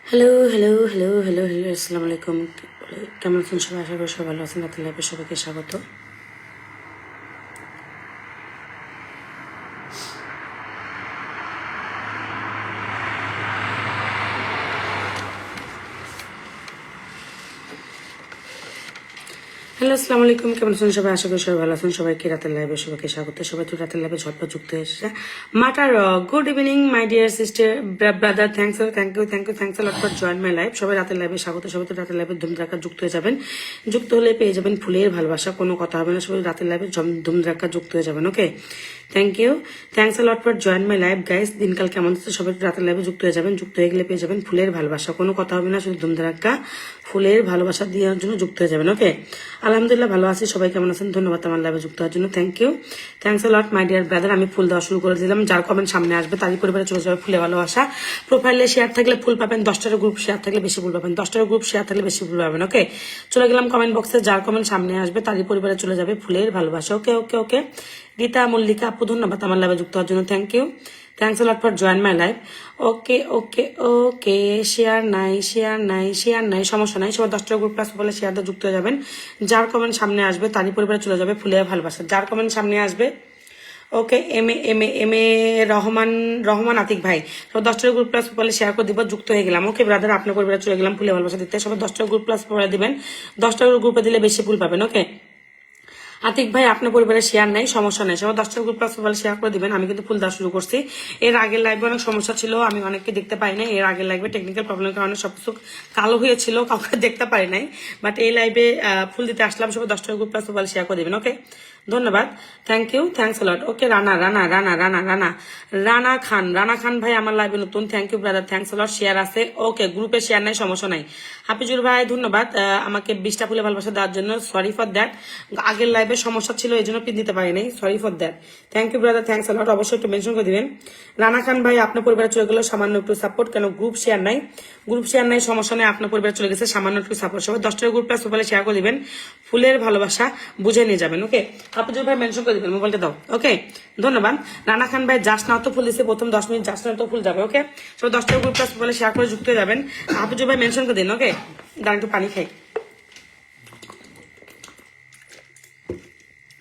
Hello hello hello hello hello আসসালামু আলাইকুম। কেমন আছেন সবাই? আশা করি সবাই ভালো আছেন। রাতের লাইভে সবাইকে স্বাগত। হ্যালো আসসালামু আলাইকুম, কেমন আছেন সবাই? আশা করি সবাই ভালো আছেন। সবাইকে রাতের লাইভে সবাইকে স্বাগত। সবাই তো রাতের লাইভে ঝটপট যুক্ত হয়েছে। মাটার good evening my dear sister brother, thanks lot for join my live. সবাই রাতের লাইভে স্বাগত। সবাই তো রাতের লাইভে ধুমধাক্কা যুক্ত হয়ে যাবেন। যুক্ত হলে পেয়ে যাবেন ফুলের ভালোবাসা, কোনো কথা হবে না। সবাই রাতের লাইভে ধুমধাক্কা যুক্ত হয়ে যাবেন। Okay, thank you, thanks lot for join my live guys. দিনকাল কেমন আছে? সবাই রাতের লাইভে যুক্ত হয়ে যাবেন। যুক্ত হয়ে গেলে পেয়ে যাবেন ফুলের ভালোবাসা, কোনো কথা হবে না। শুধু ধুমধাক্কা ফুলের ভালোবাসা দেওয়ার জন্য যুক্ত হয়ে যাবেন। ওকে, আলহামদুলিল্লাহ ভালো আছি। সবাই কেমন আছেন? ধন্যবাদ আমার লাইভে যুক্ত হওয়ার জন্য। Thank you, thanks a lot my dear brother. আমি ফুল দেওয়া শুরু করে দিলাম। যার কমেন্ট সামনে আসবে তারই পরিবারে চলে যাবে ফুলে ভালোবাসা। প্রোফাইলে শেয়ার থাকলে ফুল পাবেন, 10টার গ্রুপ শেয়ার থাকলে বেশি ফুল পাবেন, 10টার গ্রুপ শেয়ার থাকলে বেশি ফুল পাবেন। ওকে, চলে গেলাম কমেন্ট বক্সে। যার কমেন্ট সামনে আসবে তারই পরিবারে চলে যাবে ফুলের ভালোবাসা। ওকে ওকে ওকে, রীতা মল্লিকা আপু ধন্যবাদ আমার লাইভে যুক্ত হওয়ার জন্য। Thank you, thanks a lot for join my live. Okay okay okay, share নাই সমস্যা নাই। সবাই 10টার গ্রুপ প্লাস বলে শেয়ার দিয়ে যুক্ত হয়ে যাবেন। যার কমেন্ট সামনে আসবে তারই পরিবারে চলে যাবে ফুলের ভালোবাসা। যার কমেন্ট সামনে আসবে। ওকে, এম এ রহমান আতিক ভাই, সব 10টার গ্রুপ প্লাস বলে শেয়ার করে দিব। যুক্ত হয়ে গেলাম। ওকে ব্রাদার, আপনার পরিবারে চলে গেলাম ফুলে ভালোবাসা দিতে। সবাই 10টার গ্রুপ প্লাস বলে দিবেন। 10টার গ্রুপে দিলে বেশি ফুল পাবেন। ওকে, আতিক ভাই আপনার পরিবারে শেয়ার নাই, সমস্যা নাই। সবাই 10টার গ্রুপ প্লাস মোবাইল শেয়ার করে দিবেন। আমি কিন্তু ফুল দেওয়া শুরু করছি। এর আগের লাইভে অনেক সমস্যা ছিল, আমি অনেককে দেখতে পাই নাই। এর আগের লাইভে টেকনিক্যাল প্রবলেমের কারণে সবকিছু কালো হয়েছিল, কাউকে দেখতে পারি নাই। বাট এই লাইভে ফুল দিতে আসলাম। সবাই 10টার গ্রুপ প্লাস মোবাইল শেয়ার করে দিবেন। ওকে, ধন্যবাদ, thank you, thanks lot. Okay, Rana Khan ভাই আমার লাইভে নতুন। Thank you brother, thanks lot. Share আছে। ওকে, গ্রুপে শেয়ার নাই, সমস্যা নাই। হাফিজুর ভাই ধন্যবাদ আমাকে 20টা ফুলে ভালোবাসা দেওয়ার জন্য। সরি ফর দ্যাট, আগের লাইভে সমস্যা ছিল এই জন্য পিন দিতে পারি নাই। Sorry for that. Thank you brother, thanks lot. অবশ্যই একটু মেনশন করে দিবেন। রানা খান ভাই আপনার পরিবারে চলে গেল, সামান্য একটু সাপোর্ট। কেন গ্রুপ শেয়ার নাই? গ্রুপ শেয়ার নাই, সমস্যা নেই। আপনার পরিবারে চলে গেছে, সামান্য একটু সাপোর্ট। সবাই 10টার গ্রুপ প্লাস মোবাইলে শেয়ার করে দিবেন। ফুলের ভালোবাসা বুঝে নিয়ে যাবেন। ওকে, হাফিজুর ভাই মেনশন করে দিবেন, মোবাইলটা দাও। ওকে, ধন্যবাদ। রানা খান ভাই জাস্ট নাও তো ফুল দিচ্ছে, প্রথম 10 মিনিট জাস্ট নাও তো ফুল যাবে। ওকে, সবাই 10টার গ্রুপ প্লাস মোবাইলে শেয়ার করে যুক্ত হয়ে যাবেন। হাফিজুর ভাই মেনশন করে দিন। ওকে, দাঁড়ান একটু পানি খাই।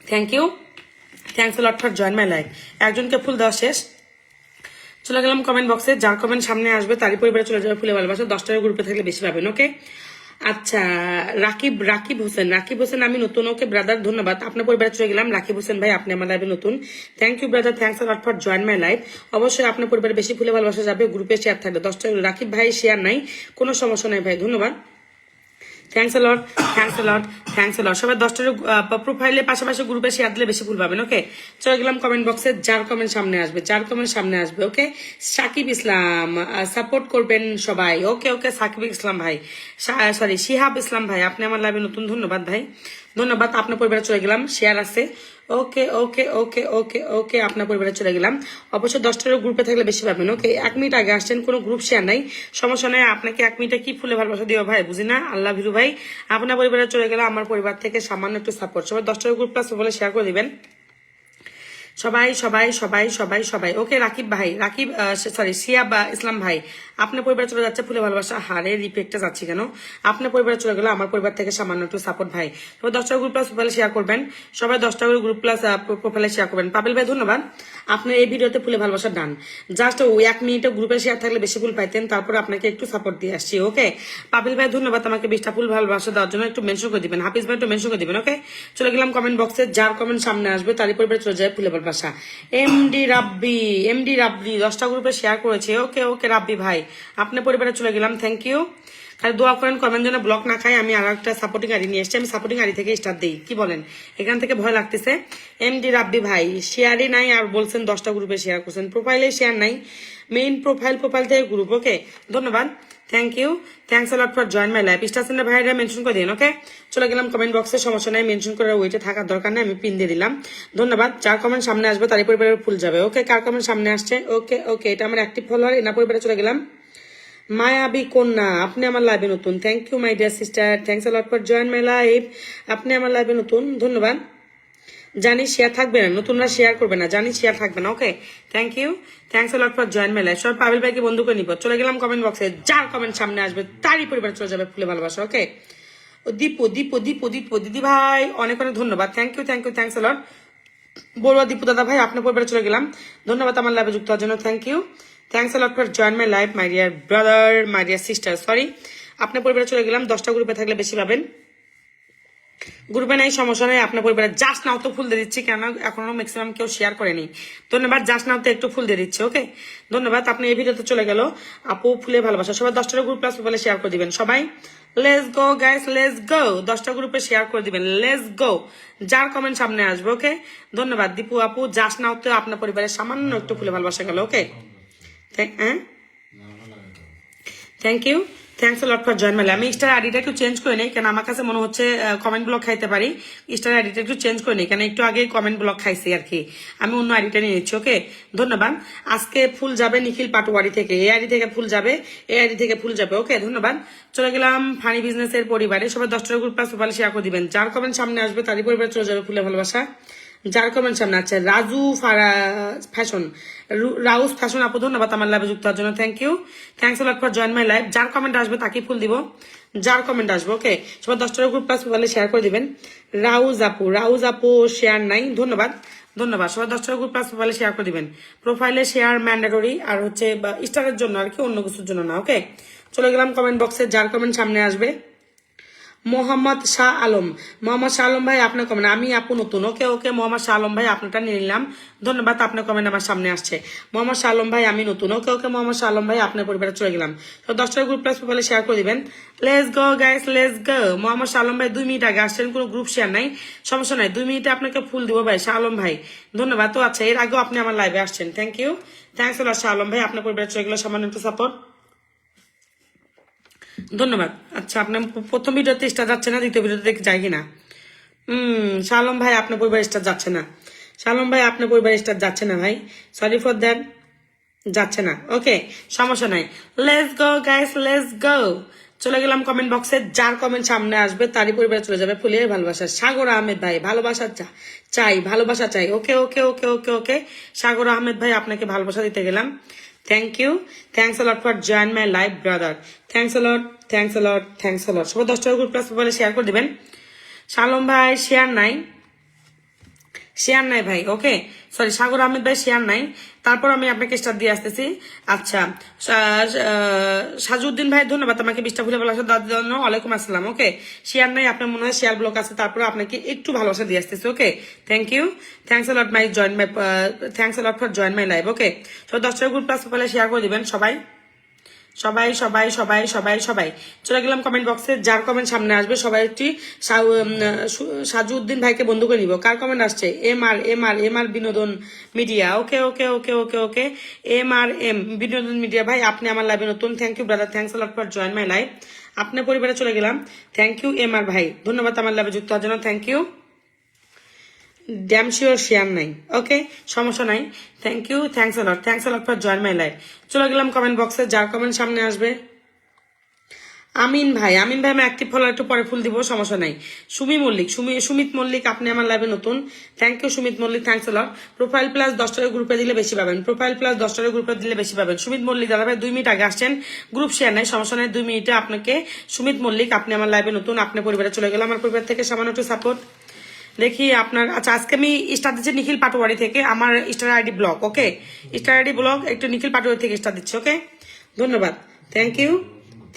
Thank you, thanks lot for join my live. একজনকে ফুল দেওয়া শেষ। চলে গেলাম কমেন্ট বক্সে। যার কমেন্ট সামনে আসবে তারই পরিবারে চলে যাবে ফুলে ভালোবাসা। 10টার গ্রুপে থাকলে বেশি পাবেন। ওকে, আচ্ছা, রাকিব হোসেন আমি নতুন। ওকে ব্রাদার, ধন্যবাদ। আপনার পরিবারে চলে গেলাম। রাকিব হোসেন ভাই আপনি আমার লাইভে নতুন। Thank you brother, thanks lot for join my live. অবশ্যই আপনার পরিবারে বেশি ফুলে ভালোবাসা যাবে। গ্রুপে শেয়ার থাকবে 10টা। রাকিব ভাই শেয়ার নাই, কোনো সমস্যা নাই ভাই, ধন্যবাদ। থ্যাংকস লট, সবাই 10টার প্রোফাইলের পাশাপাশি গ্রুপে শেয়ার দিলে বেশি ফুল পাবেন। ওকে, চলে গেলাম কমেন্ট বক্সে। যার কমেন্ট সামনে আসবে। ওকে, সাকিব ইসলাম সাপোর্ট করবেন সবাই। ওকে ওকে, সাকিব ইসলাম ভাই, সরি শিহাব ইসলাম ভাই আপনি আমার লাইভে নতুন। ধন্যবাদ ভাই, ধন্যবাদ। আপনার পরিবারে চলে গেলাম, শেয়ার আছে। ওকে ওকে ওকে ওকে ওকে, আপনার পরিবারে চলে গেলাম। অবশ্যই 10টার গ্রুপে থাকলে বেশি পাবেন। ওকে, 1 মিনিট আগে আসছেন, কোনো গ্রুপ শেয়ার নাই, সমস্যা নাই। আপনাকে 1 মিনিটে কি ফুলে ভালোবাসা দিও ভাই, বুঝি না। আল্লাহ ভিরু ভাই আপনার পরিবারে চলে গেলে আমার পরিবার থেকে সামান্য একটু সাপোর্ট। সবাই 10টার গ্রুপ প্লাস বলে শেয়ার করে দিবেন। সবাই। ওকে, সরি শিয়াব ইসলাম ভাই আপনার পরিবার চলে যাচ্ছে ফুলে ভালোবাসা। হারে রিপেক্টে যাচ্ছি কেন? আপনার পরিবারে চলে গেলে আমার পরিবার থেকে সামান্য একটু সাপোর্ট ভাই। সবাই 10টা গ্রুপ প্লাস প্রোফাইলে শেয়ার করবেন। সবাই 10টা গ্রুপ প্লাস প্রোফাইলে শেয়ার করবেন। পাবেল ভাই ধন্যবাদ, আপনার এই ভিডিওতে ফুলে ভালোবাসা ডান। জাস্ট 1 মিনিটে গ্রুপে শেয়ার থাকলে বেশি ফুল পাইতেন, তারপর আপনাকে একটু সাপোর্ট দিয়ে আসছি। ওকে, পাবেল ভাই ধন্যবাদ আমাকে 20টা ফুল ভালোবাসা দেওয়ার জন্য। একটু মেনশন করে দিবেন। হাফিজ ভাই একটু মেনশন করে দিবেন। ওকে, চলে গেলাম কমেন্ট বক্সে। যার কমেন্ট সামনে আসবে তারই পরিবারে চলে যায় ফুলে ভালোবাসা। এমডি রাব্বি 10টা গ্রুপে শেয়ার করেছে। ওকে ওকে রাব্বি ভাই আপনার পরিবারে চলে গেলাম। Thank you. খালি দোয়া করেন কমেন্ট যেন ব্লক না খাই। আমি আর একটা সাপোর্টিং আইডি নিয়ে এসেছি, আমি সাপোর্টিং আইডি থেকে স্টার্ট দিই, কি বলেন? এখান থেকে ভয় লাগতেছে। এমডি রাব্বি ভাই শেয়ারই নাই, আর বলছেন 10টা গ্রুপে শেয়ার করছেন, প্রোফাইলে শেয়ার নাই, মেইন প্রোফাইল থেকে গ্রুপ। ওকে, ধন্যবাদ, thank you, thanks a lot for join my life. স্টাসেন্ডার ভাইরা মেনশন করে দিন। ওকে, চলে গেলাম কমেন্ট বক্সে, সমস্যা নাই, মেনশন করার ওইটা থাকার দরকার নেই, আমি পিন দিয়ে দিলাম। ধন্যবাদ। যার কমেন্ট সামনে আসবে তারই পরিবারে ফুল যাবে। ওকে, কার কমেন্ট সামনে আসছে? ওকে ওকে, এটা আমার অ্যাক্টিভ ফলোয়ার। এনা পরিবারে চলে গেলাম। মায়াবী কন্যা আপনি আমার লাইভে নতুন। Thank you my dear sister, thanks a lot for join my live. আপনি আমার লাইভে নতুন, ধন্যবাদ। জানি শেয়ার থাকবে না, নতুনরা শেয়ার করবে না, জানি শেয়ার থাকবে না। Okay, thank you, thanks a lot for join my life. সবাই পাবেল ভাইকে বন্ধু করে নিব। চলে গেলাম কমেন্ট বক্সে, যার কমেন্ট সামনে আসবে তারই পরিবারে চলে যাবে ফুলে ভালোবাসা। ওকে, ও দীপু দীপু দীপু দীপু দিদি ভাই অনেক অনেক ধন্যবাদ, thank you thank you, thanks a lot. Barua Dipu দাদা ভাই আপনার পরিবারে চলে গেলাম, ধন্যবাদ আমার লাইভে যুক্ত হওয়ার জন্য, thank you, thanks a lot for join my life my dear brother my dear sister. Sorry, আপনার পরিবারে চলে গেলাম। 10টা গ্রুপে থাকলে বেশি পাবেন, গ্রুপে নাই সমস্যা নেই। আপনার পরিবারে জাস্ট নাও তো ফুল দিয়ে দিচ্ছি, কেন এখনো ম্যাক্সিমাম কেউ শেয়ার করেনি। ধন্যবাদ, জাস্ট নাও তো একটু ফুল দিয়ে দিচ্ছে। ওকে, ধন্যবাদ। আপনি এই ভিডিওতে চলে গেল আপু ফুলে ভালোবাসা। সবাই 10টা গ্রুপ প্লাস বলে শেয়ার করে দিবেন সবাই। Let's go guys, let's go. 10টা গ্রুপে শেয়ার করে দিবেন, লেটস গো। যার কমেন্ট সামনে আসবে। ওকে, ধন্যবাদ দীপু আপু, জাস্ট নাও তো আপনার পরিবারের সামান্য একটু ফুলে ভালোবাসা গেল। Okay, thank you, thanks a lot for join my life. আমি স্টার আইডিটা একটু চেঞ্জ করে নিই, কেন আমার কাছে মনে হচ্ছে কমেন্ট ব্লক খাইতে পারি। স্টার আইডিটা একটু চেঞ্জ করে নিই, কেন একটু আগে কমেন্ট ব্লক খাইছি আর কি। আমি অন্য আইডিটা নিয়ে নিচ্ছি। ওকে, ধন্যবাদ। আজকে ফুল যাবে নিখিল পাটোয়ারি থেকে, এই আইডি থেকে ফুল যাবে, এই আইডি থেকে ফুল যাবে। ওকে, ধন্যবাদ। চলে গেলাম ফানি বিজনেসের পরিবারে। সবাই 10টা গ্রুপ প্লাস প্রোফাইলে শেয়ার করে দিবেন, যার কমেন্ট সামনে আসবে তারই পরিবারে চলে যাবে ফুলে ভালোবাসা। যার কমেন্ট সামনে আছে রাজু ফ্যাশন, রাউস ফ্যাশন আপু, ধন্যবাদ আমার লাইভে যুক্ত হওয়ার জন্য, thank you, thanks a lot for join my life. যার কমেন্ট আসবে তাকে ফুল দিব, যার কমেন্ট আসবে। ওকে, সবাই 10টা গ্রুপ প্লাস প্রোফাইলে শেয়ার করে দিবেন। রাউজ আপু শেয়ার নাই, ধন্যবাদ ধন্যবাদ। সবাই 10টা গ্রুপ প্লাস প্রোফাইলে শেয়ার করে দিবেন। প্রোফাইলে শেয়ার ম্যান্ডেটরি, আর হচ্ছে স্টারের জন্য আর কি, অন্য কিছুর জন্য না। ওকে, চলে গেলাম কমেন্ট বক্সে, যার কমেন্ট সামনে আসবে। মোহাম্মদ শাহ আলম, মোহাম্মদ শাহ আলম ভাই আপনার কমেন্ট, আমি আপু নতুন। ওকে ওকে, মোহাম্মদ শাহ আলম ভাই আপনারটা নিয়ে নিলাম, ধন্যবাদ। আপনার কমেন্ট আমার সামনে আসছে, মোহাম্মদ শাহ আলম ভাই আমি নতুন। ওকে ওকে, মোহাম্মদ শাহ আলম ভাই আপনার পরিবারে চলে গেলাম। তো 10টা গ্রুপ প্লাস প্রোফাইলে শেয়ার করে দিবেন। Let's go guys, let's go. Mohammad Shah Alam ভাই 2 মিনিট আগে আসছেন, কোনো গ্রুপ শেয়ার নাই, সমস্যা নাই, 2 মিনিটে আপনাকে ফুল দিব ভাই শাহ আলম ভাই, ধন্যবাদ। তো আচ্ছা, এর আগেও আপনি আমার লাইভে আসছেন, থ্যাংক ইউ, থ্যাংকস আ লট শাহ আলম ভাই, আপনার পরিবারে চলে গেল, সামান্য একটু সাপোর্ট, ধন্যবাদ। আচ্ছা, আপনার প্রথম ভিডিওতে স্টার যাচ্ছে না, দ্বিতীয় ভিডিওতে যাই কিনা? শালম ভাই আপনার পরিবারের স্টার যাচ্ছে না, শালম ভাই আপনার পরিবারের স্টার যাচ্ছে না ভাই, সরি ফর দ্যাট, যাচ্ছে না। ওকে, সমস্যা নাই, let's go guys, let's go. চলে গেলাম কমেন্ট বক্সে, যার কমেন্ট সামনে আসবে তারই পরিবারে চলে যাবে ফুলের ভালোবাসা। সাগর আহমেদ ভাই, ভালোবাসা চাই, ভালোবাসা চাই। ওকে ওকে ওকে ওকে ওকে, সাগর আহমেদ ভাই আপনাকে ভালোবাসা দিতে গেলাম, thank you, thanks a lot for join my life brother, thanks a lot, thanks a lot, thanks a lot. সবাই 10টা গ্রুপ প্লাস বলে শেয়ার করে দিবেন। শালম ভাই শেয়ার নাই, শেয়ার নাই ভাই। ওকে, সরি, সাগর আহমেদ ভাই শেয়ার নাই, তারপর আমি আপনাকে স্টার দিয়ে আসতেছি। আচ্ছা, সাজুদ্দিন ভাই ধন্যবাদ আমাকে 20টা ফুলে ভালোবাসা দেওয়ার জন্য, ওয়ালাইকুম আসসালাম। ওকে, শেয়ার নাই, আপনার মনে হয় শেয়ার ব্লক আছে, তারপর আপনাকে একটু ভালোবাসা দিয়ে আসতেছি। Okay, thank you, thanks a lot my join my, thanks a lot for join my live. Okay, তো 10টা গ্রুপ প্লাস প্রোফাইলে শেয়ার করে দিবেন সবাই সবাই সবাই সবাই সবাই সবাই। চলে গেলাম কমেন্ট বক্সে, যার কমেন্ট সামনে আসবে সবাই একটি সাজুদ্দিন ভাইকে বন্ধু করে নিব। কার কমেন্ট আসছে? M R Binodon media. Okay okay okay okay okay, M Binodon media ভাই, আপনি আমার লাইভে নতুন, thank you brother, thanks a lot for join my live. আপনার পরিবারে চলে গেলাম, থ্যাংক ইউ আর ভাই, ধন্যবাদ আমার লাইভে যুক্ত হওয়ার জন্য, thank you. Damn sure share নাই, ওকে, সমস্যা নাই, thank you, thanks a lot for join my life. চলে গেলাম কমেন্ট বক্সে, যার কমেন্ট সামনে আসবে। আমিন ভাই আমি অ্যাক্টিভ ফলো, একটু পরে ফুল দিব, সমস্যা নাই। সুমিত মল্লিক আপনি আমার লাইভে নতুন, thank you Sumit Mallick, thanks a lot. Profile plus 10টা গ্রুপে দিলে বেশি পাবেন, প্রোফাইল প্লাস 10টা গ্রুপে দিলে বেশি পাবেন। সুমিত মল্লিক দাদা ভাই 2 মিনিট আগে আসছেন, গ্রুপ শেয়ার নাই, সমস্যা নাই, 2 মিনিটে আপনাকে। সুমিত মল্লিক আপনি আমার লাইভে নতুন, আপনার পরিবারে চলে গেলাম, আমার পরিবার থেকে সামান্য একটু সাপোর্ট দেখি আপনার। আচ্ছা, আজকে আমি স্টার দিচ্ছি নিখিল পাটোয়ারি থেকে, আমার star ID block. Okay, star ID block, একটু নিখিল পাটোয়ারি থেকে স্টার দিচ্ছি। ওকে, ধন্যবাদ, thank you,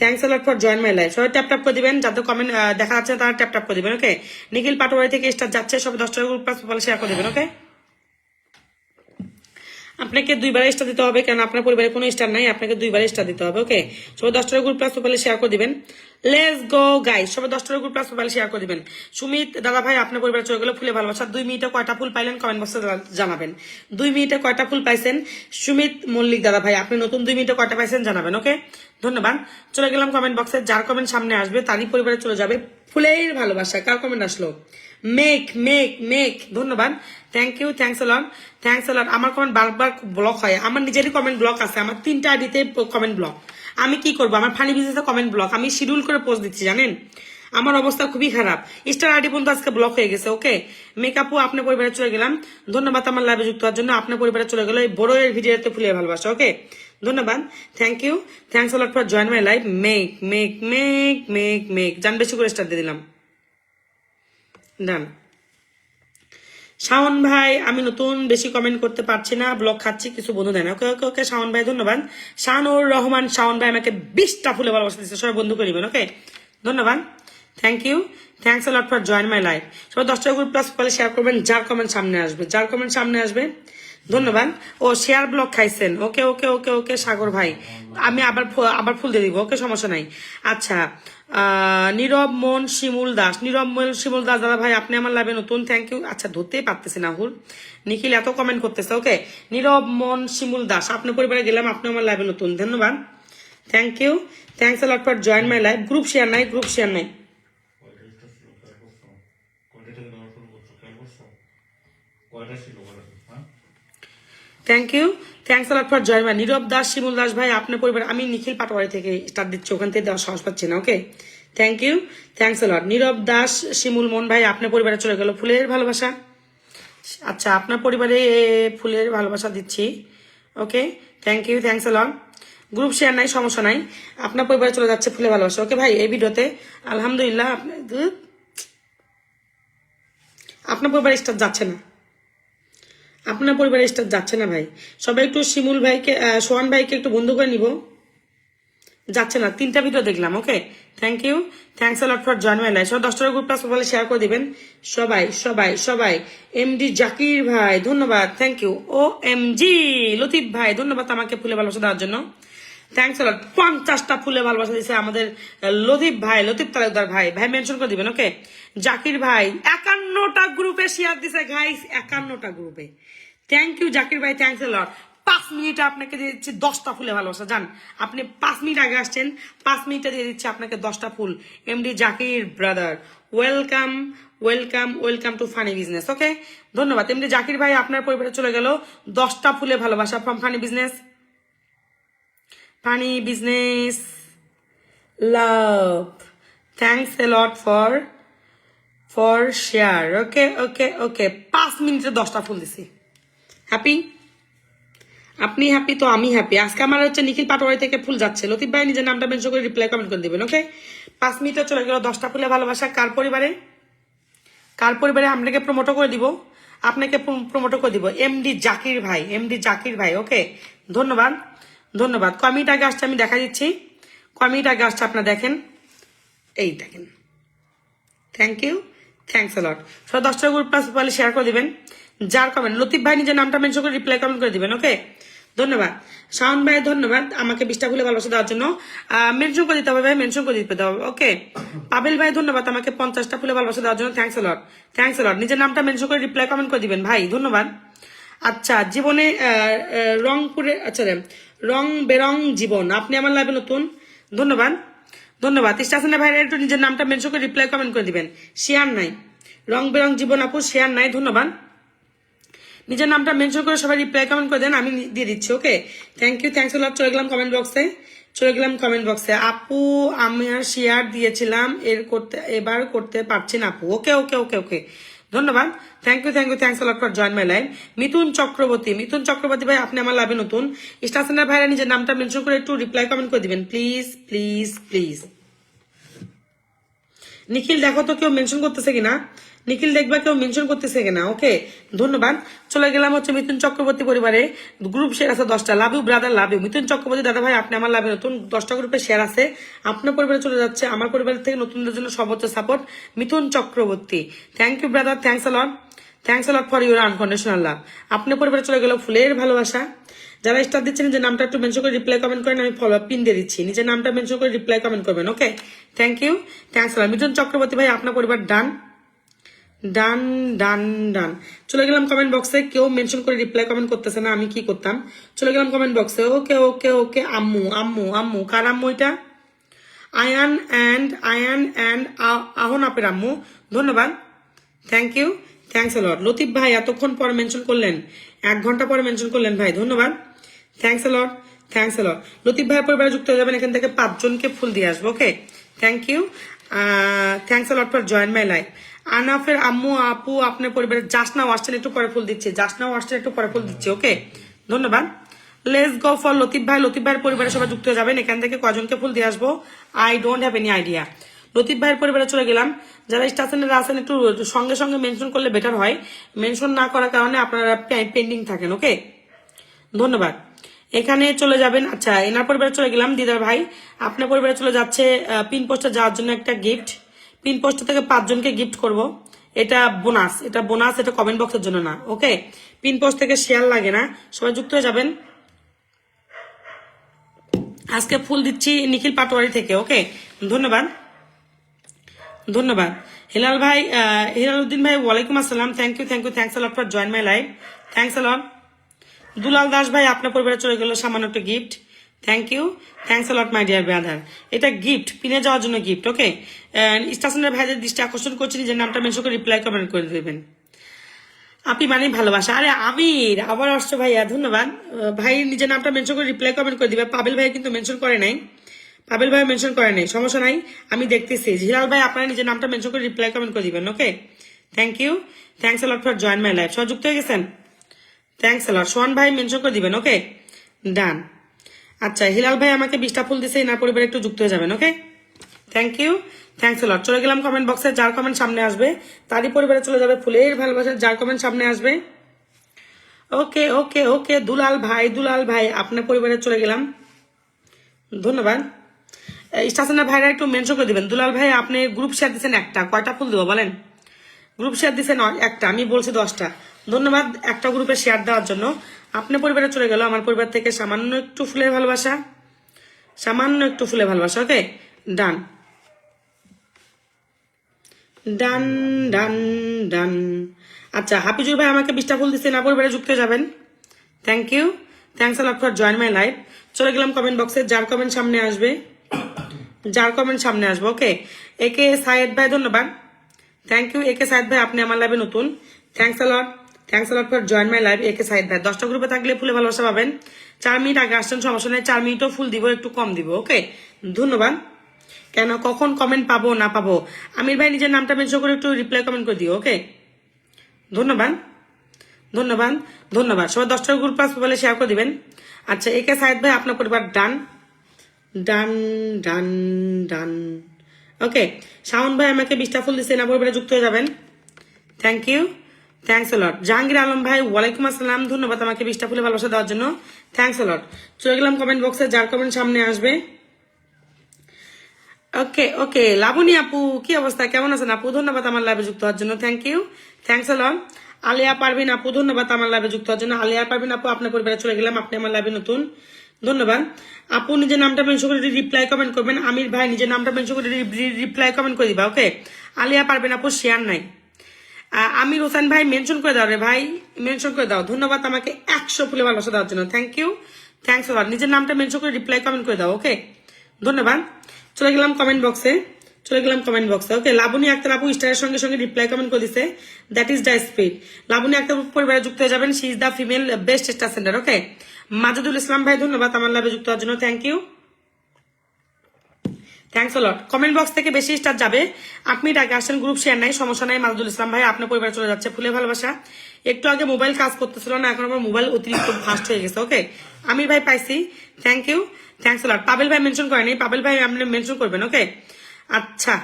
thanks a lot for join my life. সবাই ট্যাপ ট্যাপ করে দিবেন, যাদের কমেন্ট দেখা যাচ্ছে তারা ট্যাপ ট্যাপ করে দিবেন। ওকে, নিখিল পাটোয়ারি থেকে স্টার যাচ্ছে, সবাই 10টা গ্রুপ প্লাস শেয়ার করে দিবেন। ওকে, আপনাকে 2বার স্টার দিতে হবে, কেন আপনার পরিবারে কোনো স্টার নাই, আপনাকে 2বার স্টার দিতে হবে। ওকে, সবাই 10টা গ্রুপ প্লাস শেয়ার করে দিবেন। লেটস গো গাইস, সবাই 10টা গ্রুপ প্লাস শেয়ার করে দিবেন। সুমিত দাদা ভাই আপনার পরিবারে চলে গেল ফুলে ভালোবাসা। 2 মিনিটে কয়টা ফুল পাইলেন কমেন্ট বক্সে জানাবেন। 2 মিনিটে কয়টা ফুল পাইছেন সুমিত মল্লিক দাদা ভাই, আপনি নতুন, 2 মিনিটে কয়টা পাইছেন জানাবেন। ওকে, ধন্যবাদ। চলে গেলাম কমেন্ট বক্সে, যার কমেন্ট সামনে আসবে তারই পরিবারে চলে যাবে ফুলের ভালোবাসা। কার কমেন্ট আসলো? মেক মেক মেক, ধন্যবাদ, thank you, thanks a lot, thanks a lot. আমার কমেন্ট বারবার ব্লক হয়, আমার নিজেরই কমেন্ট ব্লক আছে, আমার 3টা আইডিতে কমেন্ট ব্লক। আমি কি করবো? আমার ফানি বিজনেসে কমেন্ট ব্লক, আমি শিডিউল করে পোস্ট দিচ্ছি জানেন, আমার অবস্থা খুবই খারাপ, স্টার আইডি পর্যন্ত আজকে ব্লক হয়ে গেছে। ওকে মেকআপও আপনার পরিবারে চলে গেলাম, ধন্যবাদ আমার লাইভে যুক্ত হওয়ার জন্য। আপনার পরিবারে চলে গেল এই বড়ের ভিডিওতে ফুলের ভালোবাসা। ওকে ধন্যবাদ, thank you, thanks a lot for join my live. Make make make make make জান বেশি করে স্টার দিয়ে দিলাম, ডান। শাওন ভাই আমি নতুন, বেশি কমেন্ট করতে পারছি না, ব্লগ খাচ্ছি, কিছু বন্ধু দেন। ওকে ওকে ওকে শাওন ভাই ধন্যবাদ। শাহানুর রহমান শাওন ভাই আমাকে 20টা ফুলে ভালোবাসা দিচ্ছে, সবাই বন্ধু করে নেবেন। ওকে ধন্যবাদ, thank you, thanks a lot for join my life. সবাই 10টা গ্রুপ প্লাস কলে শেয়ার করবেন, যার কমেন্ট সামনে আসবে, যার কমেন্ট সামনে আসবে। ধন্যবাদ। ও শেয়ার ব্লগ খাইছেন, ওকে ওকে ওকে ওকে সাগর ভাই, আমি আবার ফুল দিয়ে দিব, ওকে সমস্যা নাই। আচ্ছা নীরব মন শিমুল দাস, নীরব মন শিমুল দাস দাদা ভাই আপনি আমার লাইভে নতুন, থ্যাংক ইউ। আচ্ছা ধরতেই পারতেছি না হুল, নিখিল এত কমেন্ট করতেছে। ওকে নীরব মন শিমুল দাস আপনার পরিবারে গেলাম, আপনি আমার লাইভে নতুন, ধন্যবাদ, thank you, thanks a lot for join my live. Group share নাই, গ্রুপ শেয়ার নাই। Thank you, thanks a lot for join my. Nirob Das Shimul Das ভাই আপনার পরিবার, আমি নিখিল পাটোয়ারি থেকে স্টার্ট দিচ্ছি, ওখান থেকে দেওয়ার সাহস পাচ্ছি না। Okay thank you, thanks a lot. Nirob Das Shimul Mon ভাই আপনার পরিবারে চলে গেল ফুলের ভালোবাসা। আচ্ছা আপনার পরিবারে ফুলের ভালোবাসা দিচ্ছি। Okay thank you, thanks a lot. Group share নাই, সমস্যা নাই, আপনার পরিবারে চলে যাচ্ছে ফুলের ভালোবাসা। ওকে ভাই এই ভিডিওতে আলহামদুলিল্লাহ আপনার পরিবারে স্টার যাচ্ছে না, আপনার পরিবারে স্টার যাচ্ছে না ভাই। সবাই একটু শিমুল ভাইকে সোহান ভাইকে একটু বন্ধু করে নিব, যাচ্ছে না। 3টা ভিডিও দেখলাম। Okay thank you, thanks a lot for join my life. সবাই 10টা গ্রুপ প্লাস বলে শেয়ার করে দিবেন সবাই সবাই সবাই। এমডি জাকির ভাই ধন্যবাদ, থ্যাংক ইউ। ও এম জি লতিফ ভাই ধন্যবাদ আমাকে ফুলে ভালোবাসা দেওয়ার জন্য, থ্যাংকস আ লট। 50টা ফুলে ভালোবাসা দিয়েছে আমাদের লতিফ ভাই, লতিফ তালুকদার ভাই, ভাই মেনশন করে দিবেন। ওকে জাকির ভাই 51টা গ্রুপে শেয়ার দিছে গাইস, 51টা গ্রুপে। থ্যাংক ইউ জাকির ভাই, থ্যাংকস আ লট। 5 মিনিটে আপনাকে দিয়ে দিচ্ছি 10টা ফুলে ভালোবাসা। যান আপনি 5 মিনিট আগে আসছেন, 5 মিনিটে দিয়ে দিচ্ছি আপনাকে 10টা ফুল। MD Zakir brother welcome welcome welcome to funny business. Okay ধন্যবাদ এমডি জাকির ভাই, আপনার পরিবারে চলে গেল 10টা ফুলে ভালোবাসা from funny business. Funny business love, thanks a lot for share. Okay okay okay 5 মিনিটে 10টা ফুল দিছি। হ্যাপি? আপনি হ্যাপি তো আমি হ্যাপি। আজকে আমার হচ্ছে নিখিল পাটোয়ারি থেকে ফুল যাচ্ছে, লতিফ ভাই নিজের নামটা মেনশন করে রিপ্লাই কমেন্ট করে দিবেন। ওকে 5 মিনিটে চলে গেল 10টা ফুলে ভালোবাসা। কার পরিবারে, কার পরিবারে আপনাকে প্রমোট করে দিব, আপনাকে প্রমোট করে দিব এমডি জাকির ভাই, এমডি জাকির ভাই। ওকে ধন্যবাদ ধন্যবাদ। কমিট আগে আসছে আমি দেখা দিচ্ছি, কমিট আগে আসছে আপনার দেখেন, এই দেখেন। থ্যাংক ইউ, থ্যাংকস আ লট। সব 10টা গ্রুপ প্লাস বলে শেয়ার করে দিবেন, যার কমেন্ট লতিফ ভাই নিজের নামটা মেনশন করে রিপ্লাই কমেন্ট করে দিবেন। ওকে ধন্যবাদ। শাওন ভাই ধন্যবাদ আমাকে 20টা ফুলে ভালোবাসা দেওয়ার জন্য, মেনশন করে দিতে হবে ভাই, মেনশন করে দিতে হবে। ওকে পাবেল ভাই ধন্যবাদ আমাকে 50টা ফুলে ভালোবাসা দেওয়ার জন্য, thanks a lot, thanks a লট। নিজের নামটা মেনশন করে রিপ্লাই কমেন্ট করে দিবেন ভাই, ধন্যবাদ। আচ্ছা জীবনে রংপুরে, আচ্ছা রং বেরং জীবন আপনি আমার লাইভে নতুন, ধন্যবাদ ধন্যবাদ। ইস্টাসনা ভাইয়ের একটু নিজের নামটা মেনশন করে রিপ্লাই কমেন্ট করে দিবেন। শেয়ার নাই, রং বেরং জীবন আপু শেয়ার নাই, ধন্যবাদ। নিজের নামটা মেনশন করে সবাই রিপ্লাই কমেন্ট করে দেন, আমি দিয়ে দিচ্ছি। Okay thank you, thanks a lot. চলে গেলাম কমেন্ট বক্সে, চলে গেলাম কমেন্ট বক্সে। আপু আমি শেয়ার দিয়েছিলাম এবার করতে পারছি না আপু। ওকে ওকে ওকে ওকে ধন্যবাদ, thank you thank you, thanks a lot for join my live. Mithun Chakraborty, Mithun Chakraborty ভাই আপনি আমার লাইভে নতুন, ইস্টাসনা ভাইরা নিজের নামটা মেনশন করে একটু রিপ্লাই কমেন্ট করে দিবেন প্লিজ প্লিজ প্লিজ। নিখিল দেখো তো কেউ মেনশন করতেছে কিনা, নিখিল দেখবা কেউ মেনশন করতেছে কিনা। ওকে ধন্যবাদ। চলে গেলাম হচ্ছে মিথুন চক্রবর্তী পরিবারে, গ্রুপ শেয়ার আছে 10টা, love you brother love you. Mithun Chakraborty দাদা ভাই আপনি আমার লাভে নতুন, 10টা গ্রুপে শেয়ার আছে, আপনার পরিবারে চলে যাচ্ছে, আমার পরিবার থেকে নতুনদের জন্য সর্বোচ্চ support Mithun Chakraborty, thank you brother, thanks a lot, thanks a lot for your unconditional love. আপনার পরিবারে চলে গেল ফুলের ভালোবাসা। যারা স্টার দিচ্ছেন নিজের নামটা একটু মেনশন করে রিপ্লাই কমেন্ট করেন, আমি ফলো পিন দিয়ে দিচ্ছি, নিজের নামটা মেনশন করে রিপ্লাই কমেন্ট করবেন। Okay thank you, thanks a lot. Mithun Chakraborty ভাই আপনার পরিবার ডান ডান ডান ডান। চলে গেলাম কমেন্ট বক্সে, কেউ মেনশন করে রিপ্লাই কমেন্ট করতেছে না, আমি কি করতাম। চলে গেলাম কমেন্ট বক্সে। ওকে ওকে ওকে আম্মু আম্মু আম্মু, কার আম্মু এটা? আয়ান অ্যান্ড আহন আপের আম্মু, ধন্যবাদ, thank you, thanks a lot. Latif ভাই এতক্ষণ পর মেনশন করলেন, 1 ঘন্টা পরে মেনশন করলেন ভাই, ধন্যবাদ, thanks a lot, thanks a lot. Latif ভাই পরিবারে যুক্ত হয়ে যাবেন, এখান থেকে 5 জনকে ফুল দিয়ে আসবো। Okay thank you. Thanks lot for join my life. আনাফের আম্মু আপু আপনার পরিবারের জাসনা ওয়াস্টেন একটু পরে ফুল দিচ্ছে, জাসনা ওয়াস্টেন একটু পরে ফুল দিচ্ছে। ওকে, ধন্যবাদ। লেটস গো ফর লতিফ ভাই। লতিফ ভাইয়ের পরিবারের সবাই যুক্ত হয়ে যাবেন। এখান থেকে কজনকে ফুল দিয়ে আসবো I don't have any idea. Latif ভাইয়ের পরিবারে চলে গেলাম। যারা স্টেশনে আছেন একটু সঙ্গে সঙ্গে মেনশন করলে বেটার হয়, মেনশন না করার কারণে আপনারা পেন্ডিং থাকেন। ওকে, ধন্যবাদ। এখানে চলে যাবেন। আচ্ছা, এনার পরিবারে চলে গেলাম। দিদার ভাই আপনার পরিবারে চলে যাচ্ছে পিন পোস্টে যাওয়ার জন্য একটা গিফট। পিন পোস্ট থেকে 5 জনকে গিফট করব। এটা বোনাস, এটা বোনাস, এটা কমেন্ট বক্সের জন্য না। ওকে, পিন পোস্ট থেকে শেয়ার লাগে না, সবাই যুক্ত হয়ে যাবেন। আজকে ফুল দিচ্ছি নিখিল পাটোয়ারি থেকে। ওকে, ধন্যবাদ, ধন্যবাদ। হিলাল ভাই, হিলাল উদ্দিন ভাই ওয়ালাইকুম আসসালাম। Thank you, thank you, thanks a lot for join my life. Thanks a lot. Dulal Das ভাই আপনার পরিবারে চলে গেল সামান্য একটা gift. Thank you, thanks a lot my dear brother. এটা গিফট, পিনে যাওয়ার জন্য গিফট। ওকে, স্টেশনের ভাইদের দৃষ্টি আকর্ষণ করছি, নিজের নামটা মেনশন করে রিপ্লাই কমেন্ট করে দেবেন। আপনি মানে ভালোবাসা। আরে আমির আবার আসছো ভাইয়া, ধন্যবাদ ভাই। নিজের নামটা মেনশন করে রিপ্লাই কমেন্ট করে দিবে। পাবেল ভাই কিন্তু মেনশন করে নাই, পাবেল ভাই মেনশন করে নাই, সমস্যা নাই, আমি দেখতেছি। হিলাল ভাই আপনারা নিজের নামটা মেনশন করে রিপ্লাই কমেন্ট করে দিবেন। Okay, thank you, thanks a lot for join my life. সবাই যুক্ত হয়ে গেছেন, থ্যাংকস আ লট। সোহান ভাই মেনশন করে দিবেন। ওকে, ডান। আচ্ছা, হিলাল ভাই আমাকে 20টা ফুল দিছে, এনার পরিবারে একটু যুক্ত হয়ে যাবেন। Okay, thank you, thanks a lot. চলে গেলাম কমেন্ট বক্সে। যার কমেন্ট সামনে আসবে তারই পরিবারে চলে যাবে ফুলের ভালোবাসা। যার কমেন্ট সামনে আসবে। ওকে ওকে ওকে, দুলাল ভাই, দুলাল ভাই আপনার পরিবারে চলে গেলাম, ধন্যবাদ। স্টেশনের ভাইরা একটু মেনশন করে দিবেন। দুলাল ভাই আপনি গ্রুপ শেয়ার দিচ্ছেন একটা, কয়টা ফুল দেবো বলেন? গ্রুপ শেয়ার দিচ্ছেন একটা, আমি বলছি 10টা। ধন্যবাদ একটা গ্রুপে শেয়ার দেওয়ার জন্য। আপনার পরিবারে চলে গেল আমার পরিবার থেকে সামান্য একটু ফুলের ভালোবাসা, সামান্য একটু ফুলের ভালোবাসা। ওকে, ডান ডান ডান ডান। আচ্ছা, হাফিজুর ভাই আমাকে 20টা ফুল দিচ্ছেন, আমার পরিবারে যুক্ত হয়ে যাবেন। Thank you, thanks a lot for join my life. চলে গেলাম কমেন্ট বক্সে। যার কমেন্ট সামনে আসবে, যার কমেন্ট সামনে আসবে। ওকে, একে সায়েদ ভাই ধন্যবাদ, থ্যাংক ইউ। একে সায়েদ ভাই আপনি আমার লাইভে নতুন, thanks a lot, thanks a lot for join my live. একে সায়েদ ভাই 10টা গ্রুপে থাকলে ফুলে ভালোবাসা পাবেন। 4 মিনিট আগে আসছেন, সমস্যা নেই, 4 মিনিটও ফুল দিব, একটু কম দিব। ওকে, ধন্যবাদ। কেন কখন কমেন্ট পাবো না পাবো, আমির ভাই নিজের নামটা মেনশন করে একটু রিপ্লাই কমেন্ট করে দিও। ওকে, ধন্যবাদ, ধন্যবাদ, ধন্যবাদ। সবাই 10টা গ্রুপ প্লাস মোবাইলে শেয়ার করে দিবেন। আচ্ছা, একে সায়েদ ভাই আপনার পরিবার ডান ডান ডান ডান। ওকে, শাওন ভাই আমাকে 20টা ফুল দিচ্ছেন, আমার পরিবারে যুক্ত হয়ে যাবেন। থ্যাংক ইউ, থ্যাংকস আ লট। জাহাঙ্গীর আলম ভাই ওয়ালাইকুম আসসালাম, ধন্যবাদ আমাকে 20টা ফুলে ভালোবাসা দেওয়ার জন্য। Thanks a lot. চলে গেলাম কমেন্ট বক্সে। যার কমেন্ট সামনে আসবে। ওকে ওকে, লাবণী আপু কি অবস্থা, কেমন আছেন আপু? ধন্যবাদ আমার লাইভে যুক্ত হওয়ার জন্য। থ্যাংক ইউ, থ্যাংকস আ লট। আলিয়া পারভিন আপু ধন্যবাদ আমার লাইভে যুক্ত হওয়ার জন্য। আলিয়া পারভিন আপু আপনার পরিবারে চলে গেলাম, আপনি আমার লাইভে নতুন, ধন্যবাদ। আপু নিজের নামটা মেনশন করে রিপ্লাই কমেন্ট করবেন। আমির ভাই নিজের নামটা মেনশন করে রিপ্লাই কমেন্ট করে দিবা। ওকে, আলিয়া পারবেন আপু শেয়ার নাই। আমির হোসেন ভাই মেনশন করে দাও রে ভাই, মেনশন করে দাও। ধন্যবাদ আমাকে 100 ফুলে ভালোবাসা দেওয়ার জন্য। থ্যাংক ইউ, থ্যাংকস আ লট। নিজের নামটা মেনশন করে রিপ্লাই কমেন্ট করে দাও। ওকে, ধন্যবাদ। চলে গেলাম কমেন্ট বক্সে, চলে গেলাম কমেন্ট বক্সে। ওকে, লাবণী আক্তার আপু স্টারের সঙ্গে সঙ্গে রিপ্লাই কমেন্ট করে দিছে, that is the speed. Laboni Akter পরিবারে যুক্ত হয়ে যাবেন, she is the female best star centre. Okay, Majedul Islam ভাই ধন্যবাদ আমার লাভে যুক্ত হওয়ার জন্য। Thank you, thanks a lot. Comment box থেকে বেশি স্টার যাবে। 8 মিনিট আগে আসছেন, গ্রুপ শেয়ার নাই, সমস্যা নাই। মাজেদুল ইসলাম ভাই আপনার পরিবারে চলে যাচ্ছে ফুলে ভালোবাসা। একটু আগে মোবাইল কাজ করতেছিল না, এখন আমার মোবাইল অতিরিক্ত ফাস্ট হয়ে গেছে। ওকে, আমির ভাই পাইছি, থ্যাংক ইউ, থ্যাংকস আ লট। পাবেল ভাই মেনশন করেনি, পাবেল ভাই আপনি মেনশন করবেন। ওকে, আচ্ছা,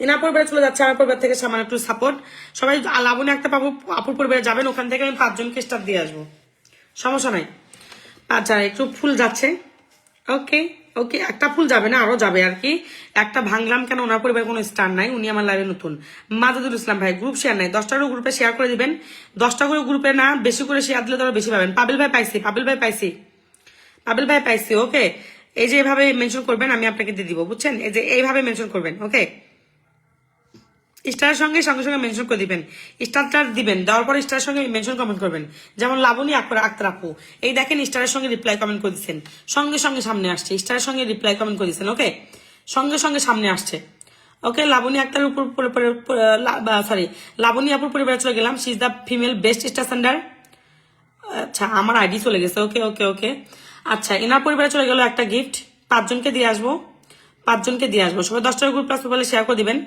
এনার পরিবারে চলে যাচ্ছে, আমার পরিবার থেকে সামান্য একটু সাপোর্ট। সবাই লাবণী একটা পাবো আপুর পরিবারে যাবেন, ওখান থেকে আমি 5 জনকে স্টার দিয়ে আসবো, সমস্যা নাই। আচ্ছা, একটু ফুল যাচ্ছে। ওকে ওকে, একটা ফুল যাবে না, আরো যাবে আর কি। একটা ভাঙলাম কেন, ওনার পরিবারে কোনো স্টার নাই, উনি আমার লাইভে নতুন। মাজেদুল ইসলাম ভাই গ্রুপ শেয়ার নাই, 10টা করে গ্রুপে শেয়ার করে দিবেন। 10টা করে গ্রুপে না, বেশি করে শেয়ার দিলে তারা বেশি পাবেন। পাবেল ভাই পাইছি, পাবেল ভাই পাইছি, পাবেল ভাই পাইছি। ওকে, এই যে এভাবে মেনশন করবেন, আমি আপনাকে দিয়ে দিব, বুঝছেন? এই যে এইভাবে মেনশন করবেন। ওকে, স্টারের সঙ্গে সঙ্গে সঙ্গে মেনশন করে দিবেন, স্টারটার দিবেন, দেওয়ার পরে স্টারের সঙ্গে মেনশন কমেন্ট করবেন। যেমন লাবণী আক্তার আপু, এই দেখেন স্টারের সঙ্গে রিপ্লাই কমেন্ট করে দিচ্ছেন, সঙ্গে সঙ্গে সামনে আসছে, স্টারের সঙ্গে রিপ্লাই কমেন্ট করে দিচ্ছেন। ওকে, সঙ্গে সঙ্গে সামনে আসছে। ওকে, লাবণী আক্তারের উপর সরি, লাবণী আপুর পরিবারে চলে গেলাম, she is the female best star centre. আচ্ছা, আমার আইডি চলে গেছে। ওকে ওকে ওকে, আচ্ছা, এনার পরিবারে চলে গেল একটা গিফট। 5 জনকে দিয়ে আসবো, 5 জনকে দিয়ে আসবো। সবাই 10 টাকা গ্রুপ প্লাস প্রোফাইলে শেয়ার করে দিবেন।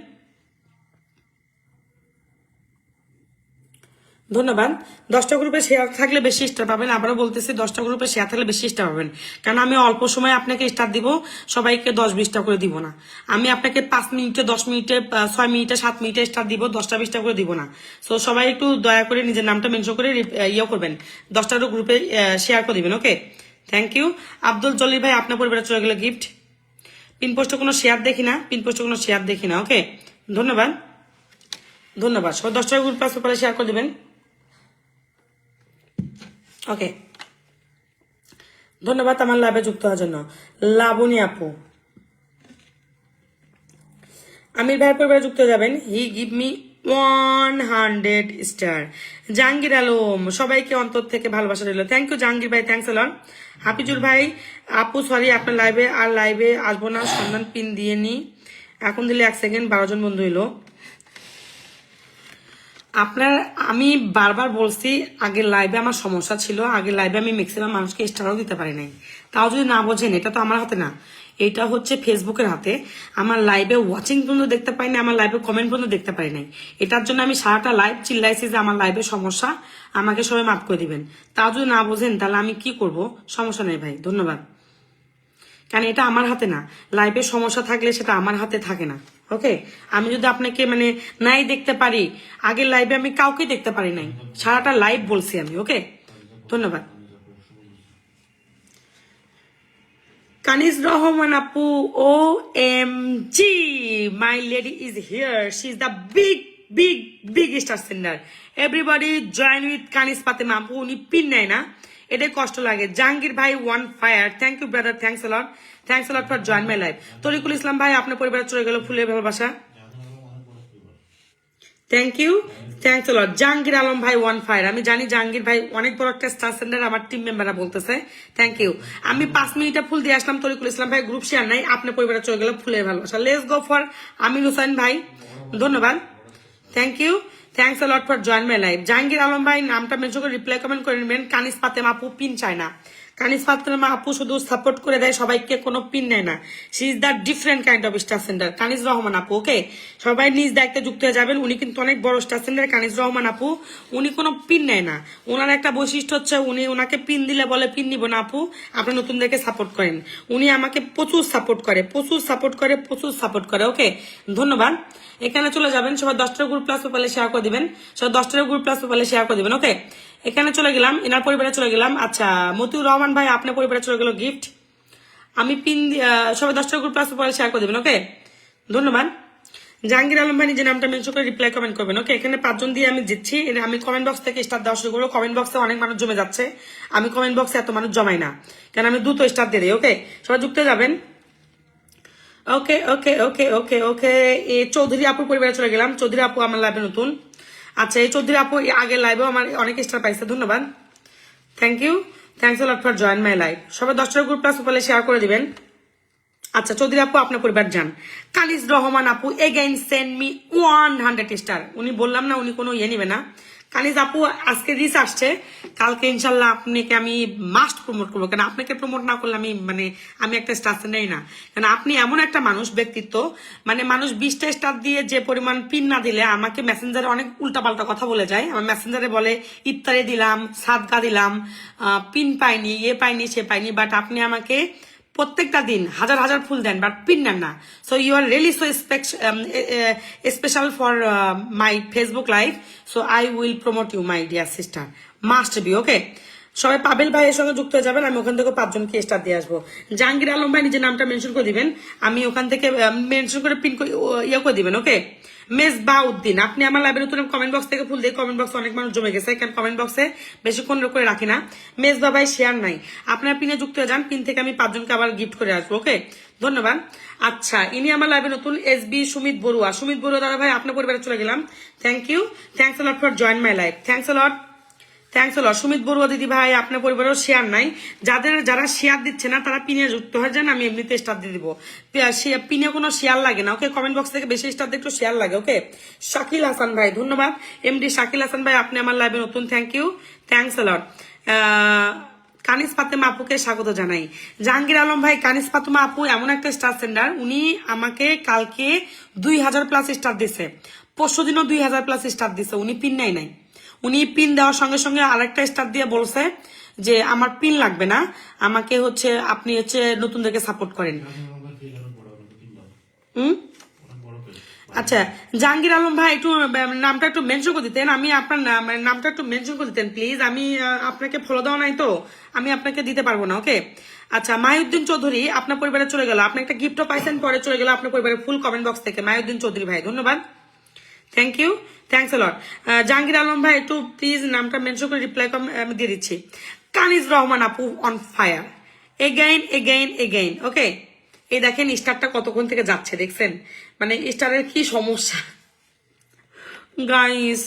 ধন্যবাদ। 10টা গ্রুপে শেয়ার থাকলে বেশি স্টার পাবেন। আবারও বলতেছি 10টা গ্রুপে শেয়ার থাকলে বেশি স্টার পাবেন, কারণ আমি অল্প সময় আপনাকে স্টার দিব, সবাইকে 10-20টা করে দিব না। আমি আপনাকে 5 মিনিটে, 10 মিনিটে, 6 মিনিটে, 7 মিনিটে স্টার দিব, 10টা-20টা করে দিব না। সো সবাই একটু দয়া করে নিজের নামটা মেনশন করে ইয়ে করবেন, 10টা গ্রুপে শেয়ার করে দিবেন। Okay, thank you. Abdul Jalil ভাই আপনার পরিবারে চলে গেল গিফট। পিন পোস্টে কোনো শেয়ার দেখি না, পিন পোস্টে কোনো শেয়ার দেখি না। ওকে, ধন্যবাদ, ধন্যবাদ। সবাই 10টা গ্রুপ প্লাস প্রোফাইলে শেয়ার করে দিবেন। ওকে, ধন্যবাদ আমার লাইভে যুক্ত হওয়ার জন্য। লাবণী আপু, আমির ভাইয়ের পরিবারে যুক্ত হয়ে যাবেন। হি give me 100 star. Jahangir Alam, সবাইকে অন্তর থেকে ভালোবাসা রইল। থ্যাংক ইউ জাহাঙ্গীর ভাই, থ্যাংকস এ লট। হাফিজুল ভাই, আপু সরি আপনার লাইভে আর লাইভে আসবো না, সন্ধান পিন দিয়ে নি, এখন দিলে 1 সেকেন্ড। 12 জন বন্ধু হইলো আপনার। আমি বারবার বলছি, আগের লাইভে আমার সমস্যা ছিল, আগের লাইভে আমি ম্যাক্সিমাম মানুষকে স্টারও দিতে পারি নাই। তাও যদি না বোঝেন, এটা তো আমার হাতে না, এটা হচ্ছে ফেসবুকের হাতে। আমার লাইভে ওয়াচিং পর্যন্ত দেখতে পাই না, আমার লাইভে কমেন্ট পর্যন্ত দেখতে পারি নাই। এটার জন্য আমি সারাটা লাইভ চিল্লাইছি যে আমার লাইভে সমস্যা, আমাকে সবাই মাফ করে দিবেন। তাও যদি না বোঝেন তাহলে আমি কি করব, সমস্যা নেই ভাই, ধন্যবাদ। কারণ এটা আমার হাতে না, লাইভে সমস্যা থাকলে সেটা আমার হাতে থাকে না। ওকে, আমি যদি আপনাকে মানে নাই দেখতে পারি, আগের লাইভে আমি কাউকে দেখতে পারি নাই, সারাটা লাইভ বলছি আমি। ওকে, ধন্যবাদ। কানিজ রহমান আপু, O M G, my lady is here, she is the big big big star sender. Everybody join with Kaniz Fatema আপু। উনি পিন নেয় না, এটাই কষ্ট লাগে। জাহাঙ্গীর ভাই one fire, thank you brother, thanks a lot, thanks a lot for join my life. Tarikul Islam ভাই আপনার পরিবারে চলে গেল ফুলের ভালোবাসা, thank you, thanks a lot. Jahangir Alam ভাই ওয়ান ফায়ার, আমি জানি জাহাঙ্গীর ভাই অনেক বড় একটা স্টার সেন্টার, আমার টিম মেম্বাররা বলতেছে, থ্যাংক ইউ। আমি 5 মিনিটে ফুল দিয়ে আসলাম। তরিকুল ইসলাম ভাই গ্রুপ শেয়ার নাই, আপনার পরিবারে চলে গেল ফুলের ভালোবাসা। Let's go for Amir Hossain ভাই, ধন্যবাদ, thank you, thanks a lot for join my life. Jahangir Alam ভাই নামটা মেনশন করে রিপ্লাই কমেন্ট করে নেবেন। কানিজ ফাতেমা আপু পিন চায় না, কানিজ ফাতেমা আপু শুধু সাপোর্ট করে দেয় সবাইকে, কোনো পিন নেয় না। She is the different kind of star center. Kaniz Rahman আপু, ওকে, সবাই নিজ দায়িত্বে যুক্ত হয়ে যাবেন। উনি কিন্তু অনেক বড় স্টার সেন্টার, কানিজ রহমান আপু। উনি কোনো পিন নেয় না, ওনার একটা বৈশিষ্ট্য হচ্ছে উনি ওনাকে পিন দিলে বলে পিন নিব না আপু, আপনি নতুনদেরকে সাপোর্ট করেন। উনি আমাকে প্রচুর সাপোর্ট করে, প্রচুর সাপোর্ট করে, প্রচুর সাপোর্ট করে। ওকে, ধন্যবাদ। এখানে চলে যাবেন, সবাই 10টা গ্রুপ প্লাস প্রোফাইলে শেয়ার করে দিবেন, সবাই 10টা গ্রুপ প্লাস প্রোফাইলে শেয়ার করে দিবেন। ওকে, এখানে চলে গেলাম, এনার পরিবারে চলে গেলাম। আচ্ছা, মতিউর রহমান ভাই আপনার পরিবারে চলে গেল গিফট। আমি পিন সবাই 10টা গ্রুপ প্লাস প্রোফাইলে শেয়ার করে দিবেন। ওকে, ধন্যবাদ। জাহাঙ্গীর আলম ভাই নিজের নামটা মেনশন করে রিপ্লাই কমেন্ট করবেন। ওকে, এখানে 5 জন দিয়ে আমি দিচ্ছি। আমি কমেন্ট বক্স থেকে স্টার দেওয়া শুরু করবো। কমেন্ট বক্সে অনেক মানুষ জমে যাচ্ছে, আমি কমেন্ট বক্সে এত মানুষ জমাই না, কারণ আমি দ্রুত স্টার দিয়ে দিই। ওকে, সবাই যুক্ত যাবেন। ওকে ওকে ওকে ওকে ওকে, এই চৌধুরী আপুর পরিবারে চলে গেলাম। চৌধুরী আপু আমার লাইভে নতুন। আচ্ছা, এই চৌধুরী আপু আগের লাইভেও আমার অনেক স্টার পাইছে, ধন্যবাদ, thank you, thanks a lot for join my live. সবাই 10টা গ্রুপ প্লাস প্রোফাইলে শেয়ার করে দিবেন। আচ্ছা, চৌধুরী আপু আপনার পরিবার যান। কানিজ রহমান আপু এগেইন সেন্ড মি 100 স্টার। উনি বললাম না উনি কোনো ইয়ে নিবে না। কানিজ আপু আজকে রিস আসছে, কালকে ইনশাল্লাহ আপনাকে আমি মাস্ট প্রমোট করবো, কারণ আপনাকে প্রমোট না করলে আমি আমি একটা স্টার নেই না। কারণ আপনি এমন একটা মানুষ, ব্যক্তিত্ব, মানুষ 20টা স্টার দিয়ে যে পরিমাণ পিন না দিলে আমাকে মেসেঞ্জারে অনেক উল্টাপাল্টা কথা বলে যায়। আমার মেসেঞ্জারে বলে ইফতারে দিলাম, সাদগা দিলাম, পিন পাইনি, পাইনি, সে পাইনি, বাট আপনি আমাকে প্রত্যেকটা দিন হাজার হাজার ফুল দেন, বাট পিন নেন না। So you are really so special for my Facebook live. So I will promote you my dear sister, must be. Okay, সবাই পাবেল ভাইয়ের সঙ্গে যুক্ত হয়ে যাবেন। আমি ওখান থেকে 5 জনকে স্টার দিয়ে আসবো। জাহাঙ্গীর আলম ভাই নিজের নামটা মেনশন করে দিবেন, আমি ওখান থেকে মেনশন করে পিন ইয়ে করে দিবেন। ওকে, মেজবা উদ্দিন আপনি আমার লাইভে নতুন, কমেন্ট বক্স থেকে ফুল দিয়ে, কমেন্ট বক্সে অনেক মানুষ জমে গেছে, কারণ কমেন্ট বক্সে বেশিক্ষণ করে রাখি না। মেজবা ভাই শেয়ার নাই, আপনার পিনে যুক্ত হয়ে যান। পিন থেকে আমি 5 জনকে আবার গিফট করে আসবো। ওকে, ধন্যবাদ। আচ্ছা, ইনি আমার লাইভে নতুন, SB সুমিত বড়ুয়া। সুমিত বড়ুয়া দাদা ভাই আপনার পরিবারে চলে গেলাম, thank you, thanks a lot for join my life, thanks a lot, thanks lot. Sumit Barua দিদি ভাই আপনার পরিবারেও শেয়ার নাই, যারা শেয়ার দিচ্ছে না তারা পিনে যুক্ত হয়ে যান, আমি এমনিতে স্টার দিয়ে দিব। পিনে কোনো শেয়ার লাগে না। ওকে, কমেন্ট বক্স থেকে বেশি স্টার দিয়ে একটু শেয়ার লাগে। ওকে, শাকিল হাসান ভাই ধন্যবাদ। MD শাকিল হাসান ভাই আপনি আমার লাইভে নতুন, thank you, thanks lot. Kanis Fatema আপুকে স্বাগত জানাই। জাহাঙ্গীর আলম ভাই, কানিস ফাতেমা আপু এমন একটা স্টার সেন্ডার, উনি আমাকে কালকে 2000+ স্টার দিছে, পরশু দিনও 2000+ স্টার দিছে। উনি পিন নাই, উনি পিন দেওয়ার সঙ্গে সঙ্গে আরেকটা স্টার দিয়ে বলছে যে আমার পিন লাগবে না, আমাকে হচ্ছে আপনি হচ্ছে নতুনদেরকে সাপোর্ট করেন। আচ্ছা জাহাঙ্গীর আলম ভাই, একটু নামটা একটু মেনশন করে দিতেন, আমি আপনার নামটা একটু মেনশন করে দিতেন প্লিজ। আমি আপনাকে ফলো দেওয়া নাই তো, আমি আপনাকে দিতে পারবো না। ওকে আচ্ছা, মাহিউদ্দিন চৌধুরী আপনার পরিবারে চলে গেল, আপনি একটা গিফটও পাইছেন, পরে চলে গেল আপনার পরিবারের ফুল কমেন্ট বক্স থেকে। মাহিউদ্দিন চৌধুরী ভাই ধন্যবাদ, thank you, thanks a lot. Jahangir Alam ভাই একটু প্লিজ নামটা মেনশন করে রিপ্লাই আমি দিয়ে দিচ্ছি। কানিজ রহমান আপু on fire again again again. Okay এই দেখেন স্টারটা কতক্ষণ থেকে যাচ্ছে, দেখছেন? মানে স্টারের কি সমস্যা গাইস।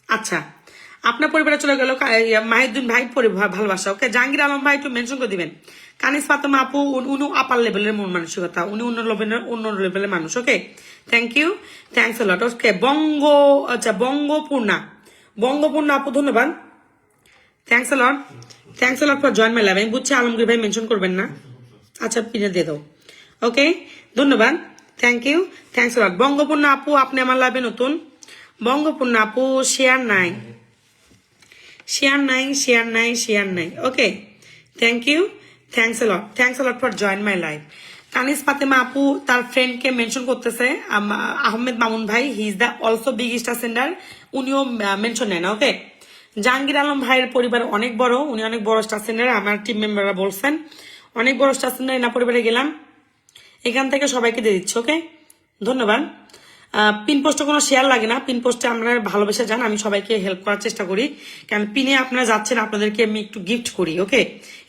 আচ্ছা আপনার পরিবারে চলে গেল মাহিউদ্দিন ভাই ভালোবাসা। ওকে জাহাঙ্গীর আলম ভাই একটু মেনশন করে দিবেন। কানিস ফাতেমা আপু উনি আপার লেভেলের মন মানসিকতা, উনি অন্য লেভেলের মানুষ। Okay thank you, thanks a lot. Okay আচ্ছা বঙ্গপূর্ণা আপু ধন্যবাদ, thanks a lot, thanks a lot for join my live. আমি বুঝছি আলমগীর ভাই মেনশন করবেন না, আচ্ছা পিনে দিয়ে দাও। ওকে ধন্যবাদ, thank you, thanks a lot. Bangapurna আপু আপনি আমার লাইভে নতুন। বঙ্গপূর্ণা আপু শেয়ার নাই। Okay thank you, thanks a lot for join my live. Kanis Fatema আপু তার ফ্রেন্ডকে মেনশন করতেছে, আহমেদ মামুন ভাই, he is the also big star sender, উনিও মেনশন নেয় না। ওকে জাহাঙ্গীর আলম ভাইয়ের পরিবার অনেক বড়, উনি অনেক বড় স্টার সেন্ডার, আমার টিম মেম্বাররা বলছেন অনেক বড় স্টার সেন্ডার। এনা পরিবারে গেলাম, এখান থেকে সবাইকে দিয়ে দিচ্ছি। ওকে ধন্যবাদ। পিন পোস্টে কোনো শেয়ার লাগে না, পিন পোস্টে আপনারা ভালোবেসে যান, আমি সবাইকে হেল্প করার চেষ্টা করি, কারণ পিনে আপনারা যাচ্ছেন আপনাদেরকে আমি একটু গিফট করি। ওকে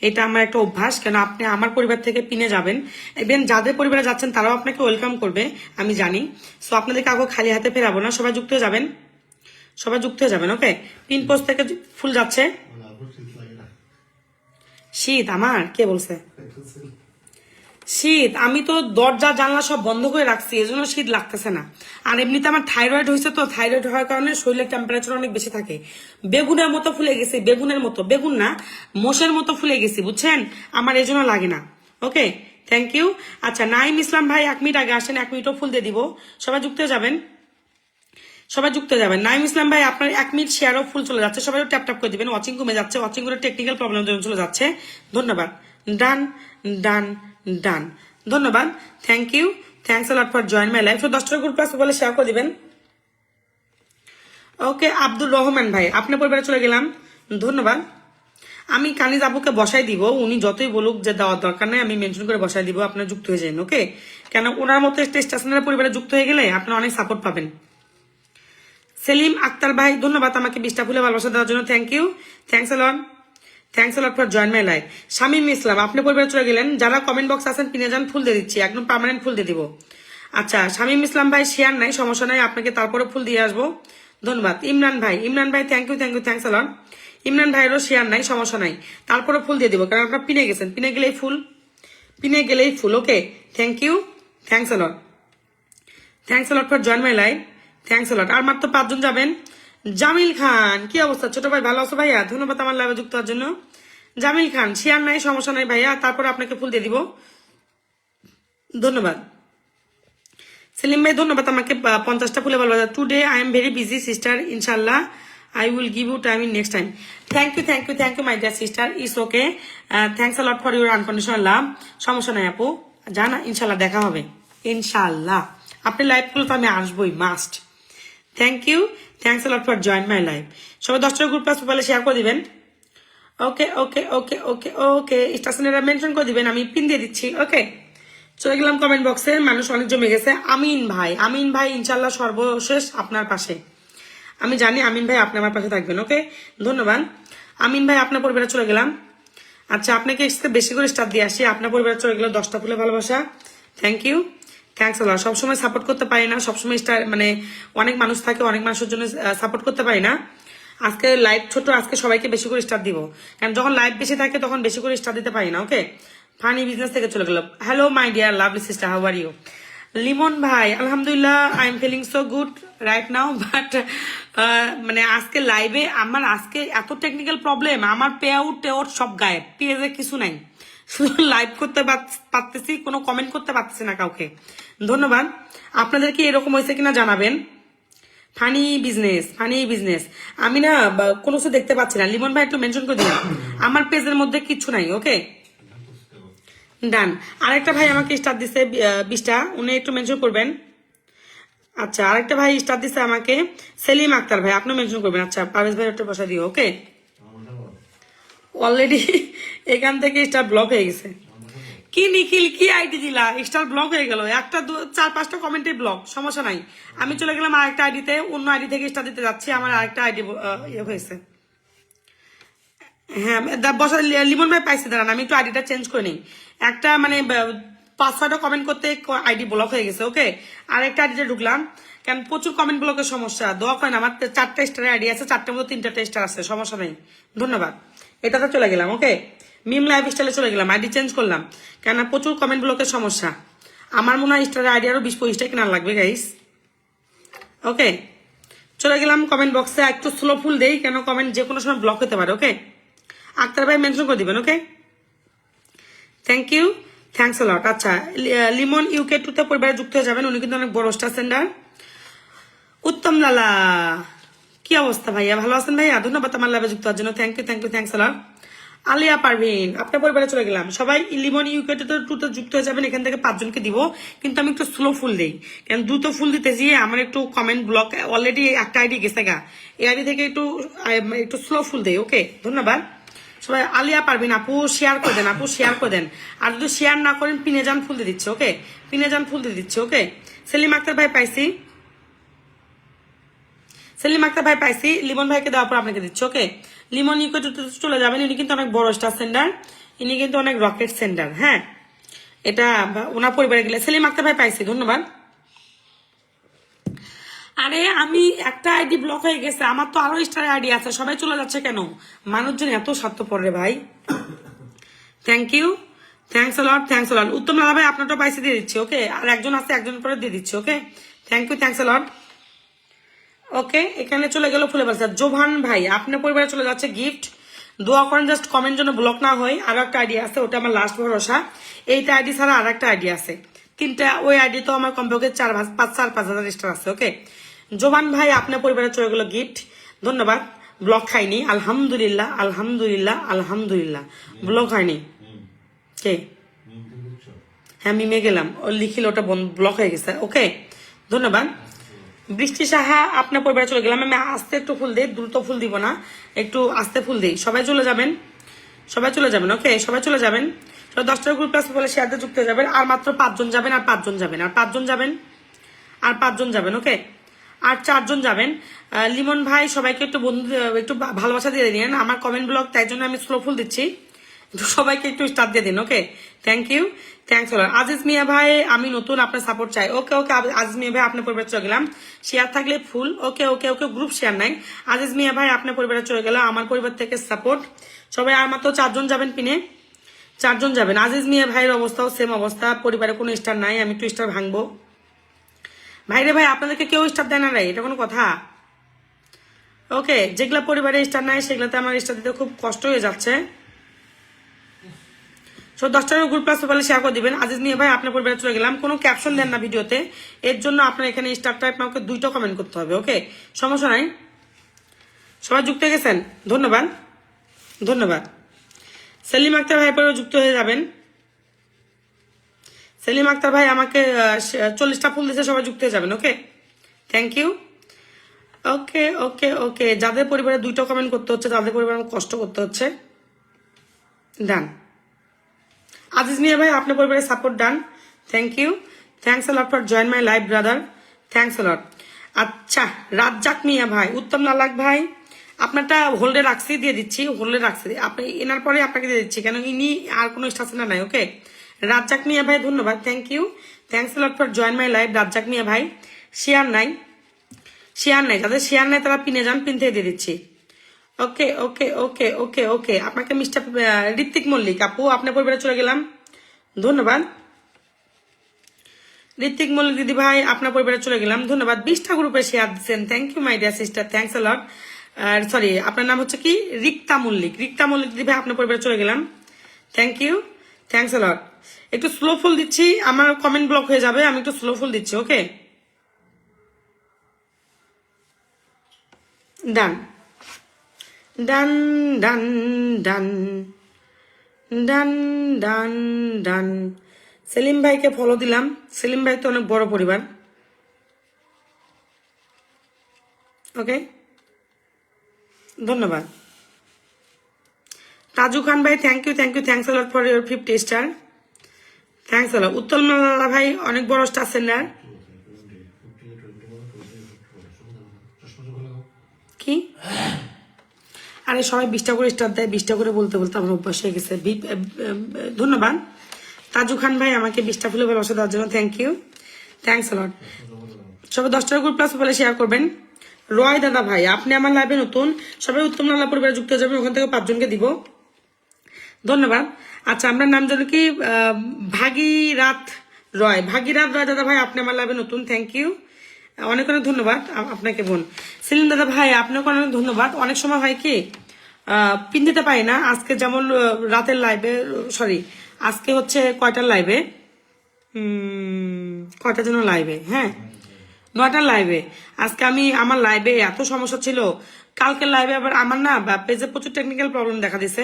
এটা আমার একটা অভ্যাস, কেন আপনি আমার পরিবার থেকে পিনে যাবেন, ইভেন যাদের পরিবারে যাচ্ছেন তারাও আপনাকে ওয়েলকাম করবে আমি জানি। সো আপনাদের কাউকে খালি হাতে ফেরাবো না, সবাই যুক্ত হয়ে যাবেন, সবাই যুক্ত হয়ে যাবেন। ওকে পিন পোস্ট থেকে ফুল যাচ্ছে। শীত আমার কে বলছে শীত? আমি তো দরজা জানলা সব বন্ধ করে রাখছি, এজন্য শীত লাগতেছে না। আর এমনিতে আমার থাইরয়েড হয়েছে, তো থাইরয়েড হওয়ার কারণে শরীরের টেম্পারেচার অনেক বেশি থাকে, বেগুনের মতো ফুলে গেছি, বেগুনের মতো, বেগুন না মোষের মতো ফুলে গেছি, বুঝছেন? আমার এজন্য লাগে না। Okay thank you. আচ্ছা নাইম ইসলাম ভাই 1 মিনিট আগে আসেন, 1 মিনিটও ফুল দিয়ে দিব, সবাই যুক্ত হয়ে যাবেন, সবাই যুক্ত হয়ে যাবেন। নাইম ইসলাম ভাই আপনার 1 মিনিট শেয়ারও ফুল চলে যাচ্ছে, সবাই ট্যাপ ট্যাপ করে দিবেন। ওয়াচিং কমে যাচ্ছে, ওয়াচিং করে টেকনিক্যাল প্রবলেম চলে যাচ্ছে। ধন্যবাদ, ডান ডান ডান, ধন্যবাদ, thank you, thanks a lot for join my live. 10টা গ্রুপ প্লাস বলে শেয়ার করে দিবেন। ওকে আব্দুর রহমান ভাই আপনার পরিবারে চলে গেলাম, ধন্যবাদ। আমি কানিজ আপুকে বসাই দিব, উনি যতই বলুক যে দেওয়ার দরকার নেই, আমি মেনশন করে বসাই দিব, আপনার যুক্ত হয়ে যান। ওকে কেন ওনার মতো একটা স্টেশনের পরিবারে যুক্ত হয়ে গেলে আপনার অনেক সাপোর্ট পাবেন। সেলিম আক্তার ভাই ধন্যবাদ আমাকে 20টা ফুলে ভালোবাসা দেওয়ার জন্য, thank you, thanks a lot, thanks a lot for join my live. Shamim Islam আপনি পরিবারে চলে গেলেন, যারা কমেন্ট বক্স আছেন পিনে যান, ফুল দিয়ে দিচ্ছি, একদম পার্মানেন্ট ফুল দিয়ে দিব। আচ্ছা শামীম ইসলাম ভাই শেয়ার নাই, সমস্যা নাই, আপনাকে তারপরে ফুল দিয়ে আসবো, ধন্যবাদ। ইমরান ভাই thank you, thanks a lot. Imran ভাইয়েরও শেয়ার নাই, সমস্যা নাই, তারপরে ফুল দিয়ে দিব, কারণ আপনার পিনে গেছেন, পিনে গেলেই ফুল। Okay thank you, thanks a lot, thanks a lot for join my live, thanks a lot. আর মাত্র 5 জন যাবেন। জামিল খান কি অবস্থা ছোট ভাই, ভালো আছো ভাইয়া? ধন্যবাদ আমার লাইভে যুক্ত হওয়ার জন্য। জামিল খান শেয়ার নাই, সমস্যা নাই ভাইয়া, তারপরে আপনাকে ফুল দিয়ে দিব, ধন্যবাদ। সেলিম ভাই ধন্যবাদ আমাকে 50টা ফুলে ভালোবাসা। Today I am very busy sister, ইনশাল্লাহ I will give you time in next time. Thank you my dear sister, it's okay. Thanks a lot for your unconditional love. সমস্যা নাই আপু, জানা ইনশাল্লাহ দেখা হবে, ইনশাল্লাহ আপনি লাইভ করলে তো আমি আসবোই, must. Thank you, thanks a lot for join my live. সবাই 10টা গ্রুপ প্লাস প্রোফাইলে শেয়ার করে দিবেন। ওকে স্টেশনেরা মেনশন করে দিবেন, আমি পিন দিয়ে দিচ্ছি। ওকে চলে গেলাম কমেন্ট বক্সে, মানুষ অনেক জমে গেছে। আমিন ভাই ইনশাল্লাহ সর্বশেষ আপনার পাশে, আমি জানি আমিন ভাই আপনি আমার পাশে থাকবেন। ওকে ধন্যবাদ আমিন ভাই, আপনার পরিবারে চলে গেলাম। আচ্ছা আপনাকে বেশি করে স্টার দিয়ে আসি, আপনার পরিবারে চলে গেল 10টা ফুলে ভালোবাসা, থ্যাংক ইউ, থ্যাংকস আ লট। সবসময় সাপোর্ট করতে পারি না, সবসময় স্টার মানে অনেক মানুষ থাকে, অনেক মানুষের জন্য সাপোর্ট করতে পারি না। আজকে লাইভ ছোট, আজকে সবাইকে বেশি করে স্টার দিব, কারণ যখন লাইভ বেশি থাকে তখন বেশি করে স্টার দিতে পারি না। ওকে ফানি বিজনেস থেকে চলে গেল। Hello my dear lovely sister, how are you? Limon ভাই আলহামদুলিল্লাহ I am feeling so good right now but মানে আজকে লাইভে আমার আজকে এত টেকনিক্যাল প্রবলেম, আমার পে আউট টেআউট সব গায়েব, পেজে কিছু নাই, শুধু লাইভ করতে পারতেছি, কোনো কমেন্ট করতে পারতেছি না কাউকে। ধন্যবাদ। আপনাদের কি এরকম হয়েছে কিনা জানাবেন। ফানি বিজনেস আমি না কোনো কিছু দেখতে পাচ্ছি না। লিমন ভাই একটু মেনশন করে দিন, আমার পেজের মধ্যে কিছু নাই। ওকে ডান। আরেকটা ভাই আমাকে স্টার দিছে 20টা, উনি একটু মেনশন করবেন। আচ্ছা আরেকটা ভাই স্টার দিছে আমাকে, সেলিম আক্তার ভাই, আপনি মেনশন করবেন। আচ্ছা পারভেজ ভাই একটা বসা দিও। ওকে অলরেডি এখান থেকে স্টার ব্লক হয়ে গেছে। কি নিখিল কি আইডি দিলা, স্টার ব্লক হয়ে গেল, একটা 4-5টা কমেন্টে ব্লক, সমস্যা নাই। আমি চলে গেলাম আরেকটা আইডিতে, অন্য আইডি থেকে স্টার দিতে যাচ্ছি, আমার আরেকটা আইডি ইয়ে হয়েছে। হ্যাঁ বসা লিমন ভাই পাইছি, দাঁড়ান আমি একটু আইডিটা চেঞ্জ করে নিই। একটা মানে 5-6টা কমেন্ট করতে আইডি ব্লক হয়ে গেছে। ওকে আরেকটা আইডিতে ঢুকলাম, কারণ প্রচুর কমেন্ট ব্লকের সমস্যা। দোয়া করেন, আমার 4টা স্টারের আইডি আছে, 4টার মধ্যে 3টা স্টার আছে, সমস্যা নেই। ধন্যবাদ। এটাতে চলে গেলাম। ওকে মিম লাইফ স্টাইলে চলে গেলাম, আইডি চেঞ্জ করলাম, কেন প্রচুর কমেন্ট ব্লকের সমস্যা। আমার মনে হয় স্টারের আইডি আরো 20-25টা কেনার লাগবে গাইস। ওকে চলে গেলাম কমেন্ট বক্সে, একটু স্লো ফুল দেই, কেন কমেন্ট যে কোনো সময় ব্লক হতে পারে। ওকে আক্তার ভাই মেনশন করে দিবেন। Okay thank you, thanks a lot. আচ্ছা লিমন ইউকে 2 তে পরিবারে যুক্ত হয়ে যাবেন, উনি কিন্তু অনেক বড় স্টার সেন্ডার। উত্তম লালা কি অবস্থা ভাইয়া, ভালো আছেন ভাইয়া? ধন্যবাদ আমার লাইভে যুক্ত হওয়ার জন্য, থ্যাংক ইউ থ্যাংকস আ লট। আলিয়া পারভিন আপনার পরিবারে চলে গেলাম, সবাই লিমন ইউকে 2 তে যুক্ত হয়ে যাবেন। এখান থেকে 5 জনকে দিব, কিন্তু আমি একটু স্লো ফুল দেই, কারণ দ্রুত ফুল দিতে গিয়ে আমার একটু কমেন্ট ব্লক, অলরেডি একটা আইডি গেছে গা, এই আইডি থেকে একটু স্লো ফুল দেই। ওকে ধন্যবাদ সবাই। আলিয়া পারভিন আপু শেয়ার করে দেন, আপু শেয়ার করে দেন, আর যদি শেয়ার না করেন পিনে যান ফুল দিয়ে দিচ্ছে। ওকে পিনে যান ফুল দিয়ে দিচ্ছে। ওকে সেলিম আক্তার ভাই পাইছি, সেলিম আক্তার ভাই পাইছি, লিমন ভাইকে দেওয়ার পর আপনাকে দিচ্ছি। ওকে লিমন ইউকে চলে যাবেন, উনি কিন্তু অনেক বড় স্টার সেন্ডার, ইনি কিন্তু অনেক রকেট সেন্ডার। হ্যাঁ এটা ওনার পরিবারে গেলে। সেলিম আক্তার ভাই পাইছি, ধন্যবাদ। আরে আমি একটা আইডি ব্লক হয়ে গেছে, আমার তো আরো স্টার আইডি আছে, সবাই চলে যাচ্ছে কেন? মানুষজন এত স্বার্থপর রে ভাই। থ্যাংক ইউ, থ্যাংকস আ লট। উত্তম লালা ভাই আপনারটা পাইসে দিয়ে দিচ্ছি। ওকে আর একজন আছে, একজন পরে দিয়ে দিচ্ছি। Okay thank you, thanks a lot. Okay এখানে চলে গেল ফুলে বাসা। জোভান ভাই আপনার পরিবারে চলে যাচ্ছে গিফট, দোয়া করেন জাস্ট কমেন্ট জন্য ব্লক না হয়। আরো একটা আইডি আছে, ওটা আমার লাস্ট ভরসা। এইটা আইডি ছাড়া আর একটা আইডি আছে, 3টা। ওই আইডি তো আমার কমপক্ষে 4-5 হাজার স্টার আছে। ওকে জোভান ভাই আপনার পরিবারে চলে গেল গিফট, ধন্যবাদ। ব্লক খাইনি, আলহামদুলিল্লাহ আলহামদুলিল্লাহ আলহামদুলিল্লাহ, ব্লক হয়নি। কে? হ্যাঁ মিমে গেলাম, ও লিখিল ওটা ব্লক হয়ে গেছে। ওকে ধন্যবাদ। বৃষ্টি সাহা আপনার পরিবারে চলে গেলাম, আমি আস্তে একটু ফুল দিই, দ্রুত ফুল দিব না, একটু আস্তে ফুল দিই। সবাই চলে যাবেন, সবাই চলে যাবেন। ওকে সবাই চলে যাবেন, 10টার গ্রুপ প্লাস বলে শেয়ারতে যুক্ত হয়ে যাবেন। আর মাত্র 5 জন যাবেন, আর 5 জন যাবেন, আর 5 জন যাবেন, আর 5 জন যাবেন। ওকে আর 4 জন যাবেন। লিমন ভাই সবাইকে একটু বন্ধু একটু ভালোবাসা দিয়ে দিন, আমার কমেন্ট ব্লক, তাই জন্য আমি স্লো ফুল দিচ্ছি, সবাইকে একটু স্টার দিয়ে দিন। Okay thank you, thanks a lot. Aziz Miah ভাই আমি নতুন, আপনার সাপোর্ট চাই। ওকে ওকে আজিজ মিয়া ভাই আপনার পরিবারে চলে গেলাম, শেয়ার থাকলে ফুল। ওকে ওকে ওকে গ্রুপ শেয়ার নাই। আজিজ মিয়া ভাই আপনার পরিবারে চলে গেল, আমার পরিবার থেকে সাপোর্ট। সবাই আর মাত্র 4 জন যাবেন, পিনে 4 জন যাবেন। আজিজ মিয়া ভাইয়ের অবস্থাও সেম অবস্থা, পরিবারে কোনো স্টার নাই, আমি একটু স্টার ভাঙবো। ভাইরে ভাই আপনাদেরকে কেউ স্টার দেয় না রে, এটা কোনো কথা? ওকে যেগুলা পরিবারে স্টার নাই সেগুলাতে আমার স্টার দিতে খুব কষ্ট হয়ে যাচ্ছে। 10টার গ্রুপ প্লাস পেপারে শেয়ার করে দিবেন। আজিজ মিয়া ভাই আপনার পরিবারে চলে গেলাম, কোনো ক্যাপশন দেন না ভিডিওতে, এর জন্য আপনার এখানে স্টার টাইপ আমাকে 2টা কমেন্ট করতে হবে। ওকে সমস্যা নাই, সবাই যুক্ত হয়ে গেছেন, ধন্যবাদ ধন্যবাদ। সেলিম আক্তার ভাই পরে যুক্ত হয়ে যাবেন। সেলিম আক্তার ভাই আমাকে 40টা ফুল দিতে, সবাই যুক্ত হয়ে যাবেন। Okay thank you. Okay okay ওকে যাদের পরিবারে 2টা কমেন্ট করতে হচ্ছে, তাদের পরিবারে আমার কষ্ট করতে হচ্ছে। ডান আজিজ মিয়া ভাই আপনার পরিবারের support done, thank you, thanks a lot for join my live brother, thanks a lot. আচ্ছা রাজ্জাক মিয়া ভাই, উত্তম লালাক ভাই আপনারটা হোল্ডে রাখছি, দিয়ে দিচ্ছি, হোল্ডে রাখছি, আপনি এনার পরে আপনাকে দিয়ে দিচ্ছি, কেন ইনি আর কোনো স্টেশনে নাই। ওকে রাজ্জাক মিয়া ভাই ধন্যবাদ, thank you, thanks a lot for join my live. Razzak Miah ভাই শেয়ার নাই, শেয়ার নাই, যাদের শেয়ার নাই তারা পিনে যান, পিন থেকে দিয়ে দিচ্ছি। ওকে ওকে ওকে ওকে ওকে আপনাকে মিস্টার ঋত্বিক মল্লিক আপু আপনার পরিবারে চলে গেলাম, ধন্যবাদ। ঋত্বিক মল্লিক দিদি ভাই আপনার পরিবারে চলে গেলাম, ধন্যবাদ। 20টা গ্রুপে শেয়ার দিচ্ছেন, thank you my dear sister, thanks a lot. Sorry, আপনার নাম হচ্ছে কি? রিক্তা মল্লিক। রিক্তা মল্লিক দিদি ভাই আপনার পরিবারে চলে গেলাম, thank you, thanks a lot. একটু স্লো ফুল দিচ্ছি, আমার কমেন্ট ব্লক হয়ে যাবে, আমি একটু স্লো ফুল দিচ্ছি, ওকে? ডান done done done done done ডান। সেলিম ভাইকে ফলো দিলাম, সেলিম ভাই তো অনেক বড় পরিবার, ওকে, ধন্যবাদ। তাজু খান ভাই thank you, thank you, thanks a lot for your 50 star, thanks a lot. Uttal Mala ভাই অনেক বড় স্টার সেন্ডার। কি আরে সবাই 20টা করে স্টার দেয়, 20টা করে বলতে বলতে আমার অভ্যাস হয়ে গেছে। ধন্যবাদ তাজু খান ভাই আমাকে 20টা ফুলে ভালোবাসা দেওয়ার জন্য, thank you, thanks a lot. সবাই 10টা গ্রুপ প্লাস বলে শেয়ার করবেন। রয় দাদা ভাই আপনি আমার লাইভে নতুন, সবাই উত্তম নালা পরিবারে যুক্ত হয়ে যাবেন, ওখান থেকে 5 জনকে দিব, ধন্যবাদ। আচ্ছা আমরা নাম জানি কি? ভাগীরাথ রয়, ভাগীরাথ রয় দাদা ভাই আপনি আমার লাইভে নতুন, থ্যাংক ইউ, অনেক অনেক ধন্যবাদ আপনাকে বোন। সেলিম দাদা ভাই আপনাকে অনেক ধন্যবাদ। অনেক সময় হয় কি পিন দিতে পারি না, আজকে যেমন রাতের লাইভে, সরি আজকে হচ্ছে কয়টার লাইভে, কয়টা যেন লাইভে, হ্যাঁ 9টার লাইভে। আজকে আমি আমার লাইভে এত সমস্যা ছিল, কালকের লাইভে আবার আমার না পেজে প্রচুর টেকনিক্যাল প্রবলেম দেখা দিছে,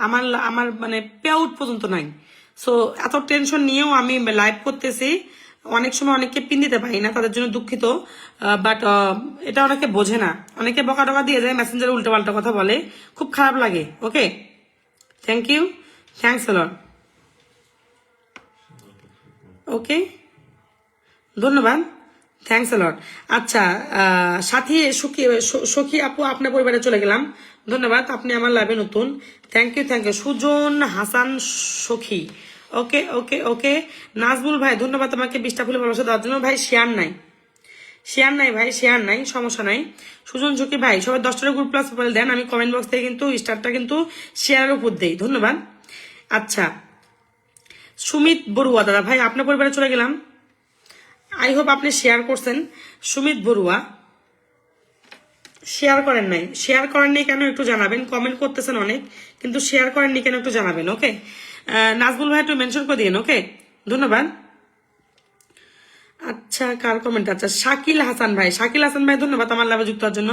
আমার আমার মানে পে আউট পর্যন্ত নাই। সো এত টেনশন নিয়েও আমি লাইভ করতেছি, অনেক সময় অনেককে পিন দিতে পারি না, তাদের জন্য দুঃখিত। বাট এটা অনেকে বোঝে না, অনেকে বকা টকা দিয়ে যায়, মেসেঞ্জারে উল্টো পাল্টা কথা বলে, খুব খারাপ লাগে, ওকে? Thank you, thanks a lot, ওকে, ধন্যবাদ, থ্যাংকস আ লট। আচ্ছা সাথী সখী আপু আপনার পরিবারে চলে গেলাম, ধন্যবাদ, আপনি আমার লাইভে নতুন, thank you, thank you. Sujan Hasan Sakhi, okay okay ওকে। নাজবুল ভাই ধন্যবাদ আমাকে 20টা ফুলে ভালোবাসা দেওয়ার জন্য। ভাই শেয়ার নাই, শেয়ার নাই ভাই, শেয়ার নাই, সমস্যা নাই। সুজন সখী ভাই সবাই 10টা গ্রুপ প্লাস বলে দেন, আমি কমেন্ট বক্স থেকে কিন্তু স্টারটা কিন্তু শেয়ারের উপর দেই, ধন্যবাদ। আচ্ছা সুমিত বড়ুয়া দাদা ভাই আপনার পরিবারে চলে গেলাম, আই হোপ আপনি শেয়ার করছেন। সুমিত বড়ুয়া শেয়ার করেন নাই, শেয়ার করেননি কেন একটু জানাবেন, কমেন্ট করতেছেন অনেক কিন্তু শেয়ার করেননি কেন একটু জানাবেন, ওকে? নাজবুল ভাই একটু মেনশন করে দিন, ওকে, ধন্যবাদ। আচ্ছা কার কমেন্ট? আচ্ছা শাকিল হাসান ভাই, শাকিল হাসান ভাই ধন্যবাদ আমার লাভে যুক্ত হওয়ার জন্য,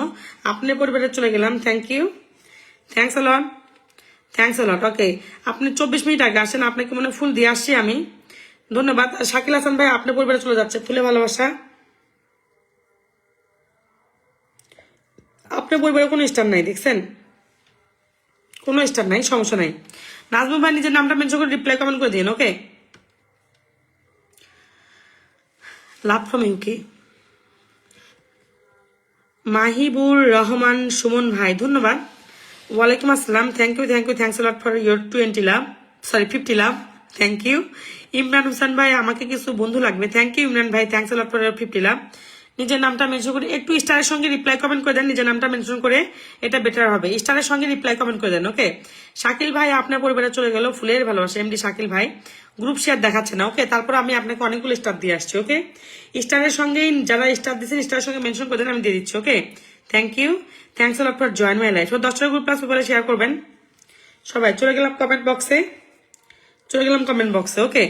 আপনার পরিবারে চলে গেলাম, thank you, thanks a lot, thanks a lot, okay. আপনি 24 মিনিট আগে আসেন, আপনাকে মনে ফুল দিয়ে আসছি আমি, ধন্যবাদ। শাকিল হাসান ভাই আপনার পরিবারে চলে যাচ্ছে ফুলে ভালোবাসা, আপনার পরিবারে কোনো স্টার নাই, দেখছেন কোনো স্টার নাই, সমস্যা নাই। নাজমুল ভাই নিজের নামটা মেনশন করে রিপ্লাই কমেন্ট করে দিন, okay? Love from UK. Mahibur Rahman Sumon ভাই ধন্যবাদ, ওয়ালাইকুম আসসালাম, thank you, thank you, thanks a lot for your 20 love, sorry 50 love, thank you. Imran Hossain ভাই আমাকে কিছু বন্ধু লাগবে, থ্যাংক ইউ ইমরান ভাই, thanks a lot for your 50 love. নিজের নামটা মেনশন করে একটু স্টারের সঙ্গে রিপ্লাই কমেন্ট করে দেন, নিজের নামটা মেনশন করে, এটা বেটার হবে, স্টারের সঙ্গে রিপ্লাই কমেন্ট করে দেন, ওকে? শাকিল ভাই আপনার পরিবারে চলে গেল ফুলের ভালোবাসা, এমডি শাকিল ভাই, গ্রুপ শেয়ার দেখাচ্ছে না, ওকে? তারপর আমি আপনাকে অনেকগুলো স্টার দিয়ে আসছি, ওকে? স্টারের সঙ্গেই যারা স্টার দিচ্ছেন স্টারের সঙ্গে মেনশন করে দেন, আমি দিয়ে দিচ্ছি, okay? Thank you, thanks a lot for join my life. 10টা গ্রুপ প্লাস পেপারে শেয়ার করবেন সবাই, চলে গেলাম কমেন্ট বক্সে, চলে গেলাম কমেন্ট বক্সে, ওকে,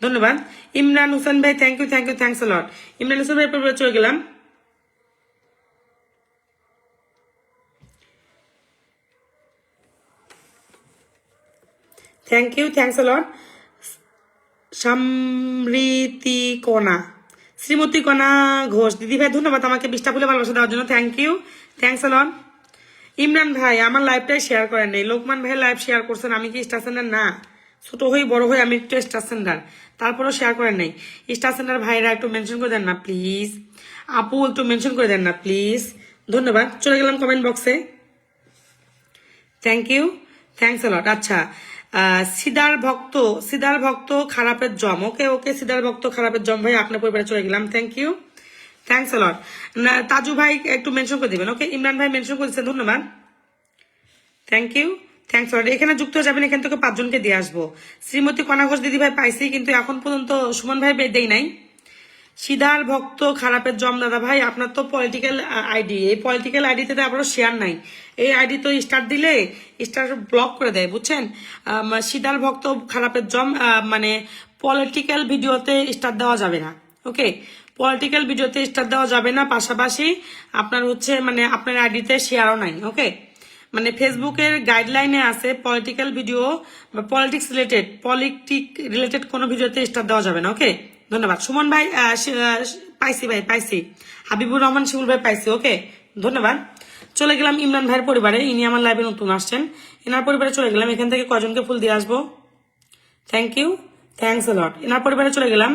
ধন্যবাদ। ইমরান হোসেন ভাই thank you, thank you, thanks a lot. Imran Hossain ভাই পরিবারে চলে গেলাম, thank you, thanks a lot. Smriti Kona, Shrimati কণা ঘোষ দিদি ভাই ধন্যবাদ আমাকে 20টা ফুলে ভালোবাসা দেওয়ার জন্য, thank you, thanks a lot. Imran ভাই আমার লাইভটাই শেয়ার করেন নেই, লোকমান ভাই লাইভ শেয়ার করছেন, আমি কি স্টার সেন্টার না? ছোট হই বড় হই আমি একটু স্টার সেন্টার, তারপরেও শেয়ার করেন নাই। স্টার সেন্টার ভাইরা একটু মেনশন করে দেন না প্লিজ, আপু একটু মেনশন করে দেন না প্লিজ, ধন্যবাদ। চলে গেলাম কমেন্ট বক্সে, thank you, thanks a lot. আচ্ছা সিদার ভক্ত খারাপের জম, ওকে ওকে, সিদার ভক্ত খারাপের জম ভাই আপনার পরিবারে চলে গেলাম, থ্যাংক ইউ, থ্যাংকস আ লট। তাজু ভাই একটু মেনশন করে দিবেন, ওকে? ইমরান ভাই মেনশন করেছেন, ধন্যবাদ, থ্যাংক ইউ, থ্যাংকস আ লট। এখানে যুক্ত হয়ে যাবেন, এখান থেকে 5 জনকে দিয়ে আসবো। শ্রীমতী কণা ঘোষ দিদি ভাই পাইছি কিন্তু এখন পর্যন্ত সুমন ভাই দেই নাই, সিদ্ধার ভক্ত খারাপের জম দাদা ভাই, আপনার তো পলিটিক্যাল আইডি, এই পলিটিক্যাল আইডিতে তো আপনার শেয়ার নাই। এই আইডি তো স্টার দিলে স্টার ব্লক করে দেয়, বুঝছেন? সিদ্ধার ভক্ত খারাপের জম, মানে পলিটিক্যাল ভিডিওতে স্টার দেওয়া যাবে না, ওকে? পলিটিক্যাল ভিডিওতে স্টার দেওয়া যাবে না, পাশাপাশি আপনার হচ্ছে মানে আপনার আইডিতে শেয়ারও নাই, ওকে? মানে ফেসবুকের গাইডলাইনে আছে পলিটিক্যাল ভিডিও বা পলিটিক রিলেটেড কোনো ভিডিওতে স্টার দেওয়া যাবে না, ওকে? ধন্যবাদ সুমন ভাই। পাইছি ভাই, পাইছি। হাবিবুর রহমান শিমুল ভাই, পাইছি, ওকে? ধন্যবাদ। চলে গেলাম ইমরান ভাইয়ের পরিবারে, ইনি আমার লাইভে নতুন আসছেন, এনার পরিবারে চলে গেলাম। এখান থেকে কয়জনকে ফুল দিয়ে আসবো? Thank you, thanks lot. এনার পরিবারে চলে গেলাম।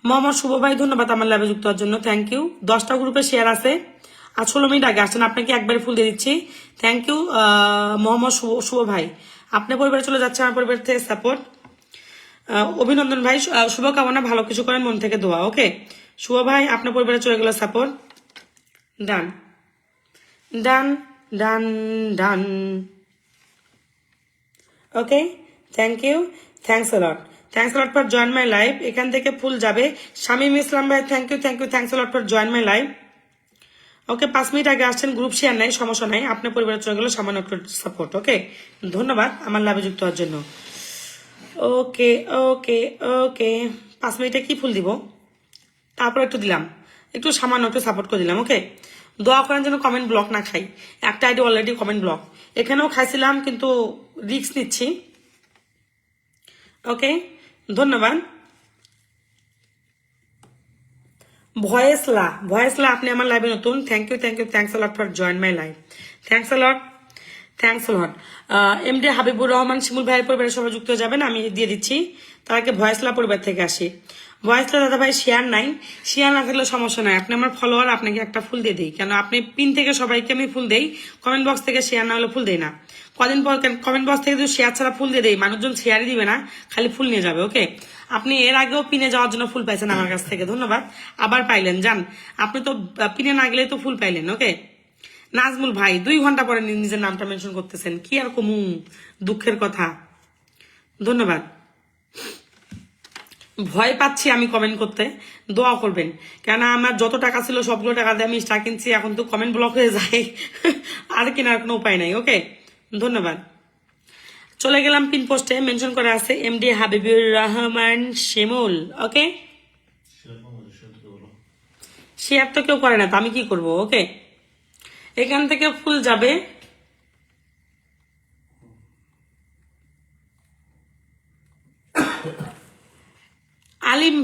মোহাম্মদ শুভ ভাই, ধন্যবাদ আমার লাইভে যুক্ত হওয়ার জন্য, থ্যাংক ইউ। 10টা গ্রুপে শেয়ার আছে, আর 16 মিনিট আগে আসছেন, আপনাকে একবারে ফুল দিয়ে দিচ্ছি, থ্যাংক ইউ। মোহাম্মদ শুভ ভাই, আপনার পরিবারে চলে যাচ্ছে, আমার পরিবার থেকে সাপোর্ট। অভিনন্দন ভাই, শুভকামনা, ভালো কিছু করেন, মন থেকে দোয়া, ওকে? শুভ ভাই আপনার পরিবারে চলে গেল support, done done done done, okay? Thank you, thanks lot, thanks lot for join my live. এখান থেকে ফুল যাবে শামীম ইসলাম ভাই, thank you, thank you, thanks lot for join my live, okay? 5 minute আগে আসছেন, গ্রুপ শেয়ার নাই, সমস্যা নাই, আপনার পরিবারে চলে গেল সামান্য একটু সাপোর্ট, ওকে? ধন্যবাদ আমার লাভে যুক্ত হওয়ার জন্য, ওকে ওকে ওকে। 5 মিনিটে কি ফুল দিব, তারপর একটু দিলাম, একটু সামান্য একটু সাপোর্ট করে দিলাম, ওকে? দোয়া করেন যেন কমেন্ট ব্লক না খাই, একটা আইডি অলরেডি কমেন্ট ব্লক, এখানেও খাইছিলাম কিন্তু রিস্ক নিচ্ছি, ওকে? ধন্যবাদ। ভয়েসলা আপনি আমার লাইভে নতুন, thank you, thank you, thanks lot for join my live, thanks lot, thanks lot. MD Habibur Rahman Shimul ভাইয়ের পরিবারের সবাই যুক্ত হয়ে যাবেন, আমি দিয়ে দিচ্ছি। তার আগে ভয়েসলা পরিবার থেকে আসি। ভয়েসলা দাদা ভাই শেয়ার নাই, শেয়ার না থাকলে সমস্যা নাই, আপনি আমার ফলোয়ার, আপনাকে একটা ফুল দিয়ে দিই, কেন আপনি পিন থেকে সবাইকে আমি ফুল দেই, কমেন্ট বক্স থেকে শেয়ার না হলে ফুল দেই না। কদিন পর কমেন্ট বক্স থেকে যদি শেয়ার ছাড়া ফুল দিয়ে দেই, মানুষজন শেয়ারই দিবে না, খালি ফুল নিয়ে যাবে, ওকে? আপনি এর আগেও পিনে যাওয়ার জন্য ফুল পাইছেন আমার কাছ থেকে, ধন্যবাদ। আবার পাইলেন, যান, আপনি তো পিনে না গেলেই তো ফুল পাইলেন, ওকে? নাজমুল ভাই 2 ঘন্টা পরে নিজের নামটা মেনশন করতেছেন, কি আর কমু, দুঃখের কথা, ধন্যবাদ। ভয় পাচ্ছি আমি কমেন্ট করতে, দোয়া করবেন, কেন আমার যত টাকা ছিল সবগুলো টাকা দিয়ে আমি স্টার কিনছি, এখন তো কমেন্ট ব্লক হয়ে যায়, আর কেনার কোনো উপায় নাই, ওকে? ধন্যবাদ। চলে গেলাম পিন পোস্টে, মেনশন করা আছে এমডি হাবিবুর রহমান শিমুল, ওকে? শেয়ার তো কেউ করে না, তো আমি কি করব, ওকে? এখান থেকে ফুল যাবে, আলিম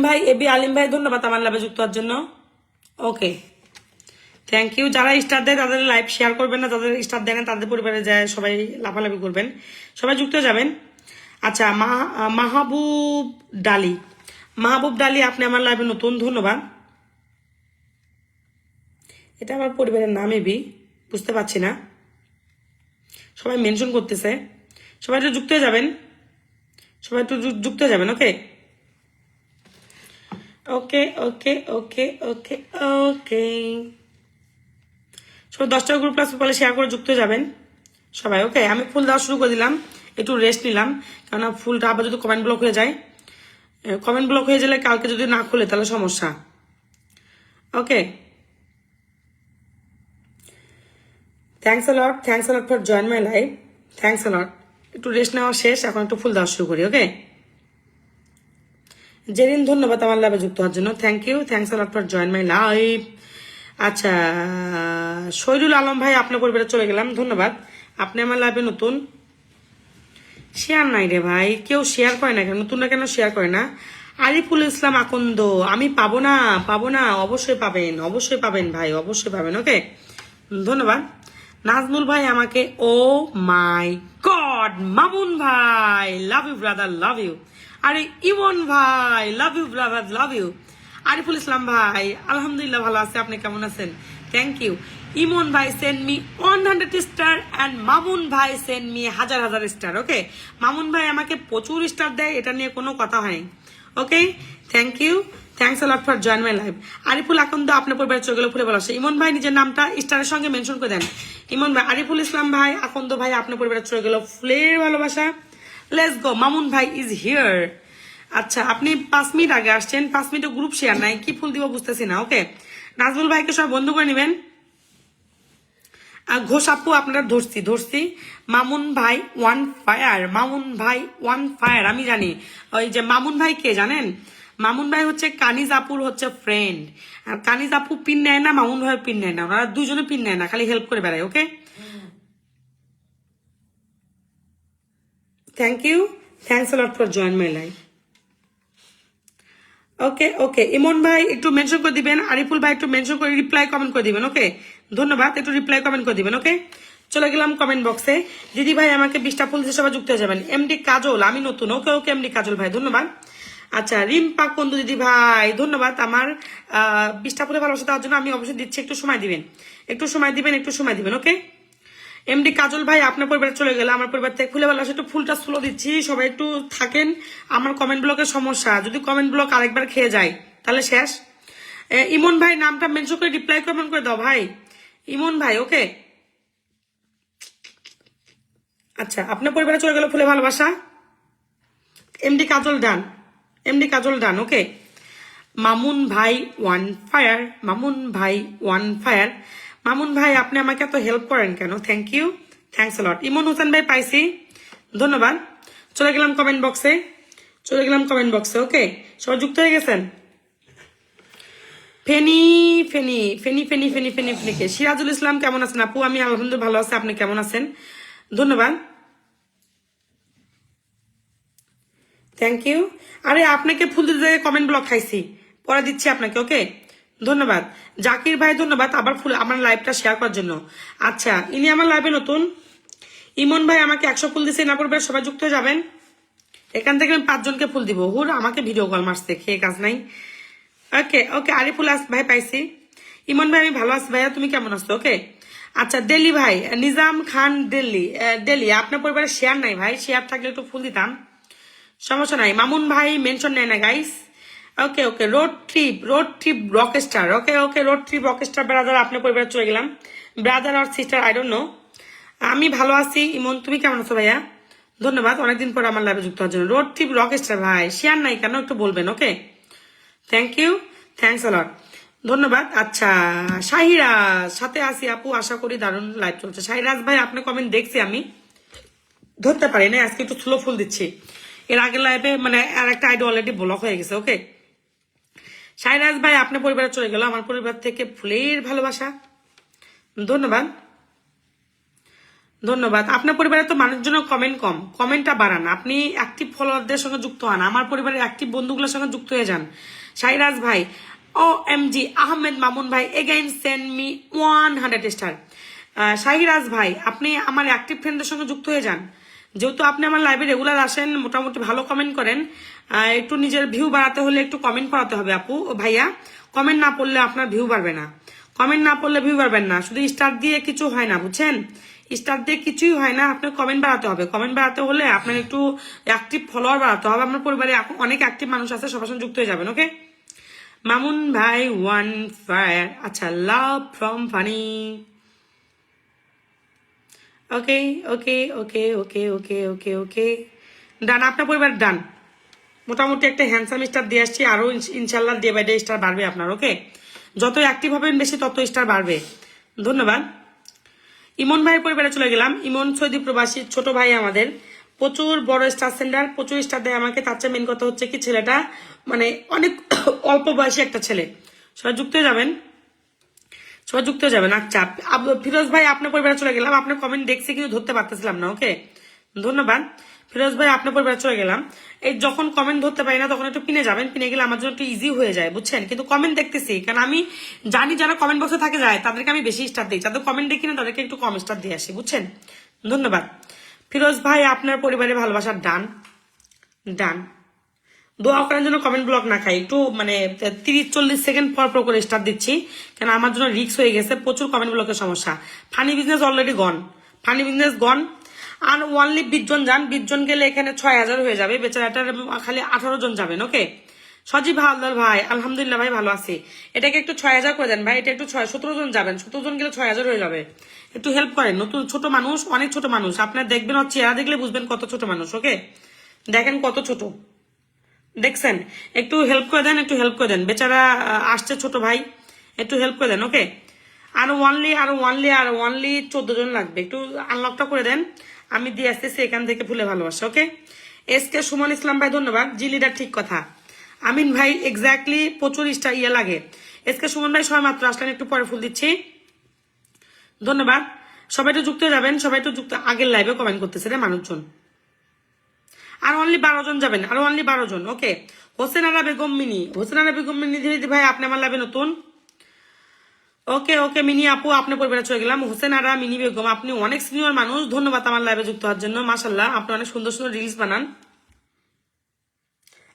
ভাই এবি আলিম ভাই, ধন্যবাদ আমার লাভে যুক্ত হওয়ার জন্য, ওকে? Thank you. যারা স্টার দেয় তাদের লাইভ শেয়ার করবেন না, তাদের স্টার দেয় না তাদের পরিবারে যায় সবাই লাফালাফি করবেন, সবাই যুক্ত যাবেন। আচ্ছা, মাহবুব ডালি আপনি আমার লাইভে নতুন, ধন্যবাদ। এটা আমার পরিবারের নাম, এবি বুঝতে পারছি না, সবাই মেনশন করতেছে, সবাই একটু যুক্ত যাবেন, সবাই একটু যুক্ত যাবেন, ওকে? ওকে ওকে ওকে ওকে ওকে। সবাই 10টা গ্রুপ প্লাস পেপারে শেয়ার করে যুক্ত যাবেন সবাই, ওকে? আমি ফুল দেওয়া শুরু করে দিলাম, একটু রেস্ট নিলাম, কেননা ফুলটা আবার যদি কমেন্ট ব্লক হয়ে যায়, কমেন্ট ব্লক হয়ে গেলে কালকে যদি না খুলে তাহলে সমস্যা, okay? Thanks a lot for join my live, thanks a lot. একটু রেস্ট নেওয়া শেষ, এখন একটু ফুল দেওয়া শুরু করি, ওকে? জেরিন, ধন্যবাদ আমার লাইভে যুক্ত হওয়ার জন্য, thank you, thanks a lot for join my live. আচ্ছা, শহীদুল আলম ভাই আপনার পরিবারে চলে গেলাম, ধন্যবাদ, আপনি আমার লাইভে নতুন। শেয়ার নাই রে ভাই, কেউ শেয়ার করে না কেন, নতুনরা কেন শেয়ার করে না? আরিফুল ইসলাম আকন্দ, আমি পাবো না, অবশ্যই পাবেন ভাই, অবশ্যই পাবেন, ওকে? ধন্যবাদ। নাজমুল ভাই আমাকে, ও মাই গড, মামুন ভাই love you brother, love you. আরে ইমন ভাই love you brother, love you. Ariful Islam ভাই আলহামদুলিল্লাহ ভালো আছে, আপনি কেমন আছেন? Thank you. ইমন ভাই send me 100 star and Mamun ভাই সেন্ড মি হাজার স্টার, ওকে? মামুন ভাই আমাকে প্রচুর স্টার দেয়, এটা নিয়ে কোনো কথা হয়নি, okay? Thank you, thanks a lot for join my live. Ariful Akanda আপনার পরিবারের চোখ ফুলে বলা, ইমন ভাই নিজের নামটা স্টারের সঙ্গে মেনশন করে দেন। ইমন ভাই, আরিফুল ইসলাম ভাই, আকন্দ ভাই আপনার পরিবারের চোখ ফুলের ভালোবাসা, লেটস গো। মামুন ভাই ইজ হিয়ার, আচ্ছা আপনি 5 মিনিট আগে আসছেন, 5 মিনিটে গ্রুপ শেয়ার নাই, কি ফুল দিব বুঝতেছি না। ওকে, নাজমুল ভাইকে সব বন্ধ করে নেবেন। ঘোষ আপু আপনারা ধরছি। মামুন ভাই ওয়ান ফায়ার, মামুন ভাই ওয়ান ফায়ার। আমি জানি ওই যে মামুন ভাই কে জানেন, মামুন ভাই হচ্ছে কানিজ আপুর হচ্ছে ফ্রেন্ড। আর কানিজ আপু পিন নেয় না, মামুন ভাই পিন নেয় না, ওনারা দুজনে পিন নেয় না, খালি হেল্প করে বেড়ায়। Okay, thank you, thanks lot for join my life. Okay okay, Emon ভাই একটু মেনশন করে দিবেন, আরিফুল ভাই একটু মেনশন করে রিপ্লাই কমেন্ট করে দিবেন। ওকে, ধন্যবাদ, একটু রিপ্লাই কমেন্ট করে দিবেন। ওকে, চলে গেলাম কমেন্ট বক্সে। দিদি ভাই আমাকে 20টা ফুল দিয়ে সবাই যুক্ত হয়ে যাবেন। এমডি কাজল, আমি নতুন। ওকে ওকে, এমডি কাজল ভাই ধন্যবাদ। আচ্ছা রিম্পা কন্দু দিদি ভাই ধন্যবাদ আমার 20টা ফুলে ভালোবাসা দেওয়ার জন্য। আমি অবশ্যই দিচ্ছি, একটু সময় দিবেন, একটু সময় দিবেন, একটু সময় দিবেন। ওকে, এমডি কাজল ভাই আপনার পরিবারে চলে গেলে, আমার পরিবার থেকে ফুলে ভালোবাসা, একটু ফুলটা স্লো দিচ্ছি, সবাই একটু থাকেন। আমার কমেন্ট ব্লকের সমস্যা, যদি কমেন্ট ব্লক আরেকবার খেয়ে যায় তাহলে শেষ। ইমন ভাই নামটা মেনশন করে রিপ্লাই কমেন্ট করে দাও ভাই, ইমন ভাই। ওকে, আচ্ছা আপনার পরিবারে চলে গেল ফুলে ভালোবাসা। এমডি কাজল ডান, এমডি কাজল ডান। ওকে, মামুন ভাই ওয়ান ফায়ার, মামুন ভাই ওয়ান ফায়ার। মামুন ভাই আপনি আমাকে এত হেল্প করেন কেন? Thank you, thanks lot. Emon Hossain ভাই পাইছি, ধন্যবাদ। চলে গেলাম কমেন্ট বক্সে, চলে গেলাম কমেন্ট বক্সে। ওকে, সবাই যুক্ত হয়ে গেছেন। ফেনি ফেনি ফেনি ফেনি ফেনি ফেনি ফেনিকে সিরাজুল ইসলাম কেমন আছেন আপু? আমি আলহামদুলিল্লাহ ভালো আছি, আপনি কেমন আছেন? ধন্যবাদ, থ্যাংক ইউ। আরে আপনাকে ফুল দিতে কমেন্ট ব্লক খাইছি, পরে দিচ্ছি আপনাকে। ওকে, ধন্যবাদ জাকির ভাই, ধন্যবাদ আবার ফুল আমার লাইভটা শেয়ার করার জন্য। আচ্ছা ইনি আমার লাইভে নতুন। ইমন ভাই আমাকে 100 ফুল দিচ্ছে, না পড়বে সবাই যুক্ত হয়ে যাবেন। এখান থেকে আমি 5 জনকে ফুল দিব। হুর আমাকে ভিডিও কল মারছে, খেয়ে কাজ নাই। ওকে ওকে, আরিফুল ভাই পাইছি। ইমন ভাই আমি ভালো আছি ভাইয়া, তুমি কেমন আছো? ওকে, আচ্ছা দিল্লি ভাই, নিজাম খান দিল্লি, দিল্লি আপনার পরিবারে শেয়ার নাই ভাই, শেয়ার থাকলে একটু ফুল দিতাম, সমস্যা নাই। মামুন ভাই মেনশন নেয় না guys. Okay okay, road trip rockstar. Okay okay, road trip rockstar brother আপনার পরিবারে চলে গেলাম। ব্রাদার আর সিস্টার আই ডোন্ট নো। আমি ভালো আছি ইমন, তুমি কেমন আছো ভাইয়া? ধন্যবাদ অনেকদিন পর আমার লাইভে যুক্ত হওয়ার জন্য। রোড ট্রিপ রকস্টার ভাই শেয়ার নাই কেন একটু বলবেন। ওকে, থ্যাংক ইউ, থ্যাংকস আ লট, ধন্যবাদ। আচ্ছা শাহিরাজ সাথে আসি আপু, আশা করি দারুণ লাইভ চলছে। শাহিরাজ ভাই আপনার কমেন্ট দেখছি, আমি ধরতে পারি না, আজকে একটু স্লো ফুল দিচ্ছি। এর আগের লাইভে মানে আর একটা আইডি অলরেডি ব্লক হয়ে গেছে। ওকে, শাহিরাজ ভাই আপনার পরিবারে চলে গেল, আমার পরিবার থেকে ফুলের ভালোবাসা, ধন্যবাদ ধন্যবাদ। আপনার পরিবারে তো মানুষজন কমেন্ট কম, কমেন্টটা বাড়ান, আপনি অ্যাক্টিভ ফলোয়ারদের সঙ্গে যুক্ত হন, আমার পরিবারের অ্যাক্টিভ বন্ধুগুলোর সঙ্গে যুক্ত হয়ে যান। শাহিরাজ ভাই, ও এম জি আহমেদ মামুন ভাই এগেইন সেন্ড মি 100 স্টার। শাহিরাজ ভাই আপনি আমার অ্যাক্টিভ ফ্রেন্ডদের সঙ্গে যুক্ত হয়ে যান, যেহেতু আপনি আমার লাইভে রেগুলার আসেন, মোটামুটি ভালো কমেন্ট করেন। একটু নিজের ভিউ বাড়াতে হলে একটু কমেন্ট পড়াতে হবে আপু ভাইয়া, কমেন্ট না পড়লে আপনার ভিউ বাড়বে না, কমেন্ট না পড়লে ভিউ বাড়বেন না। শুধু স্টার দিয়ে কিছু হয় না, বুঝছেন? স্টার দিয়ে কিছুই হয় না, আপনার কমেন্ট বাড়াতে হবে। কমেন্ট বাড়াতে হলে আপনার একটু অ্যাক্টিভ ফলোয়ার বাড়াতে হবে। আমার পরিবারে অনেক অ্যাক্টিভ মানুষ আছে, সবার সঙ্গে যুক্ত হয়ে যাবেন। ওকে, মামুন ভাই ওয়ান ফায়ার। আচ্ছা love from funny. Okay okay okay okay okay okay ওকে, ডান আপনার পরিবার ডান। মোটামুটি একটা হ্যান্ডসাম স্টার দিয়ে আসছি, আরো ইনশাল্লাহ ডে বাই ডে স্টার বাড়বে আপনার। ওকে, যত অ্যাক্টিভ হবেন বেশি তত স্টার বাড়বে, ধন্যবাদ। ইমন ভাইয়ের পরিবারে চলে গেলাম। ইমন সৌদি প্রবাসী ছোট ভাই আমাদের, প্রচুর বড় স্টার সেন্ডার, প্রচুর স্টার দেয় আমাকে। তার চেয়ে মেন কথা হচ্ছে কি ছেলেটা মানে অনেক অল্প বয়সী একটা ছেলে। সবাই যুক্ত হয়ে যাবেন, সবাই যুক্ত হয়ে যাবেন। আচ্ছা ফিরোজ ভাই আপনার পরিবারে চলে গেলাম, আপনার কমেন্ট দেখছি কিন্তু ধরতে পারতেছিলাম না। ওকে, ধন্যবাদ ফিরোজ ভাই আপনার পরিবারে চলে গেলাম। এই যখন কমেন্ট ধরতে পারি না তখন একটু পিনে যাবেন, পিনে গেলে আমার জন্য একটু ইজি হয়ে যায়, বুঝছেন? কিন্তু কমেন্ট দেখতেছি, কারণ আমি জানি যারা কমেন্ট বক্সে থাকে যায় তাদেরকে আমি বেশি স্টার দিই, যাদের কমেন্ট দেখি না তাদেরকে একটু কম স্টার দিয়ে আসি, বুঝছেন? ধন্যবাদ ফিরোজ ভাই আপনার পরিবারে ভালোবাসার ডান ডান। দোয়া করার জন্য কমেন্ট ব্লক না খাই, একটু মানে 30-40 সেকেন্ড পর পর করে স্টার দিচ্ছি, কেন আমার জন্য রিস্ক হয়ে গেছে, প্রচুর কমেন্ট ব্লকের সমস্যা। ফানি বিজনেস অলরেডি গন, ফানি বিজনেস গন। আর ওনলি 20 জন যান, 20 জন গেলে এখানে 6000 হয়ে যাবে, বেচারাটার খালি 18 জন যাবেন। ওকে, সজীব হালদার ভাই আলহামদুলিল্লাহ ভাই ভালো আছি, এটাকে একটু 6000 করে দেন ভাই, এটা একটু 17 জন যাবেন, 17 জন গেলে 6000 হয়ে যাবে, একটু হেল্প করেন। নতুন ছোট মানুষ, অনেক ছোট মানুষ, আপনার দেখবেন চেহারা দেখলে বুঝবেন কত ছোট মানুষ। ওকে, দেখেন কত ছোট, দেখছেন, একটু হেল্প করে দেন, একটু হেল্প করে দেন, বেচারা আসছে ছোট ভাই, একটু হেল্প করে দেন। ওকে, আরো ওয়ানলি 14 জন লাগবে, একটু আনলকটা করে দেন, আমি দিয়ে আসতেছি এখান থেকে ফুলে ভালোবাসা। ওকে, এসকে সুমন ইসলাম ভাই ধন্যবাদ, জি লিডার ঠিক কথা, আমিন ভাই এক্স্যাক্টলি প্রচুর ইয়ে লাগে। এসকে সুমন ভাই সবাই মাত্র আসলেন, একটু পরে ফুল দিচ্ছি, ধন্যবাদ। সবাই একটু যুক্ত যাবেন, সবাই একটু যুক্ত, আগের লাইভে কমেন্ট করতেছে রে মানুষজন। আর অনলি 12 জন যাবেন, আরো অনলি 12 জন। ওকে, হোসেনারা বেগম মিনি, দিদি ভাই আপনি আমার লাইভে নতুন। ওকে ওকে মিনি আপু, আপনার পরিবারে চলে গেলাম। হোসেনারা মিনি বেগম, আপনি অনেক সিনিয়র মানুষ, ধন্যবাদ আমার লাইভে যুক্ত হওয়ার জন্য। মাশাল্লাহ, আপনি অনেক সুন্দর সুন্দর রিলস বানান,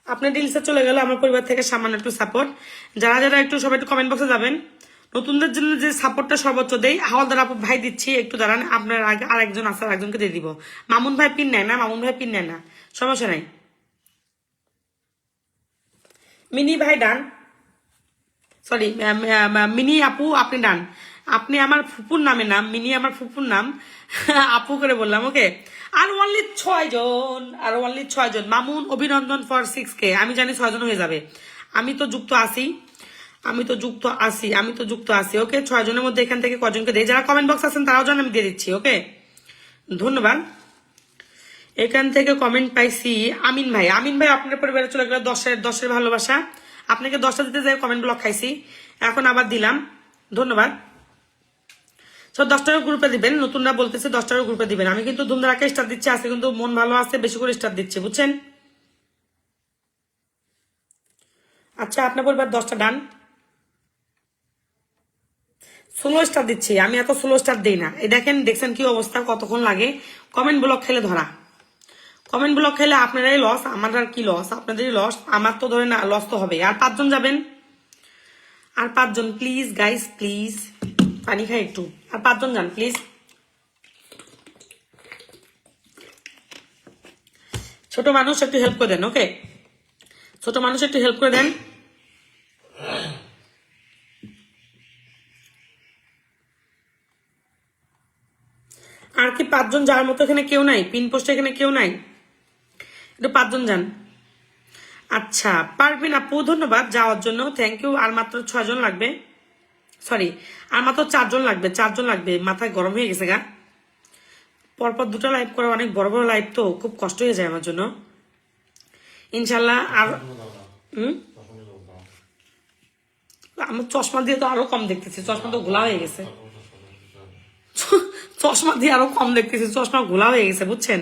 আপনার রিলসে চলে গেল আমার পরিবার থেকে সামান্য একটু সাপোর্ট। যারা যারা একটু সবাই একটু কমেন্ট বক্সে যাবেন, নতুনদের জন্য যে সাপোর্টটা সর্বোচ্চ দেই, হাওলদার আপু ভাই দিচ্ছি, একটু দাঁড়ান, আপনার আগে আরেকজন আছে, আরেকজনকে দিয়ে দিব। মামুন ভাই পিন নেয় না, মামুন ভাই পিন নেয় না, সমস্যা নাই। মিনি ভাই ডান, সরি মিনি আপু আপনি ডান, আপনি আমার ফুপুর নামে নাম, মিনি আমার ফুপুর নাম, আপু করে বললাম। ওকে, আর অনলি 6 জন, আর অনলি 6 জন। মামুন অভিনন্দন ফর 6K, আমি জানি 6 জন হয়ে যাবে, আমি তো যুক্ত আছি, ওকে, 6 জনের মধ্যে এখান থেকে কজনকে দেয়, যারা কমেন্ট বক্স আছেন তারাও জান, আমি দিয়ে দিচ্ছি। ওকে, ধন্যবাদ। এখান থেকে কমেন্ট পাইছি আমিন ভাই, আপনার পরিবারে চলে গেল 10-10 ভালোবাসা, আপনাকে 10টা দিতে যাই কমেন্ট ব্লক খাইছি, এখন আবার দিলাম, ধন্যবাদ। 10টার গ্রুপে দিবেন, নতুনরা বলতেছে 10টার গ্রুপে দিবেন, আমি কিন্তু ধুমধারাকে স্টার দিচ্ছি, আজকে কিন্তু মন ভালো আছে, বেশি করে স্টার দিচ্ছি, বুঝছেন। আচ্ছা, আপনার পরিবার 10টা ডান, স্লো স্টার দিচ্ছি, আমি এত স্লো স্টার দিই না। এই দেখছেন কি অবস্থা, কতক্ষণ লাগে কমেন্ট ব্লক খেলে ধরা, কমেন্ট ব্লক খেলে আপনারাই লস, আমার আর কি লস, আপনাদেরই লস, আমার তো ধরে না লস তো হবে। আর 5 জন যাবেন, আর 5 জন প্লিজ গাইস, প্লিজ পানি খাই একটু, আর 5 জন যান প্লিজ। ছোট মানুষ একটু হেল্প করে দেন। ওকে, ছোট মানুষ একটু হেল্প করে দেন। আর কি 5 জন যাওয়ার মতো এখানে কেউ নাই, পিন পোস্টে এখানে কেউ নাই, একটু 5 জন যান। আচ্ছা, পারবেন আপু, ধন্যবাদ যাওয়ার জন্য, থ্যাংক ইউ। আর মাত্র 6 জন লাগবে, সরি আর মাত্র 4 জন লাগবে, 4 জন লাগবে, মাথায় গরম হয়ে গেছে গা, পরপর 2টা লাইভ করা, অনেক বড় বড় লাইভ তো, খুব কষ্ট হয়ে যায় আমার জন্য। ইনশাল্লাহ। আর আমার চশমা দিয়ে তো আরো কম দেখতেছি, চশমা তো ঘোলা হয়ে গেছে, চশমা দিয়ে আরো কম দেখতেছি, চশমা ঘোলা হয়ে গেছে, বুঝছেন।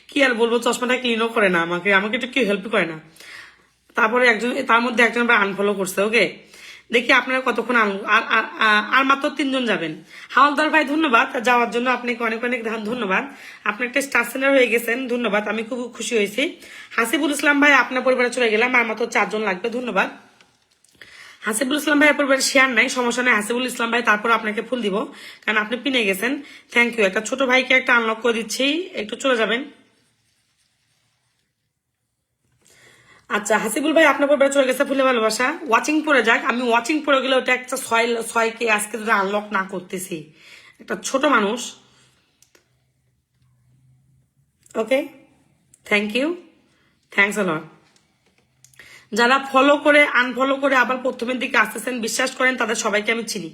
কি আর বলবো, চশমাটা ক্লিনও করে না আমাকে, আমাকে একটু কেউ হেল্প করে না। তারপরে একজন, তার মধ্যে একজন আনফলো করছে। ওকে, দেখি আপনারা কতক্ষণ আর মাত্র 3 জন যাবেন। হাওলদার ভাই ধন্যবাদ যাওয়ার জন্য, আপনাকে অনেক অনেক ধন্যবাদ, আপনি একটা স্টার সেন্টার হয়ে গেছেন, ধন্যবাদ, আমি খুব খুশি হয়েছি। হাসিবুল ইসলাম ভাই আপনার পরিবারে চলে গেলাম, আর মাত্র 4 জন লাগবে, ধন্যবাদ। হাসিবুল ইসলাম ভাই পরিবারে শেয়ার নাই, সমস্যা নাই, হাসিবুল ইসলাম ভাই তারপর আপনাকে ফুল দিব, কারণ আপনি পিনে গেছেন, থ্যাংক ইউ। একটা ছোট ভাইকে একটা আনলক করে দিচ্ছি, একটু চলে যাবেন। আচ্ছা, হাসিবুল ভাই আপনার পরিবারে চলে গেছে, ফুলে ভালোবাসা, ওয়াচিং পরে যাক, আমি ওয়াচিং পরে গেলে ওটা একটা 6K আজকে যদি আনলক না করতেছি, একটা ছোট মানুষ। Okay, thank you, thanks a লট। যারা ফলো করে আনফলো করে আবার প্রথমের দিকে আসতেছেন, বিশ্বাস করেন তাদের সবাইকে আমি চিনি,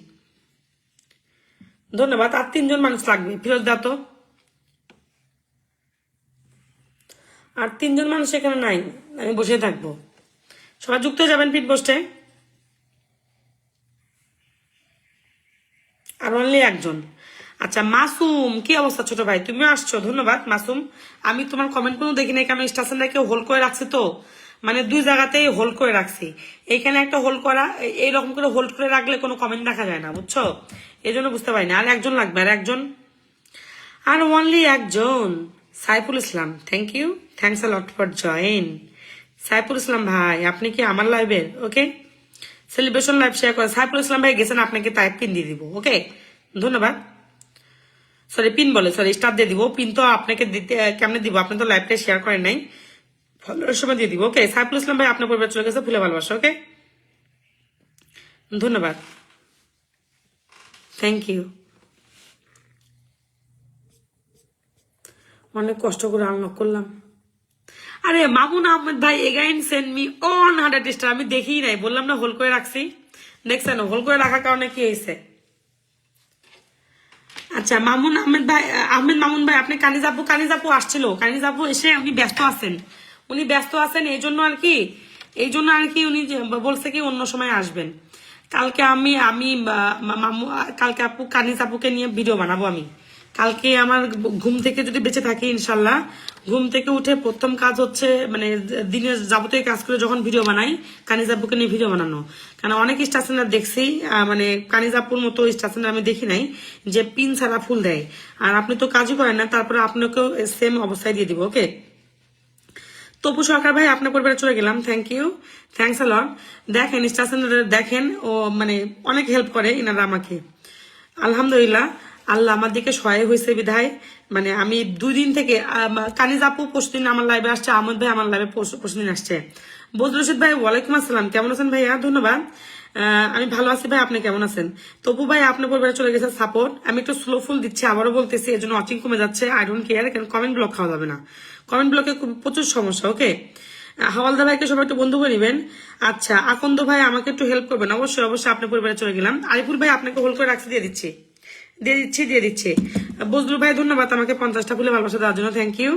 ধন্যবাদ। আর 3 জন মানুষ লাগবে, ফিরোজ দা তো, আর 3 জন মানুষ এখানে নাই, আমি বসে থাকবো, সবাই যুক্ত হয়ে যাবেন পিট পোস্টে। আর অনলি 1 জন। আচ্ছা, মাসুম কি অবস্থা ছোট ভাই, তুমিও আসছো, ধন্যবাদ মাসুম। আমি তোমার কমেন্ট কোনো দেখি নাই, কারণ স্টেশনটাকে হোল্ড করে রাখছি তো, মানে 2 জায়গাতেই হোল্ড করে রাখছি, এইখানে একটা হোল্ড করা, এইরকম করে হোল্ড করে রাখলে কোনো কমেন্ট দেখা যায় না, বুঝছো, এই জন্য বুঝতে পারি না। আর 1 জন লাগবে, আর 1 জন, আর অনলি 1 জন। Saiful Islam, thank you, thanks a lot for join. Saiful Islam ভাই আপনি কি আমার লাইভের? ওকে, সেলিব্রেশন লাইভ শেয়ার করে সাইফুল ইসলাম ভাই গেছেন, আপনাকে তাই পিন দিয়ে দিব। ওকে, ধন্যবাদ। সরি পিন বলে, সরি স্টার দিয়ে দিব, পিন তো আপনাকে দিতে কেমনে দিব, আপনি তো লাইভটা শেয়ার করেন নাই, ফলোয়ার সময় দিয়ে দিব। ওকে, সাইফুল ইসলাম ভাই আপনার পরিবার চলে গেছে, ফুলে ভালোবাসা। ওকে, ধন্যবাদ, থ্যাংক ইউ। অনেক কষ্ট করে আনলক করলাম, আরে মামুন আহমেদ ভাই এগাইন সেন্ড মি 100 স্টার। আমি দেখি নাই, বললাম না হোল্ড করে রাখছি। দেখছেন হোল্ড করে রাখার কারণে কি হয়েছে। আচ্ছা মামুন আহমেদ ভাই, আহমেদ মামুন ভাই, আপনি কানিজ আপু আসছিল, কানিজ আপু এসে উনি ব্যস্ত আছেন, এই জন্য আর কি উনি বলছে কি অন্য সময় আসবেন। কালকে আমি আমি মামু কালকে কানিজ আপুকে নিয়ে ভিডিও বানাবো আমি। কালকে আমার ঘুম থেকে যদি বেঁচে থাকি ইনশাল্লাহ, ঘুম থেকে উঠে প্রথম কাজ হচ্ছে মানে দিনের যাবতীয় কাজ করে যখন ভিডিও বানাই, কানিজ আপুকে নিয়ে ভিডিও বানানো। কারণ অনেক স্টেশনার দেখছি, মানে কানিজ আপুর মতো স্টেশনার আমি দেখি নাই যে পিন ছাড়া ফুল দেয়। আর আপনি তো কাজই করেন না, তারপরে আপনাকেও সেম অবস্থায় দিয়ে দিব। ওকে, তপু সরকার ভাই আপনার পরিবারে চলে গেলাম, থ্যাংক ইউ, থ্যাংকস আ লট। দেখেন স্টেশন দেখেন, ও মানে অনেক হেল্প করে ইনারা আমাকে। আলহামদুলিল্লাহ, আল্লাহ আমার দিকে সহায় হয়েছে বিধায় মানে আমি 2 দিন থেকে কানিজ আপু পরশুদিন আমার লাইভে আসছে, আহমদ ভাই আমার লাইভে পরশুদিন আসছে। বজরুল রশিদ ভাই ওয়ালাইকুম আসসালাম, কেমন আছেন ভাইয়া? ধন্যবাদ, আমি ভালো আছি ভাই, আপনি কেমন আছেন? তপু ভাই আপনার পরিবারে চলে গেছে সাপোর্ট। আমি একটু স্লো ফুল দিচ্ছি, আবারও বলতেছি, এর জন্য ওয়াচিং কমে যাচ্ছে। আই ডোন্ট কেয়ার, কারণ কমেন্ট ব্লক খাওয়া যাবে না, কমেন্ট ব্লকে প্রচুর সমস্যা। ওকে, হাওয়ালদার ভাইকে সবাই একটু বন্ধু করে নিবেন। আচ্ছা আকন্দ ভাই আমাকে একটু হেল্প করবেন, অবশ্যই অবশ্যই। আপনার পরিবারে চলে গেলাম। আরিফুল ভাই আপনাকে হোল্ড করে রাখছি, দিয়ে দিচ্ছি। বজলুর ভাই ধন্যবাদ আমাকে 50টা ফুলে ভালোবাসা দেওয়ার জন্য, থ্যাংক ইউ।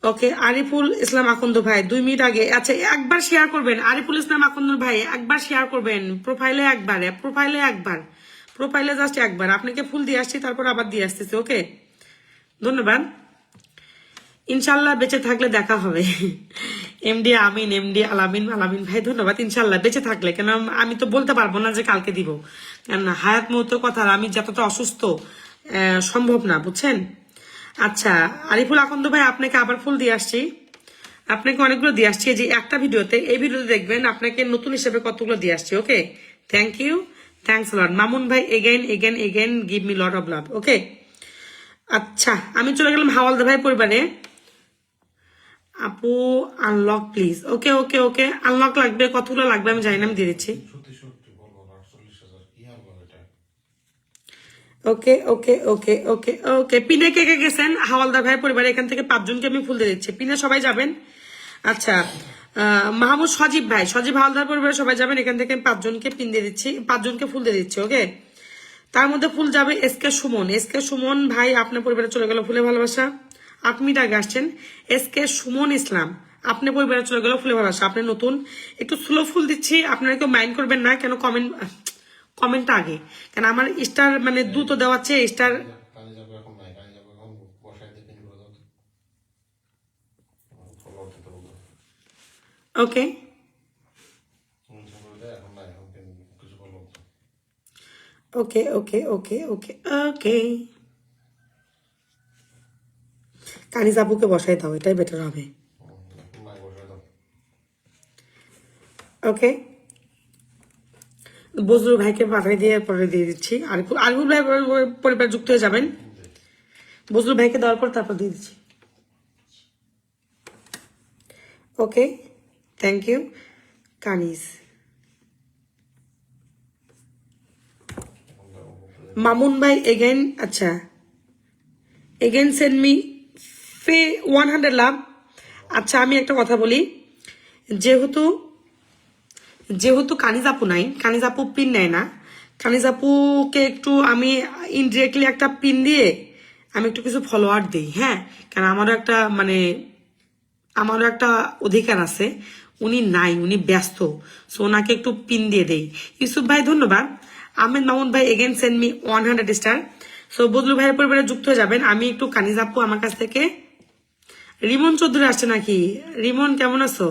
ওকে, আরিফুল ইসলাম আকন্দ ভাই 2 মিনিট আগে, আচ্ছা একবার শেয়ার করবেন। আরিফুল ইসলাম আকন্দ ভাই একবার শেয়ার করবেন, প্রোফাইলে জাস্ট একবার। আপনাকে ফুল দিয়ে আসছি, তারপর আবার দিয়ে আসতেছি। ওকে, ধন্যবাদ। ইনশাল্লাহ বেঁচে থাকলে দেখা হবে। এমডি আমিন, এমডি আলামিন ভাই ধন্যবাদ। ইনশাল্লাহ বেঁচে থাকলে, কেন আমি তো বলতে পারবো না যে কালকে দিব, কেন হায়াত মুহূর্তের কথা, আমি যতটা অসুস্থ সম্ভব না, বুঝছেন। আচ্ছা আরিফুল আকন্দ ভাই আপনাকে আবার ফুল দিয়ে আসছি, আপনাকে অনেকগুলো দিয়ে আসছি যে একটা ভিডিওতে, এই ভিডিওতে দেখবেন আপনাকে নতুন হিসেবে কতগুলো দিয়ে আসছি। Okay, thank you, thanks lot. Mamun ভাই again give me lot of love. Okay, আচ্ছা আমি চলে গেলাম হাওয়ালদার ভাই পরিবারে। আপু unlock please. Okay okay okay, unlock লাগবে, কতগুলো লাগবে আমি জানি না, আমি দিয়ে দিচ্ছি। ওকে ওকে ওকে ওকে ওকে, পিনে কে কে গেছেন হাওয়ালদার ভাই পরিবারে? এখান থেকে 5 জনকে আমি ফুল দিয়ে দিচ্ছি, পিনে সবাই যাবেন। আচ্ছা মাহমুদ সজীব হাওয়ালদার পরিবারে সবাই যাবেন, এখান থেকে 5 জনকে পিন দিয়ে দিচ্ছি, 5 জনকে ফুল দিয়ে দিচ্ছি। ওকে, তার মধ্যে ফুল যাবে এসকে সুমন ভাই আপনার পরিবারে চলে গেল ফুলে ভালোবাসা। 8 মিনিট আগে আসছেন। এসকে সুমন ইসলাম আপনার পরিবারে চলে গেল ফুলে ভালোবাসা, আপনি নতুন, একটু স্লো ফুল দিচ্ছি, আপনারা কেউ মাইন্ড করবেন না, কেন কমেন্টটা আগে, কেন আমার স্টার মানে দ্রুত দেওয়াচ্ছে স্টার। ওকে ওকে ওকে ওকে ওকে ওকে, কানিজ আপুকে বসাই দাও, এটাই বেটার হবে। ওকে, বজরুল ভাইকে পাঠিয়ে দিয়ে পরে দিয়ে দিচ্ছি। আরিফুল ভাই পরিবার যুক্ত হয়ে যাবেন, বজরুল ভাইকে দেওয়ার পর তারপর দিয়ে দিচ্ছি। Okay, thank you. কানিজ মামুন ভাই এগেন, আচ্ছা এগেন সেন্ড মি 100 লাভ। আচ্ছা আমি একটা কথা বলি, যেহেতু কানিজ আপু নাই, কানিজ আপু পিন নেয় না, কানিজ আপুকে একটু আমি ইনডিরেক্টলি একটা পিন দিয়ে আমি একটু কিছু ফলোয়ার দিই। হ্যাঁ, কারণ আমারও একটা অধিকার আছে, উনি নাই, উনি ব্যস্ত, সো ওনাকে একটু পিন দিয়ে দেই। ইউসুফ ভাই ধন্যবাদ। আহমেদ মামুন ভাই again send me 100 star. So Badlu ভাইয়ের পরিবারে যুক্ত হয়ে যাবেন। আমি একটু কানিজ আপু আমার কাছ থেকে, রিমন চৌধুরী আসছে নাকি? রিমন কেমন আছো?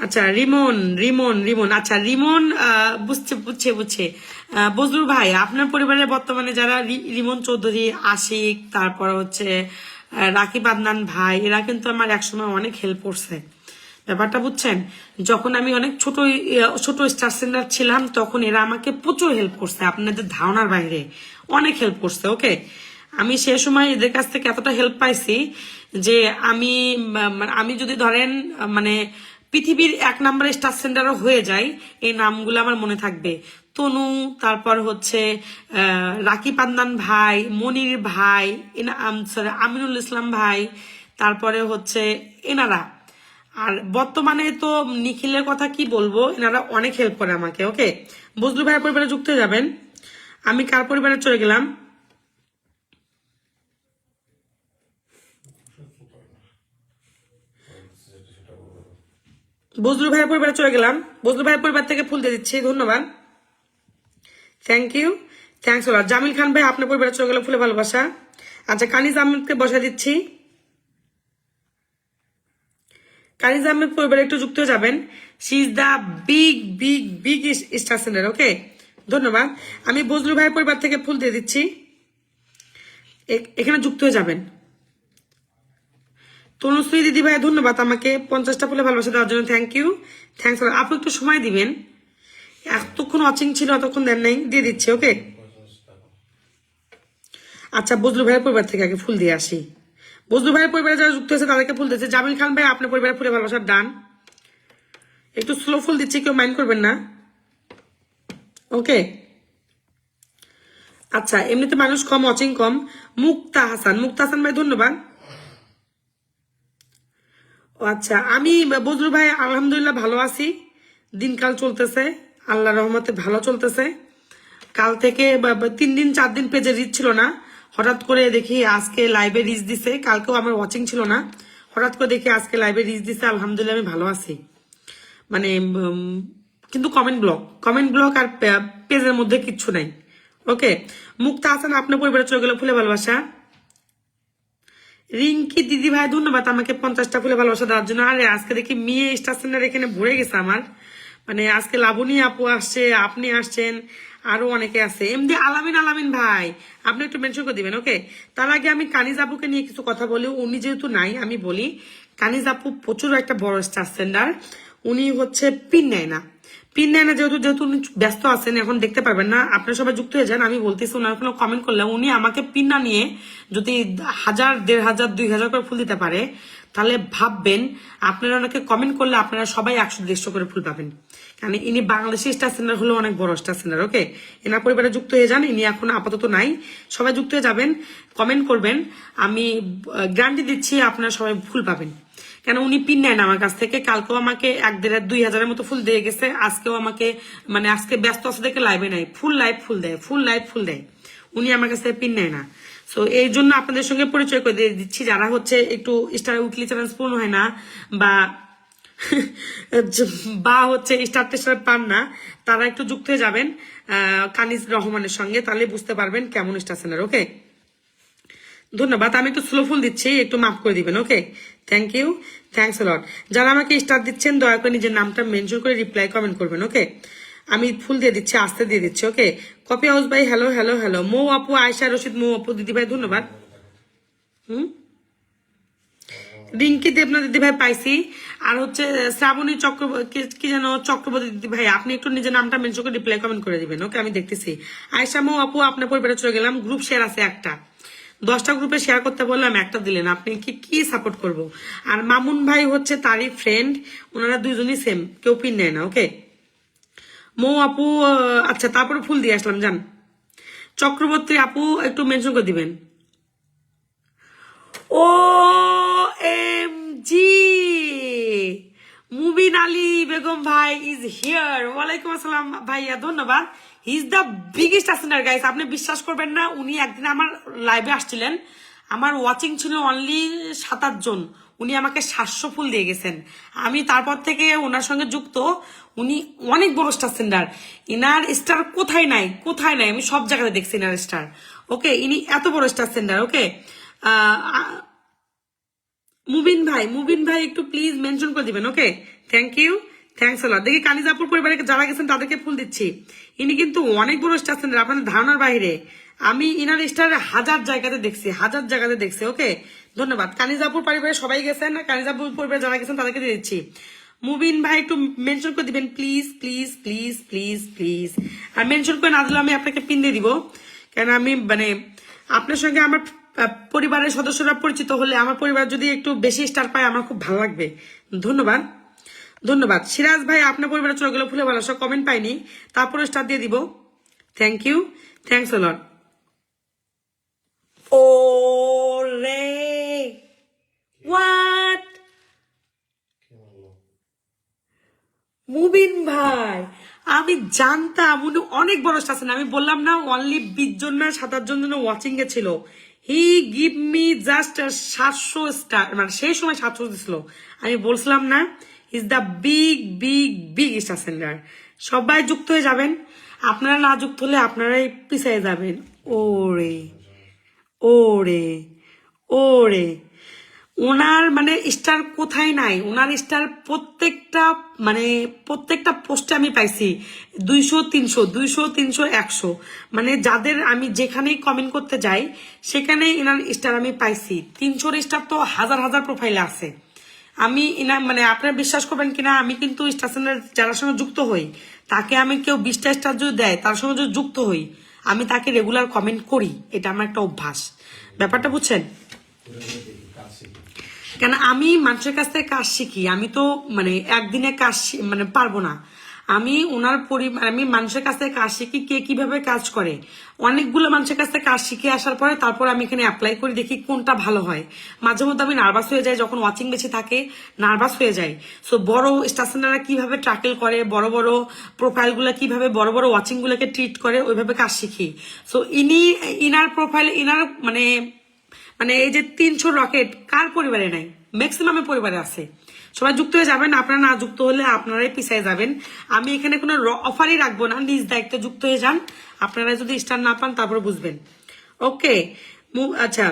আচ্ছা রিমন, আচ্ছা রিমন বুঝছে। বজলুর ভাই আপনার পরিবারের বর্তমানে যারা রিমন চৌধুরী, আশিক, তারপর হচ্ছে রাকিব আদনান ভাই, এরা কিন্তু আমার একসময় অনেক হেল্প করছে, ব্যাপারটা বুঝছেন। যখন আমি অনেক ছোট স্টার সেন্টার ছিলাম, তখন এরা আমাকে প্রচুর হেল্প করছে, আপনাদের ধারণার বাইরে অনেক হেল্প করছে। ওকে, আমি সে সময় এদের কাছ থেকে এতটা হেল্প পাইছি যে আমি যদি ধরেন মানে পৃথিবীর 1 নম্বর স্টার সেন্টারও হয়ে যায়, এই নামগুলো আমার মনে থাকবে। তনু, তারপর হচ্ছে রাকিব আদনান ভাই, মনির ভাই, সরি আমিনুল ইসলাম ভাই, তারপরে হচ্ছে এনারা। আর বর্তমানে তো নিখিলের কথা কি বলবো, এনারা অনেক হেল্প করে আমাকে। ওকে, বজলু ভাইয়ের পরিবারে যুক্ত হয়ে যাবেন। আমি কার পরিবারে চলে গেলাম, বজলু ভাইয়ের পরিবারে চলে গেলাম। বজলু ভাইয়ের পরিবার থেকে ফুল দিয়ে দিচ্ছি, ধন্যবাদ, thank you, thanks lot. Jamil Khan ভাই আপনার পরিবারে চলে গেল ফুলে ভালোবাসা। আচ্ছা, কানিজ আহমেদকে বসা দিচ্ছি। কানিজ আহমেদ পরিবারে একটু যুক্ত হয়ে যাবেন। She is the big big big star centre. Okay, ধন্যবাদ। আমি বজলু ভাইয়ের পরিবার থেকে ফুল দিয়ে দিচ্ছি, এখানে যুক্ত হয়ে যাবেন। তনুশ্রী দিদি ভাই ধন্যবাদ আমাকে 50টা ফুলে ভালোবাসা দেওয়ার জন্য, থ্যাংক ইউ, থ্যাংকস। আপু একটু সময় দিবেন, এতক্ষণ ওয়াচিং ছিল এতক্ষণ দেন নাই, দিয়ে দিচ্ছি। ওকে, আচ্ছা, বজলু ভাইয়ের পরিবার থেকে আগে ফুল দিয়ে আসি। বজলু ভাইয়ের পরিবারে যারা যুক্ত হয়েছে তাদেরকে ফুল দিচ্ছে। জামিল খান ভাই আপনার পরিবারের ফুলে ভালোবাসার ডান। একটু স্লো ফুল দিচ্ছি, কেউ মাইন্ড করবেন না। ওকে, আচ্ছা, এমনিতে মানুষ কম, ওয়াচিং কম। মুক্তা হাসান, মুক্তা হাসান ভাই ধন্যবাদ। ও আচ্ছা, আমি বজলু ভাই আলহামদুলিল্লাহ ভালো আছি, দিনকাল চলতেছে আল্লাহর রহমতে, ভালো চলতেছে। কাল থেকে 3 দিন 4 দিন পেজে রিচ ছিল না, হঠাৎ করে দেখি আজকে লাইভে রিচ দিছে। কালকেও আমার ওয়াচিং ছিল না, হঠাৎ করে দেখি আজকে লাইভে রিচ দিছে। আলহামদুলিল্লাহ আমি ভালো আছি, মানে কিন্তু কমেন্ট ব্লক আর পেজের মধ্যে কিচ্ছু নাই। ওকে, মুক্তা হাসান আপনার পরিবারে চলে গেল ফুলে ভালোবাসা। রিঙ্কি দিদি ভাই ধন্যবাদ আমাকে 50টা ফুলে ভালোবাসা দেওয়ার জন্য। আরে আজকে দেখি মেয়ে স্টার সেন্টার এখানে ভরে গেছে আমার, মানে আজকে লাবণী আপু আসছে, আপনি আসছেন, আরো অনেকে আছে। এমনি আলামিন ভাই আপনি একটু মেনশন করে দিবেন। ওকে, তার আগে আমি কানিজ আপুকে নিয়ে কিছু কথা বলি, উনি যেহেতু নাই আমি বলি। কানিজ আপু প্রচুর একটা বড় স্টার সেন্টার, উনি হচ্ছে পিন নেয় না, যেহেতু যেহেতু উনি ব্যস্ত আছেন, এখন দেখতে পারবেন না। আপনারা সবাই যুক্ত হয়ে যান, আমি বলতেছি ওনার কোনো কমেন্ট করলে উনি আমাকে পিন না নিয়ে যদি 1000, 1500, 2000 করে ফুল দিতে পারে, তাহলে ভাববেন আপনারা ওনাকে কমেন্ট করলে আপনারা সবাই 100-150 করে ফুল পাবেন। কারণ ইনি বাংলাদেশি স্টার সেন্টার হলো অনেক বড় স্টার সেন্টার। ওকে, এনার পরিবারে যুক্ত হয়ে যান, ইনি এখন আপাতত নাই, সবাই যুক্ত হয়ে যাবেন, কমেন্ট করবেন, আমি গ্যারান্টি দিচ্ছি আপনারা সবাই ফুল পাবেন। কেন উনি পিন নেয় না আমার কাছ থেকে, কালকেও আমাকে 1,500-2,000 মতো ফুল দিয়ে গেছে, আজকেও আমাকে, মানে আজকে ব্যস্ত আছে দেখে লাইভে নাই, ফুল লাইভ ফুল দেয়, উনি আমার কাছ থেকে পিন নেয় না। সো এই জন্য আপনাদের সঙ্গে পরিচয় করে দিয়ে দিচ্ছি, যারা হচ্ছে একটু স্টার উইকলি চ্যালেঞ্জ পূর্ণ হয় না বা হচ্ছে স্টার টেস্টার পান না, তারা একটু যুক্ত হয়ে যাবেন কানিজ রহমানের সঙ্গে, তাহলে বুঝতে পারবেন কেমন স্টার সেন্টার। ওকে, ধন্যবাদ। আমি একটু স্লো ফুল দিচ্ছি, একটু মাফ করে দিবেন। ওকে, থ্যাংক ইউ, থ্যাংকস লট। যারা আমাকে স্টার দিচ্ছেন দয়া করে নিজের নামটা মেনশন করে রিপ্লাই কমেন্ট করবেন। ওকে, আমি ফুল দিয়ে দিচ্ছি, আস্তে দিয়ে দিচ্ছি। ওকে, কপি হাউস ভাই হ্যালো হ্যালো হ্যালো। মৌ আপু, আয়সা রশিদ, মৌ আপু দিদি ভাই ধন্যবাদ। রিঙ্কি দেবনা দিদি ভাই পাইছি, আর হচ্ছে শ্রাবণী চক্রবর্তী, কি যেন চক্রবর্তী দিদি ভাই, আপনি একটু নিজের নামটা মেনশন করে রিপ্লাই কমেন্ট করে দিবেন। ওকে, আমি দেখতেছি। আয়সা, মৌ আপু আপনার পরিবারে চলে গেলাম। গ্রুপ শেয়ার আছে একটা, 10টা গ্রুপে শেয়ার করতে বললাম, একটা দিলেন, আপনি কি সাপোর্ট করব। আর মামুন ভাই হচ্ছে তারই ফ্রেন্ড, ওনারা দুজনই সেম, কেউ পিন নেয় না। ওকে, মৌ আপু, আচ্ছা, তারপরে ফুল দিয়ে আসলাম, যান। চক্রবর্তী আপু একটু মেনশন করে দিবেন। ও এম জি, মুবিন আলী বেগম ভাই ইজ হিয়ার। ওয়ালাইকুম আসসালাম ভাইয়া, ধন্যবাদ। He is the biggest ascender guys, আপনি বিশ্বাস করবেন না, উনি একদিন আমার লাইভে আসছিলেন, আমার ওয়াচিং ছিল অনলি 7-8 জন, উনি আমাকে 700 ফুল দিয়ে গেছেন। আমি তারপর থেকে ওনার সঙ্গে যুক্ত, উনি অনেক বড় স্টার সেন্টার, ইনার স্টার কোথায় নাই, আমি সব জায়গাতে দেখছি ইনার স্টার। ওকে, ইনি এত বড় স্টার সেন্টার। ওকে, মুবিন ভাই একটু প্লিজ মেনশন করে দিবেন। Okay, thank you, thanks a লট। দেখি কানিজাপুর পরিবারে যারা গেছেন তাদেরকে ফুল দিচ্ছি। ইনি কিন্তু অনেক বড় স্টার সেন্টার, আপনাদের ধারণার বাইরে। আমি ইনার স্টার 1000 জায়গাতে দেখছি। ওকে, ধন্যবাদ। কানিজাপুর পরিবারে সবাই গেছেন, কানিজাপুর পরিবারে যারা গেছেন তাদেরকে দিয়ে দিচ্ছি। মুবিন ভাই একটু মেনশন করে দিবেন please please please please please. আর মেনশন করে না দিলে আমি আপনাকে পিন দিয়ে দিব, কেন আমি মানে আপনার সঙ্গে আমার পরিবারের সদস্যরা পরিচিত হলে, আমার পরিবার যদি একটু বেশি স্টার পায় আমার খুব ভালো লাগবে। ধন্যবাদ। সিরাজ ভাই আপনার পরিবারে চলে গেল ফুলে ভালোবাসা, কমেন্ট পাইনি, তারপরে স্টার দিয়ে দিব। থ্যাংক ইউ, থ্যাংকস আ লট। ও রে মুবিন ভাই, আমি জানতাম উনি অনেক বড় স্টার আছেন। আমি বললাম না অনলি 20 জন না 27 জন ওয়াচিং এ ছিল। হি গিভ মি জাস্ট 700 স্টার, মানে সেই সময় 700 দিছিল। আমি বলছিলাম না is the big big big star sender. সবাই যুক্ত হয়ে যাবেন, আপনারা না যুক্ত হলে আপনারাই পিছিয়ে যাবেন। ওরে ওরে ওরে, ওনার মানে স্টার কোথায় নাই, ওনার স্টার প্রত্যেকটা মানে প্রত্যেকটা পোস্টে আমি পাইছি 200 300 200 300 100, মানে যাদের আমি যেখানেই কমেন্ট করতে যাই সেখানে এনার স্টার আমি পাইছি। 300 স্টার তো হাজার হাজার প্রোফাইলে আছে। আমি এনা মানে আপনারা বিশ্বাস করবেন কিনা, আমি কিন্তু স্টার সেন্টার যার সঙ্গে যুক্ত হই তাকে আমি কেউ 20টা স্টার যদি দেয় তার সঙ্গে যদি যুক্ত হই আমি তাকে রেগুলার কমেন্ট করি, এটা আমার একটা অভ্যাস। ব্যাপারটা বুঝছেন? কেন আমি মানুষের কাছ থেকে কাজ শিখি, আমি তো মানে একদিনে কাজ মানে পারবো না। আমি ওনার আমি মানুষের কাছ থেকে কাজ শিখি, কে কিভাবে কাজ করে। অনেকগুলো মানুষের কাছ থেকে কাজ শিখে আসার পরে তারপর আমি এখানে অ্যাপ্লাই করি, দেখি কোনটা ভালো হয়। মাঝে মধ্যে আমি নার্ভাস হয়ে যাই, যখন ওয়াচিং বেশি থাকে নার্ভাস হয়ে যাই। সো বড় স্টেশনাররা কিভাবে ট্রাকেল করে, বড় বড় প্রোফাইল গুলা কিভাবে বড় বড় ওয়াচিং গুলোকে ট্রিট করে, ওইভাবে কাজ শিখি। সো ইনার প্রোফাইল ইনার মানে মানে এই যে 300 রকেট কার পরিবারে নাই, ম্যাক্সিমামের পরিবারে আছে। সবাই যুক্ত হয়ে যাবেন, আপনারা না যুক্ত হলে আপনারাই পিছিয়ে যাবেন। আমি এখানে কোনো অফারই রাখবো না, নিজ দায়িত্বে যুক্ত হয়ে যান। আপনারা যদি স্টার না পান তারপরে বুঝবেন। ওকে আচ্ছা,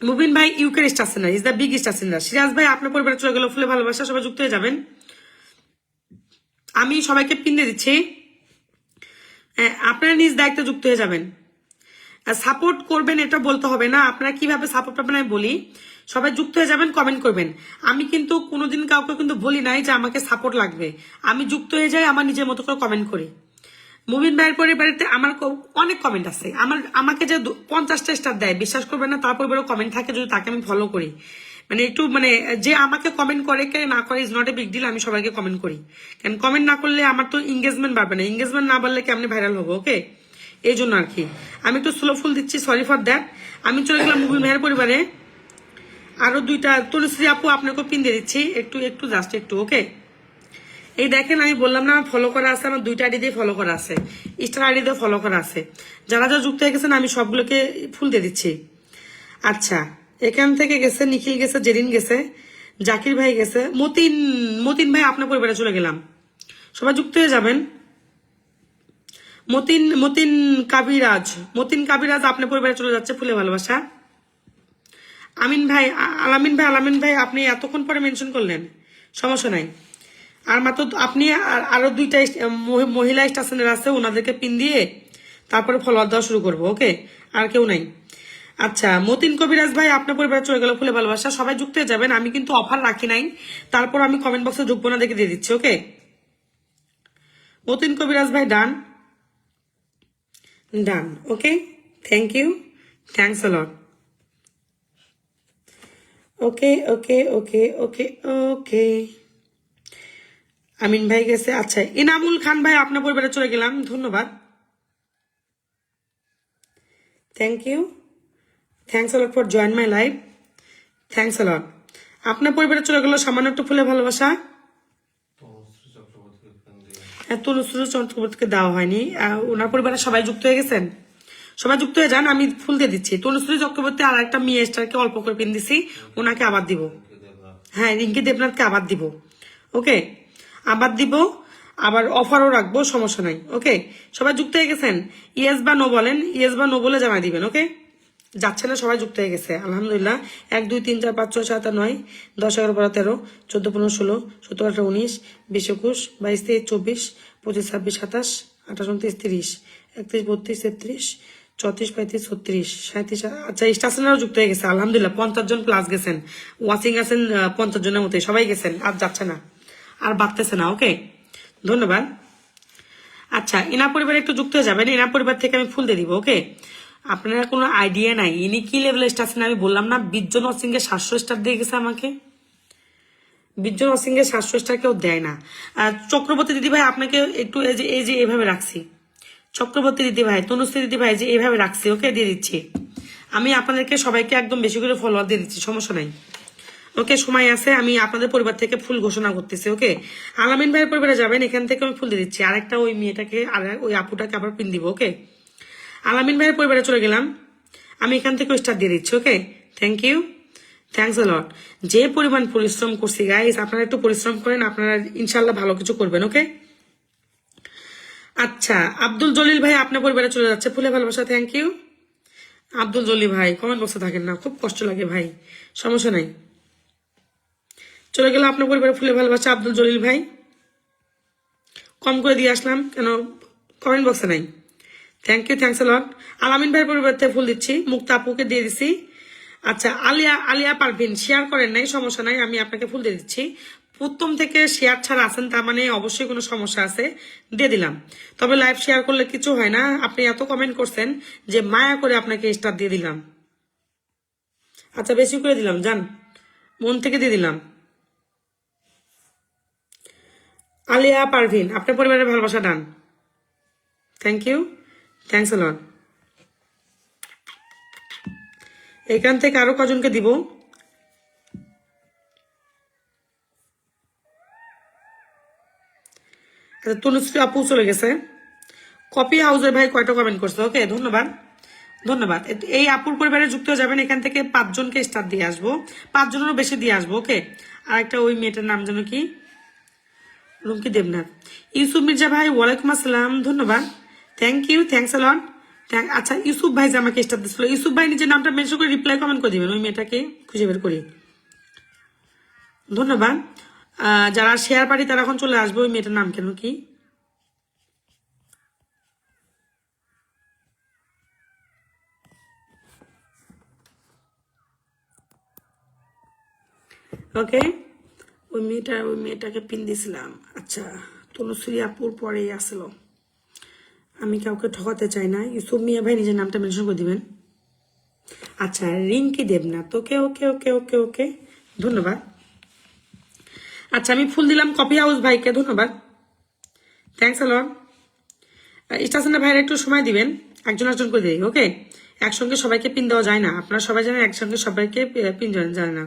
মুবিন ভাই ইউকের star centre is the big star centre. Siraj ভাই আপনার পরিবারে চলে গেল, ফুলে ভালোবাসা। সবাই যুক্ত হয়ে যাবেন, আমি সবাইকে পিন দিয়ে দিচ্ছি। আপনারা নিজ দায়িত্বে যুক্ত হয়ে যাবেন। সাপোর্ট করবেন এটা বলতে হবে না, আপনারা কিভাবে সাপোর্ট পাবেন আমি বলি। সবাই যুক্ত হয়ে যাবেন, কমেন্ট করবেন। আমি কিন্তু কোনোদিন কাউকে কিন্তু বলি নাই যে আমাকে সাপোর্ট লাগবে, আমি যুক্ত হয়ে যাই, আমার নিজের মতো করে কমেন্ট করি। মুবিন ভাইয়ের পরিবারেতে আমার অনেক কমেন্ট আছে, আমাকে যে 50টা স্টার দেয় বিশ্বাস করবেন না, তার পরিবারে কমেন্ট থাকে যদি তাকে আমি ফলো করি। মানে একটু মানে যে আমাকে কমেন্ট করে কে না করে is not a big deal, আমি সবাইকে কমেন্ট করি। কারণ কমেন্ট না করলে আমার তো এঙ্গেজমেন্ট বাড়বে না, এঙ্গেজমেন্ট না বাড়লে কেমনি ভাইরাল হবো। ওকে, এই জন্য আর কি আমি একটু স্লো ফুল দিচ্ছি, সরি ফর দ্যাট। আমি চলে গেলাম মুবিন ভাইয়ের পরিবারে। আরো 2টা তুলসী আপু আপনাকে পিন দিয়ে দিচ্ছি, একটু একটু জাস্ট একটু। ওকে, এই দেখেন আমি বললাম না ফলো করা আছে, আমার 2টা আইডি দিয়ে ফলো করা আছে, স্টার আইডি দিয়ে ফলো করা আছে। যারা যারা যুক্ত হয়ে গেছেন আমি সবগুলোকে ফুল দিয়ে দিচ্ছি। আচ্ছা, এখান থেকে গেছে নিখিল গেছে, জেরিন গেছে, জাকির ভাই গেছে, মতিন ভাই আপনার পরিবারে চলে গেলাম। সবাই যুক্ত হয়ে যাবেন। মতিন কাবিরাজ আপনার পরিবারে চলে যাচ্ছে, ফুলে ভালোবাসা। আলামিন ভাই আপনি এতক্ষণ পরে মেনশন করলেন, সমস্যা নাই। আর মাত্র আপনি আরো 2টা মহিলা স্টেশনের আছে, ওনাদেরকে পিন দিয়ে তারপরে ফলোয়ার দেওয়া শুরু করবো। ওকে, আর কেউ নাই। আচ্ছা, মতিন কবিরাজ ভাই আপনার পরিবারে চলে গেল, ফুলে ভালোবাসা। সবাই যুক্ত হয়ে যাবেন, আমি কিন্তু অফার রাখি নাই, তারপর আমি কমেন্ট বক্সে ঢুকবো না, দেখে দিয়ে দিচ্ছি। ওকে, মতিন কবিরাজ ভাই ডান। Okay, thank you, thanks a lot. Okay okay okay okay ওকে, আমিন ভাই গেছে। আচ্ছা, ইনামুল খান ভাই আপনার পরিবারে চলে গেলাম, ধন্যবাদ, thank you, thanks a lot for join my life, thanks a lot. আপনার পরিবারে চলে গেল সামান্য একটু ফুলে ভালোবাসা। তনুশ্রী চক্রবর্তীকে দেওয়া হয়নি, ওনার পরিবারে সবাই যুক্ত হয়ে গেছেন। সবাই যুক্ত হয়ে যান, আমি ফুল দিয়ে দিচ্ছি। তনুশ্রী চক্রবর্তী আর একটা মেয়ে স্টারকে অল্প করে পিন দিছি, ওনাকে আবার দিব। হ্যাঁ, রিঙ্কি দেবনাথকে আবার দিব। ওকে, আবার দিব, আবার অফারও রাখবো, সমস্যা নাই। ওকে, সবাই যুক্ত হয়ে গেছেন। ইয়েস বা নো বলেন, ইয়েস বা নো বলে জানাই দিবেন। ওকে, যাচ্ছে না, সবাই যুক্ত হয়ে গেছে আলহামদুলিল্লাহ। 1 2 3 4 5 6 7 8 9 10 11 12 13 14 15 16 17 18 19 20 21 22 23 24 25 26 27 28 29 30 31 32 33 34 35 36 37। আচ্ছা, স্টেশনেরও যুক্ত হয়ে গেছে আলহামদুলিল্লাহ, 50 জন প্লাস গেছেন, ওয়াচিং আছেন 50 জনের মতো, সবাই গেছেন। আর যাচ্ছে না, আর বাড়তেছে না। ওকে, ধন্যবাদ। আচ্ছা, এনার পরিবারে একটু যুক্ত হয়ে যাবেন, এনার পরিবার থেকে আমি ফুল দিয়ে দিব। ওকে, আপনারা কোনো আইডিয়া নাই ইনি কি লেভেলের স্টার আছেন। আমি বললাম না 20 জন ওয়াচিং এ 700 স্টার দিয়ে গেছে আমাকে, 20 জন ওয়াচিং এ 700 স্টার কেউ দেয় না। চক্রবর্তী দিদি ভাই আপনাকে একটু এই যে এইভাবে রাখছি, চক্রবর্তী দিদি ভাই, তনুশ্রী দিদি ভাই যে এইভাবে রাখছি। ওকে, দিয়ে দিচ্ছি। আমি আপনাদেরকে সবাইকে একদম বেশি করে ফলোয়ার দিয়ে দিচ্ছি, সমস্যা নাই। ওকে, সময় আছে, আমি আপনাদের পরিবার থেকে ফুল ঘোষণা করতেছি। ওকে, আলামিন ভাইয়ের পরিবারে যাবেন, এখান থেকে আমি ফুল দিয়ে দিচ্ছি। আরেকটা ওই মেয়েটাকে আর ওই আপুটাকে আবার পিন দিব। ওকে, আলামিন ভাইয়ের পরিবারে চলে গেলাম, আমি এখান থেকে স্টার দিয়ে দিচ্ছি। Okay, thank you, thanks a লট। যে পরিমাণ পরিশ্রম করছি গাইস, আপনারা একটু পরিশ্রম করেন, আপনারা ইনশাল্লাহ ভালো কিছু করবেন। ওকে, আচ্ছা, আব্দুল জলিল ভাই আপনার পরিবারে চলে যাচ্ছে ফুলে ভালোবাসা। থ্যাংক ইউ আব্দুল জলিল ভাই, কমেন্ট বক্সে থাকেন না, খুব কষ্ট লাগে ভাই, সমস্যা নাই। চলে গেল আপনার পরিবারে ফুলে ভালোবাসা আব্দুল জলিল ভাই, কম করে দিয়ে আসলাম কেন, কমেন্ট বক্সে নাই। Thank you, thanks lot. Alamin ভাইয়ের পরিবার থেকে ফুল দিচ্ছি, মুক্তা আপুকে দিয়ে দিচ্ছি। আচ্ছা, আলিয়া পারভিন শেয়ার করেন নাই, সমস্যা নাই, আমি আপনাকে ফুল দিয়ে দিচ্ছি। প্রথম থেকে শেয়ার ছাড়া আছেন, তার মানে অবশ্যই কোনো সমস্যা আছে, দিয়ে দিলাম। তবে লাইভ শেয়ার করলে কিছু হয় না, আপনি এত কমেন্ট করছেন যে মায়া করে আপনাকে স্টার দিয়ে দিলাম। আচ্ছা, বেশি করে দিলাম, যান, মন থেকে দিয়ে দিলাম। আলিয়া পারভিন আপনার পরিবারের ভালোবাসা ডান, থ্যাংক ইউ, থ্যাংকস লট। এখান থেকে আরো কজনকে দিব। তনুশ্রী আপু চলে গেছে। কপি হাউসের ভাই কয়টা কমেন্ট করছে। ওকে, ধন্যবাদ, ধন্যবাদ। এই আপুর পরিবারে যুক্ত হয়ে যাবেন, এখান থেকে 5 জনকে স্টার দিয়ে আসবো, 5 জনেরও বেশি দিয়ে আসবো। ওকে, আর একটা ওই মেয়েটার নাম যেন কি, রুমকি দেবনাথ। ইউসুফ মির্জা ভাই ওয়ালাইকুম আসসালাম, ধন্যবাদ, thank you, thanks a lot. আচ্ছা, ইউসুফ ভাই যে আমাকে স্টার দিচ্ছিল, ইউসুফ ভাই নিজের নামটা মেনশন করে রিপ্লাই কমেন্ট করে দিবেন, ওই মেয়েটাকে খুঁজে বের করি। ধন্যবাদ। যারা শেয়ার পার্টি তারা এখন চলে আসবে, ওই মেয়েটার নাম কেন কি, ওকে, ওই মেয়েটাকে পিন দিছিলাম। আচ্ছা, তনুশ্রী আপুর পরেই আসলো, আমি কাউকে ঠকাতে চাই না। ইউসুফ মিয়া ভাই নিজের নামটা মেনশন করে দিবেন। আচ্ছা, রিঙ্কি দেবনাথ, ওকে ওকে ওকে ওকে ওকে, ধন্যবাদ। আচ্ছা, আমি ফুল দিলাম কপি হাউস ভাইকে, ধন্যবাদ, থ্যাংকস লট। স্টেশনের ভাইয়ের একটু সময় দিবেন, একজন একজন করে দিই। ওকে, একসঙ্গে সবাইকে পিন দেওয়া যায় না, আপনারা সবাই জানেন একসঙ্গে সবাইকে পিন যায় না।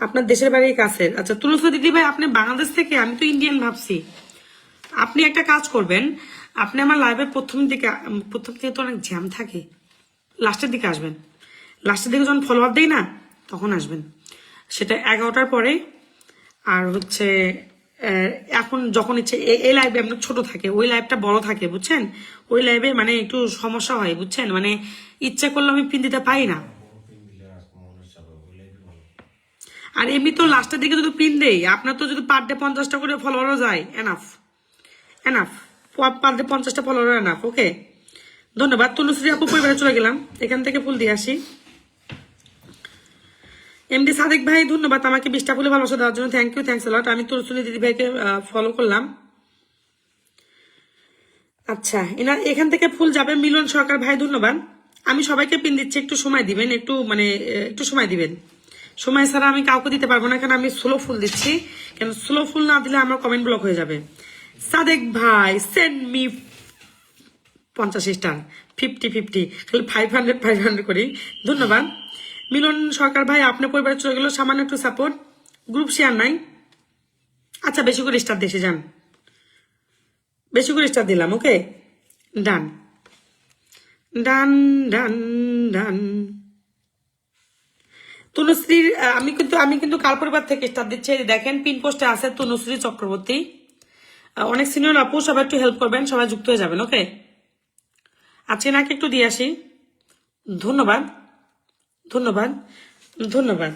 আপনার দেশের বাড়ির কাছের। আচ্ছা, তুলসী দিদি ভাই আপনি বাংলাদেশ থেকে, আমি তো ইন্ডিয়ান ভাবছি। আপনি একটা কাজ করবেন, আপনি আমার লাইভে প্রথম দিকে তো অনেক জ্যাম থাকে, লাস্টের দিকে আসবেন, লাস্টের দিকে যখন ফলোয়ার দেই না তখন আসবেন, সেটা 11টার পরে। আর হচ্ছে এখন যখন ইচ্ছে এই লাইভে আপনার ছোট থাকে, ওই লাইভটা বড় থাকে, বুঝছেন, ওই লাইভে মানে একটু সমস্যা হয়, বুঝছেন, মানে ইচ্ছা করলে আমি পিন দিতে পাই না। আর এমনি তো লাস্টের দিকে যদি পিন দেই, আপনার তো যদি পার ডে 50টা করে ফলোয়ারও যায়, এনাফ এনাফ, পার ডে 50টা ফলোয়ার এনাফ। ওকে, ধন্যবাদ। তনুশ্রী আপু পরিবারে চলে গেলাম, এখান থেকে ফুল দিয়ে আসি। এমডি সাদেক ভাই ধন্যবাদ আমাকে 20টা ফুলে ভালোবাসা দেওয়ার জন্য, থ্যাংক ইউ, থ্যাংকস লট। আমি তনুশ্রী দিদি ভাইকে ফলো করলাম। আচ্ছা, এখান থেকে ফুল যাবে মিলন সরকার ভাই, ধন্যবাদ। আমি সবাইকে পিন দিচ্ছি, একটু সময় দিবেন, একটু মানে একটু সময় দিবেন, সময় ছাড়া আমি কাউকে দিতে পারবো না, কারণ আমি স্লো ফুল দিচ্ছি, কেন স্লো ফুল না দিলে আমার কমেন্ট ব্লক হয়ে যাবে। সাদেক ভাই সেন্ড মি 50 স্টার, 50 খালি 500 করি, ধন্যবাদ। মিলন সরকার ভাই আপনার পরিবারে চলে গেল, সামান্য একটু সাপোর্ট, গ্রুপ শেয়ার নাই। আচ্ছা, বেশি করে স্টার দেশে যান, বেশি করে স্টার দিলাম। ওকে, ডান ডান ডান ডান। তনুশ্রীর আমি কিন্তু কাল পরিবার থেকে স্টার দিচ্ছি, দেখেন পিন পোস্টে আছে তনুশ্রী চক্রবর্তী, অনেক সিনিয়র আপু, সবাই একটু হেল্প করবেন, সবাই যুক্ত হয়ে যাবেন। ওকে, আচ্ছা, নাকি একটু দিয়ে আসি, ধন্যবাদ ধন্যবাদ ধন্যবাদ।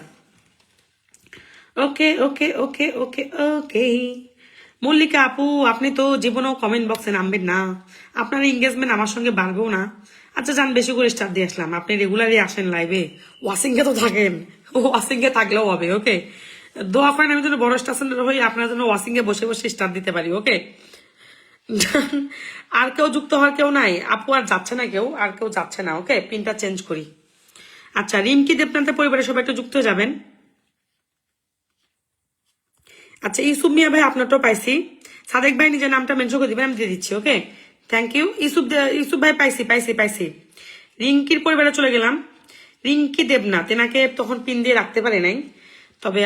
ওকে ওকে ওকে ওকে ওকে। মল্লিকা আপু আপনি তো জীবনেও কমেন্ট বক্সে নামবেন না, আপনার এঙ্গেজমেন্ট আমার সঙ্গে বাড়বেও না। আচ্ছা, যান, বেশি করে স্টার দিয়ে আসলাম, আপনি রেগুলারই আসেন লাইভে, ওয়াশিংয়ে তো থাকেন, ওয়াশিংয়ে থাকলেও হবে। ওকে, দোয়া করেন আমি যেন বড় স্টেশনের হই, আপনার জন্য ওয়াশিংয়ে বসে বসে স্টার দিতে পারি। ওকে, আর কেউ যুক্ত হওয়ার কেউ নাই আপু, আর যাচ্ছে না কেউ, আর কেউ যাচ্ছে না। ওকে, পিনটা চেঞ্জ করি। আচ্ছা, রিমকি দেবনাথের পরিবারের সবাই একটু যুক্ত হয়ে যাবেন। আচ্ছা, ইউসুফ মিয়া ভাই আপনারটাও পাইছি, সাদেক ভাই নিজের নামটা মেনশন করে দিবেন, আমি দিয়ে দিচ্ছি। Okay, thank you. ইউসুফ ভাই পাইছি পাইছি পাইছি। রিঙ্কির পরিবারে চলে গেলাম, রিঙ্কি দেবনাথ, এনাকে তখন পিন দিয়ে রাখতে পারি নাই, তবে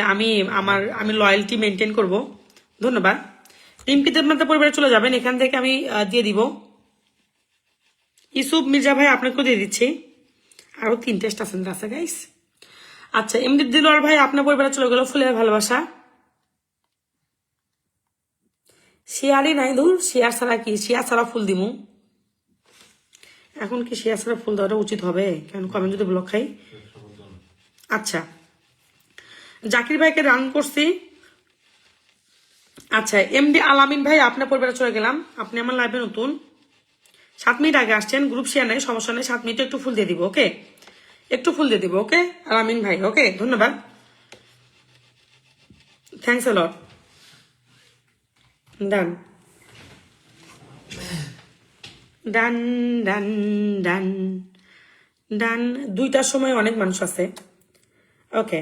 আমি লয়্যালটি মেনটেন করব। ধন্যবাদ। রিঙ্কি দেবনাথের পরিবারে চলে যাবেন, এখান থেকে আমি দিয়ে দিব। ইসুফ মির্জা ভাই আপনাকেও দিয়ে দিচ্ছি, আরো 3টে স্টেশন আছে গাইস। আচ্ছা, এমডি দিলওয়ার ভাই আপনার পরিবারে চলে গেল, ফুলের ভালোবাসা। শেয়ারই নাই, দূর শেয়ার ছাড়া কি, শেয়ার ছাড়া ফুল দিমু এখন কি শেয়ার ছাড়া ফুল দেওয়াটা উচিত হবে? কেন কমেন্ট যদি ব্লক খাই। আচ্ছা, জাকির ভাইকে রান করছি। আচ্ছা, এমডি আলামিন ভাই আপনার পরিবারে চলে গেলাম, আপনি আমার লাইভে নতুন, 7 মিনিট আগে আসছেন, গ্রুপ শেয়ার নেই, সমস্যা নেই, 7 মিনিটে একটু ফুল দিয়ে দিব। ওকে, একটু ফুল দিয়ে দিব। ওকে আলামিন ভাই, ওকে ধন্যবাদ, thanks a lot. Done done done done ডান, 2টার সময় অনেক মানুষ আছে। ওকে,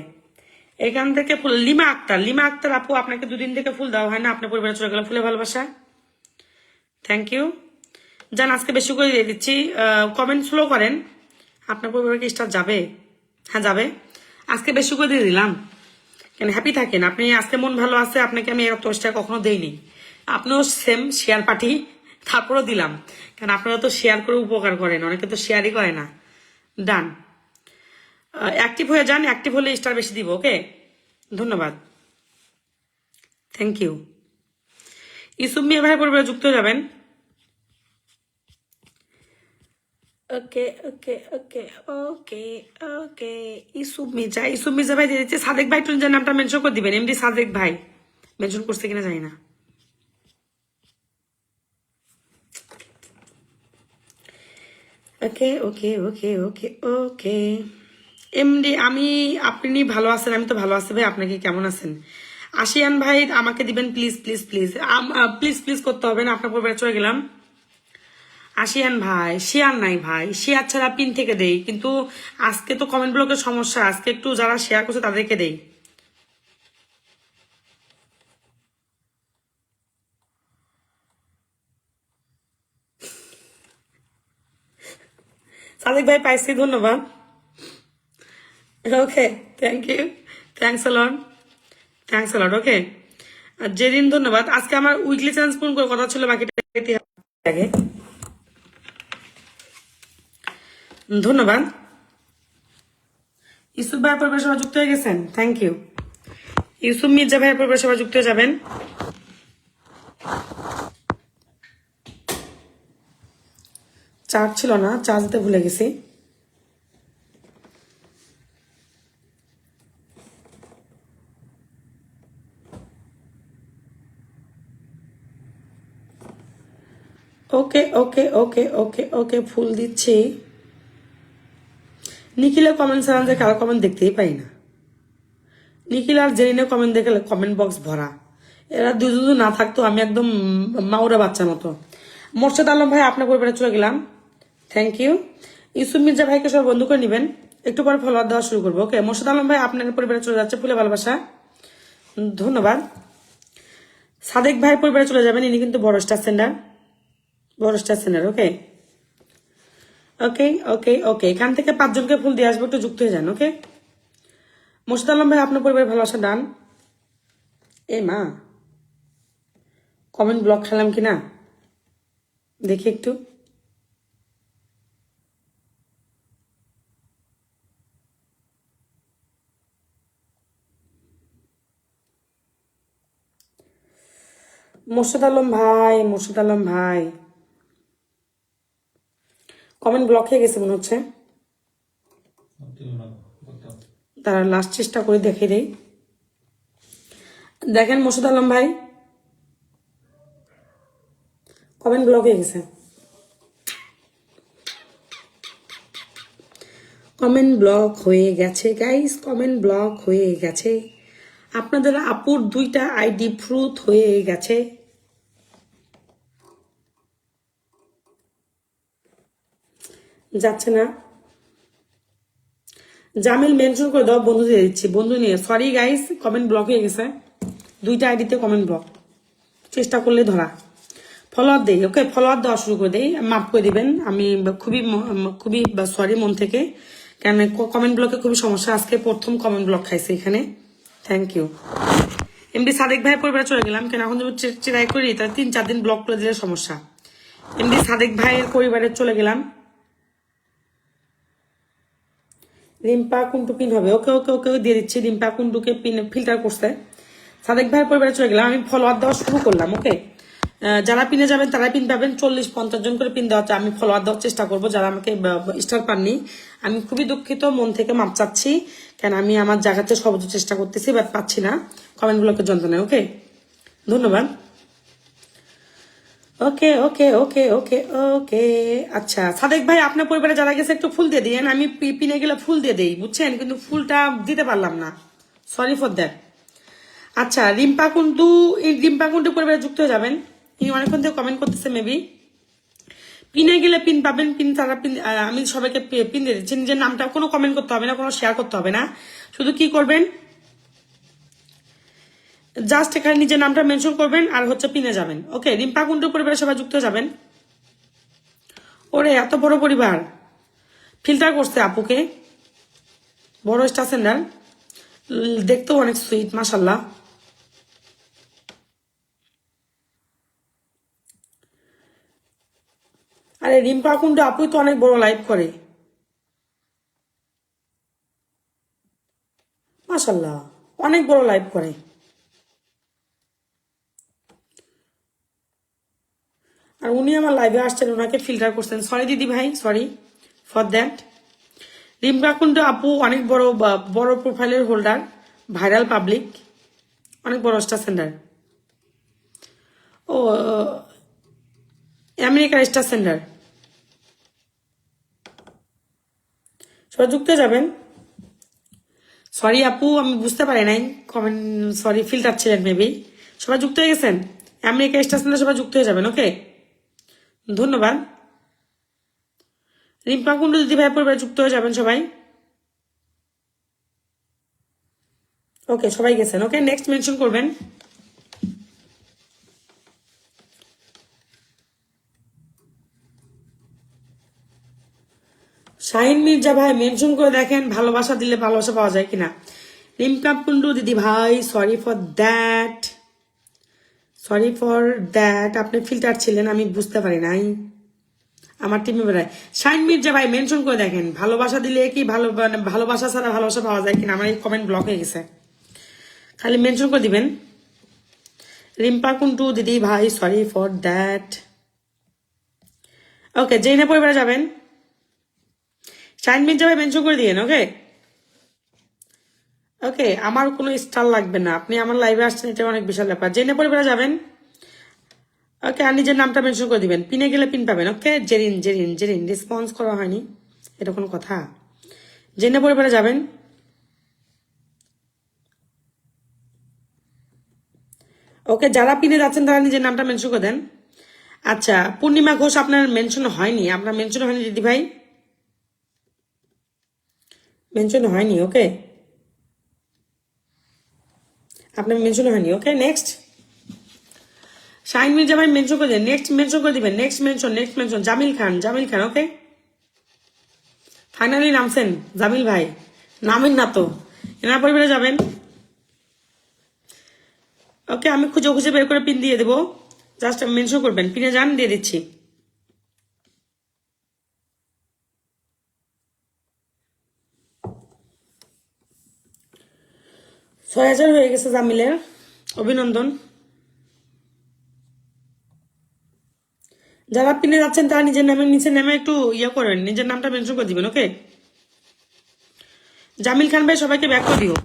এখান থেকে ফুল। লিমা আক্তার আপু, আপনাকে 2 দিন থেকে ফুল দেওয়া হয় না, আপনার পরিবারে চলে গেল, ফুলে ভালোবাসা, থ্যাংক ইউ। জান আজকে বেশি করে দিয়ে দিচ্ছি, কমেন্ট স্লো করেন। আপনার পরিবারে কি স্টার যাবে? হ্যাঁ যাবে, আজকে বেশি করে দিয়ে দিলাম, কেন হ্যাপি থাকেন আপনি। আজকে মন ভালো আছে, আপনাকে আমি এত স্টার কখনো দেইনি, আপনিও সেম শেয়ার পার্টি, তারপরও দিলাম, কারণ আপনারা তো শেয়ার করে উপকার করেন, অনেকে তো শেয়ারই করে না। ডান, অ্যাক্টিভ হয়ে যান, অ্যাক্টিভ হলে স্টার বেশি দিব। ওকে ধন্যবাদ, থ্যাংক ইউ। ইসুফ মিয়া ভাই পরিবারে যুক্ত হয়ে যাবেন। ওকে ওকে ওকে ওকে ওকে, ইসুফ মির্জা ভাই দিয়ে দিচ্ছে। সাদেক ভাই টুনজার নামটা মেনশন করে দিবেন, এমডি সাদেক ভাই মেনশন করছে কিনা জানি না। ওকে ওকে ওকে ওকে ওকে, এমডি আপনি ভালো আছেন? আমি তো ভালো আছি ভাই, আপনাকে কেমন আছেন? আশিয়ান ভাই আমাকে দিবেন please please please please please করতে হবে না, আপনার পরিবারে চলে গেলাম। আশিয়ান ভাই শেয়ার নাই ভাই, শেয়ার ছাড়া পিন থেকে দেই, কিন্তু আজকে তো কমেন্ট ব্লকের সমস্যা, আজকে একটু যারা শেয়ার করছে তাদেরকে দেই। সাদিক ভাই পাইছি, ধন্যবাদ। Okay thank you, thanks lot, thanks lot. Okay যেদিন ধন্যবাদ। আজকে আমার উইকলি চ্যালেঞ্জ পূরণ করে কথা ছিল, বাকিটা আগে ধন্যবাদ। ইউসুফ ভাইয়ের পরিবার সবাই যুক্ত হয়ে গেছেন, থ্যাংক ইউ। ইউসুফ মির্জা ভাইয়ের পরিবার সবাই যুক্ত হয়ে যাবেন। চার্জ ছিল না, চার্জ দিতে ভুলে গেছি। ওকে ওকে ওকে ওকে ওকে, ফুল দিচ্ছি। নিখিলের কমেন্ট ছাড়া যে কারো কমেন্ট দেখতেই পাই না। নিখিল আর জেরিনের কমেন্ট দেখলে কমেন্ট বক্স ভরা, এরা দুজু না থাকতো আমি একদম মাউরা বাচ্চার মতো। মোর্শেদ আলম ভাই আপনার পরিবারে চলে গেলাম, থ্যাংক ইউ। ইউসুফ মির্জা ভাইকে সব বন্ধ করে নেবেন, একটু পরে ফলোয়ার দেওয়া শুরু করবো। ওকে মোর্শেদ আলম ভাই আপনার পরিবারে চলে যাচ্ছে, ফুলে ভালোবাসা, ধন্যবাদ। সাদেক ভাই পরিবারে চলে যাবেন, ইনি কিন্তু বড় স্টার সেন্ডার, বড় স্টার সেন্ডার। ওকে ওকে ওকে ওকে, এখান থেকে 5 জনকে ফুল দিয়ে আসবো, একটু যুক্ত হয়ে যান। ওকে মোর্শেদ আলম ভাই আপনার পরিবারের ভালোবাসা ডান। এ মা, কমেন্ট ব্লক খেলাম কিনা দেখি একটু। মোর্শেদ আলম ভাই, মোর্শেদ আলম ভাই কমেন্ট ব্লক হয়ে গেছে মনে হচ্ছে, তারা লাস্ট চেষ্টা করে দেখে দেই। দেখেন মোর্শেদ আলম ভাই কমেন্ট ব্লক হয়ে গেছে, কমেন্ট ব্লক হয়ে গেছে গাইস, কমেন্ট ব্লক হয়ে গেছে। আপনাদের আপুর 2টা আইডি ফ্রুত হয়ে গেছে। যাচ্ছে না, জামিল মেনশন করে দাও, বন্ধু দিয়ে দিচ্ছি, বন্ধু নিয়ে। সরি গাইস, কমেন্ট ব্লক হয়ে গেছে, 2টা আইডিতে কমেন্ট ব্লক, চেষ্টা করলে ধরা। ফলোয়ার দেই, ওকে ফলোয়ার দেওয়া শুরু করে দেই, মাফ করে দিবেন, আমি খুবই খুবই সরি মন থেকে, কেন কমেন্ট ব্লকে খুবই সমস্যা, আজকে প্রথম কমেন্ট ব্লক খাইছে এখানে। Thank you. এমডি সাদেক ভাই পরিবারে চলে গেলাম, কেন এখন যদি চিরাই করি তার 3-4 দিন ব্লক করে দিলে সমস্যা। এমডি সাদেক ভাইয়ের পরিবারে চলে গেলাম। রিম্পা কুন্টু পিন হবে, ওকে ওকে ওকে দিয়ে দিচ্ছি। রিম্পা কুন্টুকে পিন ফিল্টার করছে। সাদেক ভাইয়ের পরিবারে চলে গেলাম, আমি ফলোয়ার দেওয়া শুরু করলাম। ওকে, যারা পিনে যাবেন তারাই পিন পাবেন, 40-50 জন করে পিন দেওয়া আমি ফলোয়ার দেওয়ার চেষ্টা করবো। যারা আমাকে স্টার পাননি, আমি খুবই দুঃখিত, মন থেকে মাপ চাচ্ছি, কেন আমি আমার জায়গাতে সর্বোচ্চ চেষ্টা করতেছি, বাট পাচ্ছি না কমেন্ট গুলোকে যন্ত্রণায়। ওকে, ধন্যবাদ। ওকে ওকে ওকে ওকে ওকে। আচ্ছা সাদেক ভাই, আপনার পরিবারে যারা গেছে একটু ফুল দিয়ে দিয়েন, আমি পিনে গেলে ফুল দিয়ে দিই, বুঝছেন, কিন্তু ফুলটা দিতে পারলাম না, সরি ফর দ্যাট। আচ্ছা, রিম্পা কুন্টু পরিবারে যুক্ত হয়ে যাবেন। তিনি অনেকক্ষণ থেকে কমেন্ট করতেছে, মেবি পিনে গেলে পিন পাবেন। পিন তারা পিন, আমি সবাইকে পিন দিয়ে দিচ্ছি। নিজের নামটা কোনো কমেন্ট করতে হবে না, কোনো শেয়ার করতে হবে না, শুধু কি করবেন, জাস্ট এখানে নিজের নামটা মেনশন করবেন আর হচ্ছে পিনে যাবেন। ওকে, রিম্পা কুন্টু পরিবারের সবাই যুক্ত যাবেন। ওরে এত বড় পরিবার, ফিল্টার করছে আপুকে, বড় স্টার সেন্ডার, দেখতেও অনেক সুইট, মাশাল্লাহ। আরে রিম্পা কুন্ডু আপুই তো অনেক বড় লাইভ করে, মাশাল্লাহ, অনেক বড় লাইভ করে। আর উনি আমার লাইভে আসছেন, ওনাকে ফিল্টার করছেন, সরি দিদি ভাই, sorry for that. Rimpa Kundu আপু অনেক বড় বড় প্রোফাইলের হোল্ডার, ভাইরাল পাবলিক, অনেক বড় স্টার সেন্ডার। ও আমেরিকার স্টার সেন্ডার, সবাই যুক্ত যাবেন। সরি আপু, আমি বুঝতে পারি নাই কমেন্ট, সরি, ফিল্টার ছিলেন মেবি। সবাই যুক্ত হয়ে গেছেন, আমেরিকা স্টার সেন্ডার, সবাই যুক্ত হয়ে যাবেন। ওকে, ধন্যবাদ। রিম্পা কুন্ডু দিদি ভাই পরিবারে যুক্ত হয়ে যাবেন সবাই। ওকে, সবাই গেছেন। ওকে, নেক্সট মেনশন করবেন। শাহিন মির্জা ভাই মেনশন করে দেখেন, ভালোবাসা দিলে ভালোবাসা পাওয়া যায় কিনা। রিম্পা কুন্ডু দিদি ভাই, sorry for that, sorry for that, আপনি ফিল্টার ছিলেন, আমি বুঝতে পারি নাই, আমার টিমে বেড়ায়। শাহিন মির্জা ভাই মেনশন করে দেখেন, ভালোবাসা দিলে কি ভালোবাসা ছাড়া ভালোবাসা পাওয়া যায় কিনা। আমার এই কমেন্ট ব্লক হয়ে গেছে, খালি মেনশন করে দিবেন। রিম্পা কুন্টু দিদি ভাই, সরি ফর দ্যাট। ওকে, জেনে পরিবারে যাবেন, শাহিন মির্জা ভাই মেনশন করে দিয়েন। ওকে ওকে, আমার কোনো স্টার লাগবে না, আপনি আমার লাইভে আসছেন, এটা অনেক বিশাল ব্যাপার। জেনে পরিবারে যাবেন। ওকে, আর নিজের নামটা মেনশন করে দিবেন, পিনে গেলে পিন পাবেন। ওকে, জেরিন জেরিন জেরিন, রেসপন্স করা হয়নি, এটা কোনো কথা। জেনে পরিবারে যাবেন। ওকে, যারা পিনে যাচ্ছেন তারা নিজের নামটা মেনশন করে দেন। আচ্ছা, পূর্ণিমা ঘোষ আপনার মেনশন হয়নি, আপনার মেনশন হয়নি দিদি ভাই, মেনশন হয়নি। ওকে, আপনার মেনশন হয়নি। ওকে, নেক্সট। শাহিন মির্জা ভাই মেনশন করে দেন, নেক্সট মেনশন করে দিবেন, নেক্সট মেনশন। জামিল খান, জামিল খান। ওকে, ফাইনালি নামছেন জামিল ভাই, নামেন না তো, এনার পরিবারে যাবেন। ওকে, আমি খুঁজে খুঁজে বের করে পিন দিয়ে দেবো, জাস্ট মেনশন করবেন, পিনে যান, দিয়ে দিচ্ছি। ছয় 6000 হয়ে গেছে জামিলের, অভিনন্দন। যারা পিনে যাচ্ছেন তারা নিজের নামের নিচে নামে একটু ইয়ে করবেন, নিজের নামটা মেনশন করে দিবেন। ওকে, জামিল খান ভাই সবাইকে ব্যাক করে দিও,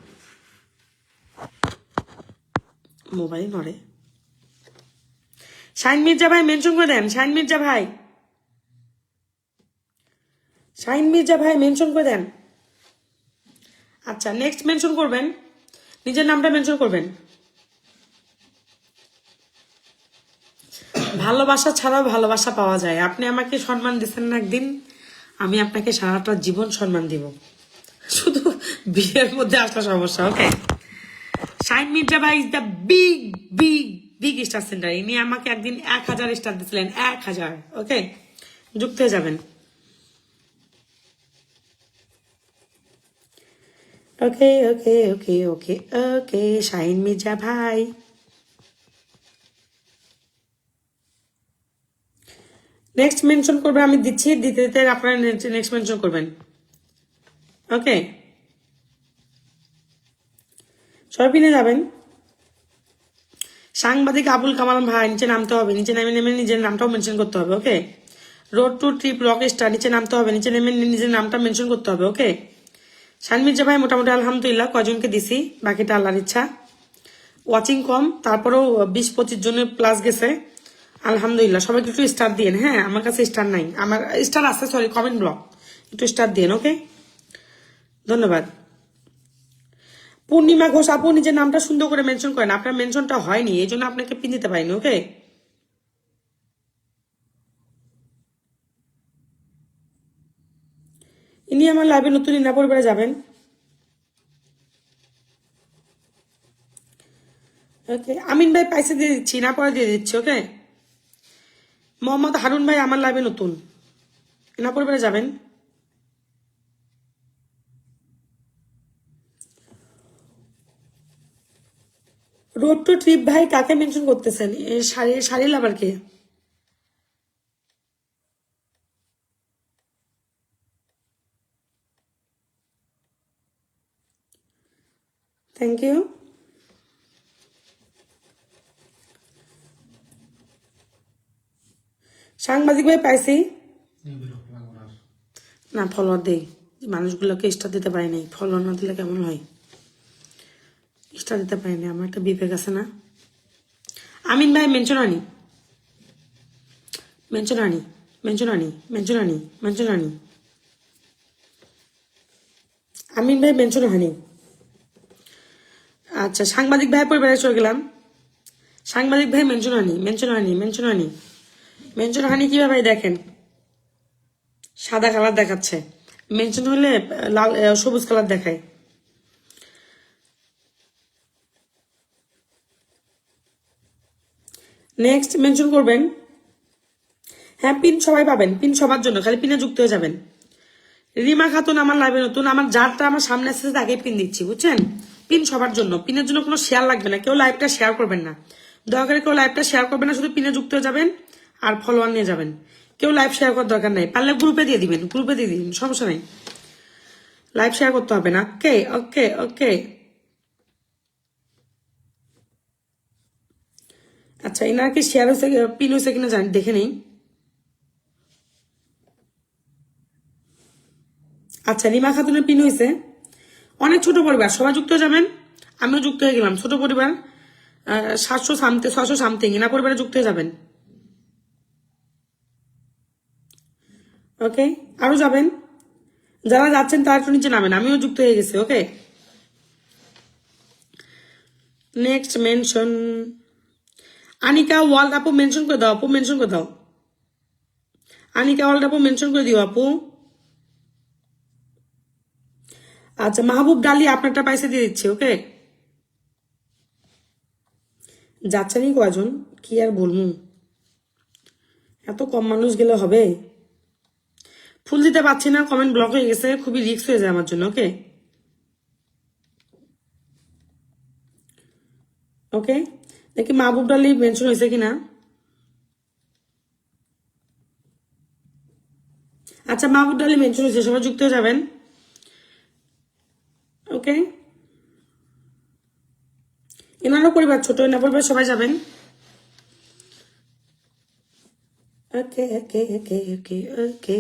মোবাইল নড়ে। শাহিন মির্জা ভাই মেনশন করে দেন, শাহিন মির্জা ভাই, শাহিন মির্জা ভাই মেনশন করে দেন। আচ্ছা, নেক্সট মেনশন করবেন, নিজের নামটা মেনশন করবেন। ভালোবাসা ছাড়াও ভালোবাসা পাওয়া যায়, আপনি আমাকে সম্মান দিচ্ছেন না একদিন, আমি আপনাকে সারাটা জীবন সম্মান দিব, শুধু বিয়ের মধ্যে আসা সমস্যা। ওকে, শাহিন মির্জা ভাই is the big big big star centre, ইনি আমাকে একদিন 1000 স্টার দিয়েছিলেন, 1000। ওকে, যুক্ত হয়ে যাবেন। ওকে ওকে ওকে ওকে ওকে শাহিন মির্জা ভাই, নেক্সট মেনশন করবে, আমি দিচ্ছি, দিতে দিতে আপনারা নেক্সট মেনশন করবেন। ওকে, সবাই পিনে যাবেন। সাংবাদিক আবুল কামাল ভাই, নিচে নামতে হবে, নিচে নেমে নেমে নিজের নামটাও মেনশন করতে হবে। Okay, road to trip rock star, নিচে নামতে হবে, নিচে নেমে নিজের নামটা মেনশন করতে হবে। ওকে, শাহিন মির্জা ভাই মোটামুটি আলহামদুলিল্লাহ কয়জনকে দিছি, বাকিটা আল্লাহর ইচ্ছা। ওয়াচিং কম, তারপরেও 20-25 জনের প্লাস গেছে, আলহামদুলিল্লাহ। সবাইকে একটু স্টার দিয়েন। হ্যাঁ, আমার কাছে স্টার নাই, আমার স্টার আছে, সরি কমেন্ট ব্লক, একটু স্টার দিয়েন। ওকে, ধন্যবাদ। পূর্ণিমা ঘোষ আপু, নিজের নামটা সুন্দর করে মেনশন করেন, আপনার মেনশনটা হয়নি, এই জন্য আপনাকে পিন দিতে পারিনি। ওকে, ইনি আমার লাইভে নতুন, ইনা পরিবারে যাবেন। ওকে, আমিন ভাই পাইসে দিয়ে দিচ্ছি, না পরে দিয়ে দিচ্ছি। ওকে, মোহাম্মদ হারুন ভাই আমার লাইভে নতুন, ইনা পরিবারে যাবেন। রোড টু ট্রিপ ভাই কাকে মেনশন করতেছেন? শাড়ি লাভার কে? Thank you. সাংবাদিক ভাই পাইছি না, ফলোয়ার দেই, মানুষগুলোকে স্টার দিতে পারি নাই, ফলোয়ার না দিলে কেমন হয়, স্টার দিতে পারি না, আমার একটা বিবেক আছে না। আমিন ভাই মেনশন আনি, মেনশন আনি, মেনশন আনি, মেনশন আনি, মেনশন আনি, আমিন ভাই মেনশন হানি। আচ্ছা, সাংবাদিক ভাই পরিবারে চলে গেলাম। সাংবাদিক ভাই মেনশন আনি, মেনশন আনি, মেনশন আনি, মেনশন হানি কিভাবে দেখেন, সাদা কালার দেখাচ্ছে, মেনশন হলে লাল সবুজ কালার দেখায়। নেক্সট মেনশন করবেন। হ্যাঁ, পিন সবাই পাবেন, পিন সবার জন্য, খালি পিনে যুক্ত হয়ে যাবেন। রিমা খাতুন আমার লাইভে নতুন, আমার যারটা আমার সামনে আসছে তাকে পিন দিচ্ছি, বুঝছেন? পিন সবার জন্য, পিনের জন্য কোনো শেয়ার লাগবে না, কেউ লাইভটা শেয়ার করবেন না, দয়া করে কেউ লাইভটা শেয়ার করবেন না, শুধু পিনে যুক্ত হয়ে যাবেন আর ফলোয়ার নিয়ে যাবেন। কেউ লাইভ শেয়ার করার দরকার নাই, পারলে গ্রুপে দিয়ে দিবেন, গ্রুপে দিয়ে দিবেন, সমস্যা নেই, লাইভ শেয়ার করতে হবে না। ওকে ওকে ওকে। আচ্ছা, এনার কি শেয়ার হয়েছে, পিন হয়েছে কিনা জানি, দেখে নেই। আচ্ছা, রিমা খাতুনের পিন হয়েছে। অনেক ছোট পরিবার, সবাই যুক্ত হয়ে যাবেন, আমিও যুক্ত হয়ে গেলাম। ছোট পরিবার, 700 সামথিং, 600 সামথিং, এনা পরিবারে যুক্ত হয়ে যাবেন। ওকে, আরো যাবেন, যারা যাচ্ছেন তারা একটু নিচে নামেন, আমিও যুক্ত হয়ে গেছি। ওকে, নেক্সট মেনশন আনিকা ওয়ার্ল্ড, আপু মেনশন করে দাও, আপু মেনশন করে দাও, আনিকা ওয়ার্ল্ড আপু মেনশন করে দিও আপু। আচ্ছা, মাহবুব ডালি আপনারটা পাইসে দিয়ে দিচ্ছি। ওকে, যাচ্ছেনই কয়জন, কি আর বলবো, এত কম মানুষ গেলে হবে। ফুল দিতে পারছি না, কমেন্ট ব্লক হয়ে গেছে, খুবই রিস্ক হয়ে যায় আমার জন্য। ওকে ওকে, দেখি মাহবুব ডালি মেনশন হয়েছে কিনা। আচ্ছা, মাহবুব ডালি মেনশন হয়েছে, সবাই যুক্ত হয়ে যাবেন। ওকে, এনারও পরিবার ছোট, এনার পরিবার সবাই যাবেন। ওকে ওকে ওকে ওকে ওকে।